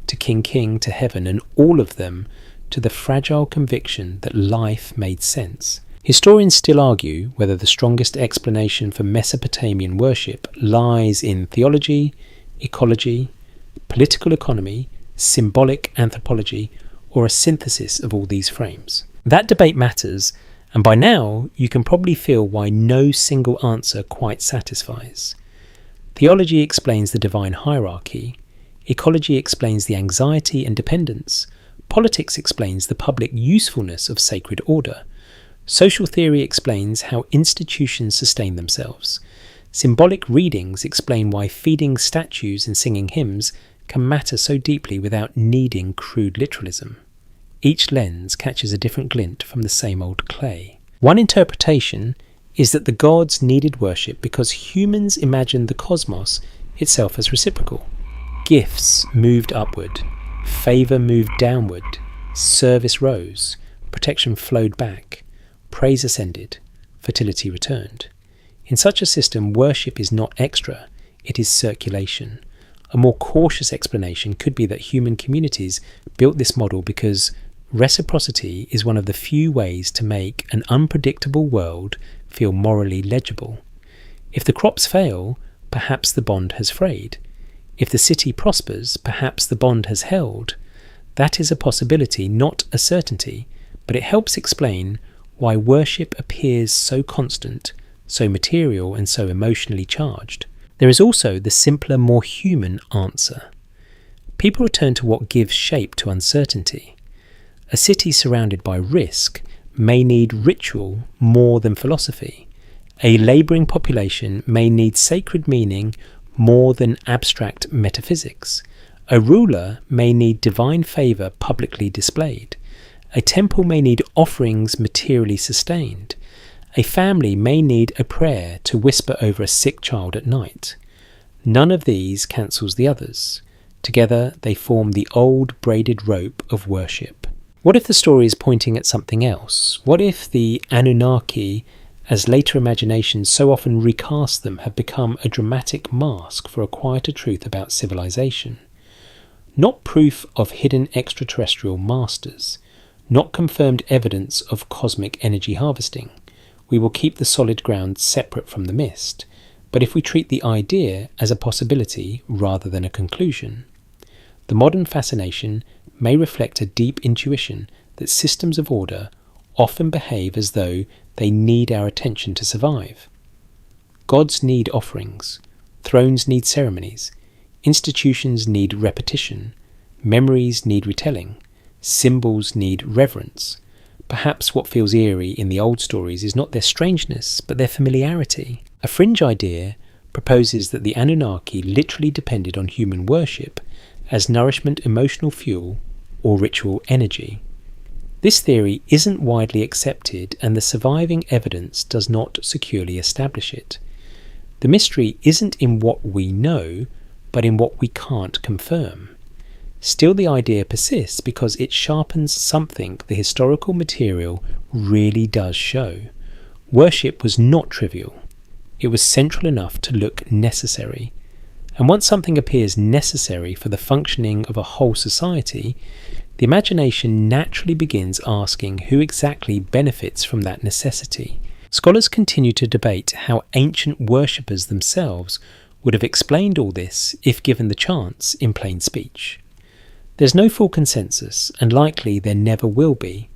to king, to heaven, and all of them to the fragile conviction that life made sense. Historians still argue whether the strongest explanation for Mesopotamian worship lies in theology, ecology, political economy, symbolic anthropology, or a synthesis of all these frames. That debate matters, and by now you can probably feel why no single answer quite satisfies. Theology explains the divine hierarchy, ecology explains the anxiety and dependence, politics explains the public usefulness of sacred order, social theory explains how institutions sustain themselves, symbolic readings explain why feeding statues and singing hymns can matter so deeply without needing crude literalism. Each lens catches a different glint from the same old clay. One interpretation is that the gods needed worship because humans imagined the cosmos itself as reciprocal. Gifts moved upward, favour moved downward, service rose, protection flowed back, praise ascended, fertility returned. In such a system, worship is not extra, it is circulation, A more cautious explanation could be that human communities built this model because reciprocity is one of the few ways to make an unpredictable world feel morally legible. If the crops fail, perhaps the bond has frayed. If the city prospers, perhaps the bond has held. That is a possibility, not a certainty, but it helps explain why worship appears so constant, so material and so emotionally charged. There is also the simpler, more human answer. People return to what gives shape to uncertainty. A city surrounded by risk may need ritual more than philosophy. A labouring population may need sacred meaning more than abstract metaphysics. A ruler may need divine favour publicly displayed. A temple may need offerings materially sustained. A family may need a prayer to whisper over a sick child at night. None of these cancels the others. Together they form the old braided rope of worship. What if the story is pointing at something else? What if the Anunnaki, as later imaginations so often recast them, have become a dramatic mask for a quieter truth about civilization? Not proof of hidden extraterrestrial masters, not confirmed evidence of cosmic energy harvesting. We will keep the solid ground separate from the mist, but if we treat the idea as a possibility rather than a conclusion, the modern fascination may reflect a deep intuition that systems of order often behave as though they need our attention to survive. Gods need offerings, thrones need ceremonies, institutions need repetition, memories need retelling, symbols need reverence. Perhaps what feels eerie in the old stories is not their strangeness, but their familiarity. A fringe idea proposes that the Anunnaki literally depended on human worship as nourishment, emotional fuel, or ritual energy. This theory isn't widely accepted, and the surviving evidence does not securely establish it. The mystery isn't in what we know, but in what we can't confirm. Still, the idea persists because it sharpens something the historical material really does show. Worship was not trivial. It was central enough to look necessary. And once something appears necessary for the functioning of a whole society, the imagination naturally begins asking who exactly benefits from that necessity. Scholars continue to debate how ancient worshippers themselves would have explained all this if given the chance in plain speech. There's no full consensus, and likely there never will be.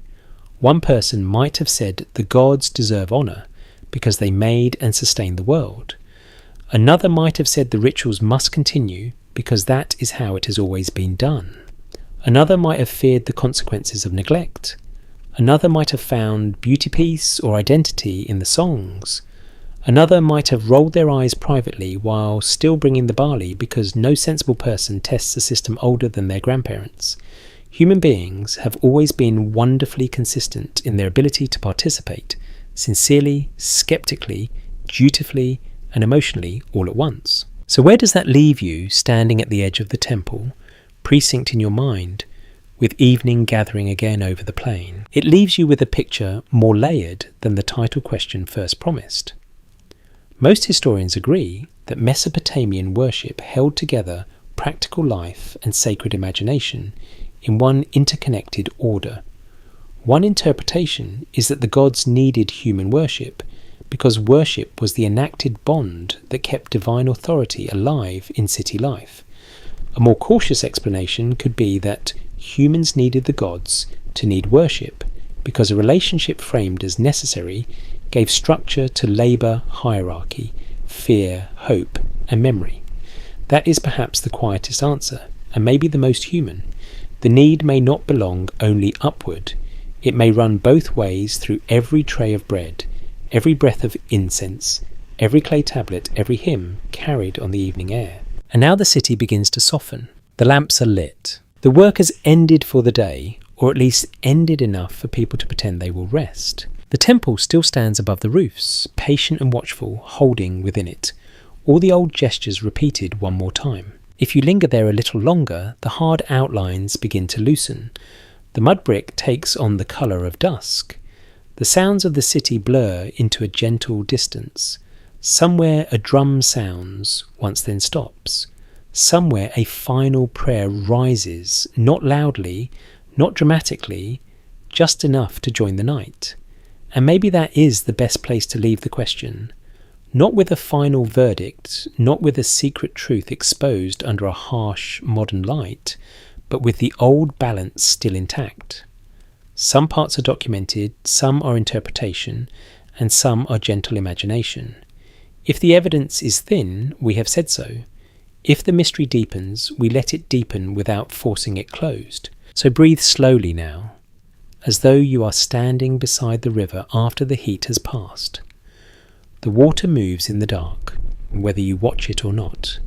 One person might have said the gods deserve honour because they made and sustained the world. Another might have said the rituals must continue because that is how it has always been done. Another might have feared the consequences of neglect. Another might have found beauty, peace, or identity in the songs. Another might have rolled their eyes privately while still bringing the barley because no sensible person tests a system older than their grandparents. Human beings have always been wonderfully consistent in their ability to participate, sincerely, skeptically, dutifully, and emotionally all at once. So where does that leave you standing at the edge of the temple, precinct in your mind, with evening gathering again over the plain? It leaves you with a picture more layered than the title question first promised. Most historians agree that Mesopotamian worship held together practical life and sacred imagination in one interconnected order. One interpretation is that the gods needed human worship because worship was the enacted bond that kept divine authority alive in city life. A more cautious explanation could be that humans needed the gods to need worship because a relationship framed as necessary gave structure to labour, hierarchy, fear, hope, and memory. That is perhaps the quietest answer, and maybe the most human. The need may not belong only upward. It may run both ways through every tray of bread, every breath of incense, every clay tablet, every hymn carried on the evening air. And now the city begins to soften. The lamps are lit. The work has ended for the day, or at least ended enough for people to pretend they will rest. The temple still stands above the roofs, patient and watchful, holding within it all the old gestures repeated one more time. If you linger there a little longer, the hard outlines begin to loosen. The mud brick takes on the colour of dusk. The sounds of the city blur into a gentle distance. Somewhere a drum sounds, once then stops. Somewhere a final prayer rises, not loudly, not dramatically, just enough to join the night. And maybe that is the best place to leave the question. Not with a final verdict, not with a secret truth exposed under a harsh modern light, but with the old balance still intact. Some parts are documented, some are interpretation, and some are gentle imagination. If the evidence is thin, we have said so. If the mystery deepens, we let it deepen without forcing it closed. So breathe slowly now, as though you are standing beside the river after the heat has passed. The water moves in the dark, whether you watch it or not.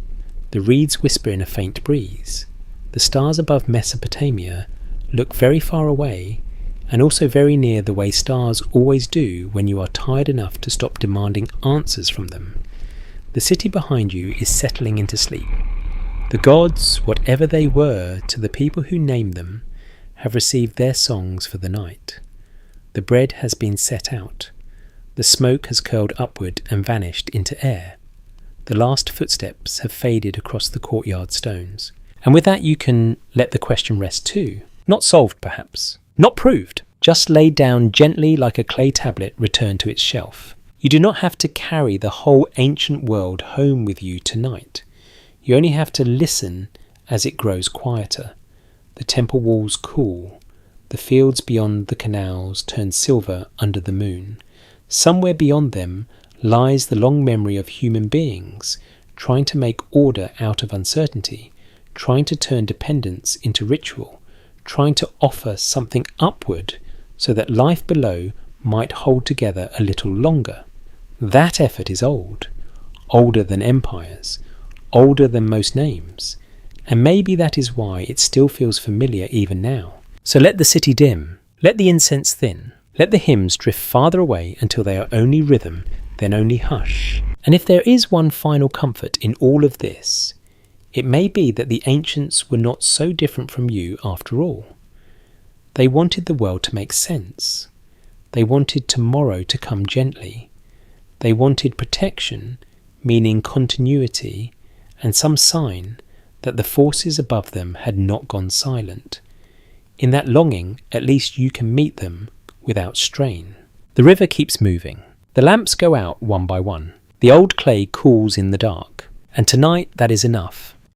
The reeds whisper in a faint breeze. The stars above Mesopotamia look very far away, and also very near the way stars always do when you are tired enough to stop demanding answers from them. The city behind you is settling into sleep. The gods, whatever they were to the people who named them, have received their songs for the night. The bread has been set out. The smoke has curled upward and vanished into air. The last footsteps have faded across the courtyard stones. And with that you can let the question rest too. Not solved perhaps. Not proved. Just laid down gently like a clay tablet returned to its shelf. You do not have to carry the whole ancient world home with you tonight. You only have to listen as it grows quieter. The temple walls cool. The fields beyond the canals turn silver under the moon. Somewhere beyond them lies the long memory of human beings, trying to make order out of uncertainty, trying to turn dependence into ritual, trying to offer something upward so that life below might hold together a little longer. That effort is old, older than empires, older than most names, and maybe that is why it still feels familiar even now. So let the city dim, let the incense thin, let the hymns drift farther away until they are only rhythm, then only hush. And if there is one final comfort in all of this, it may be that the ancients were not so different from you after all. They wanted the world to make sense. They wanted tomorrow to come gently. They wanted protection, meaning continuity, and some sign that the forces above them had not gone silent. In that longing, at least you can meet them without strain. The river keeps moving. The lamps go out one by one. The old clay cools in the dark. And tonight that is enough.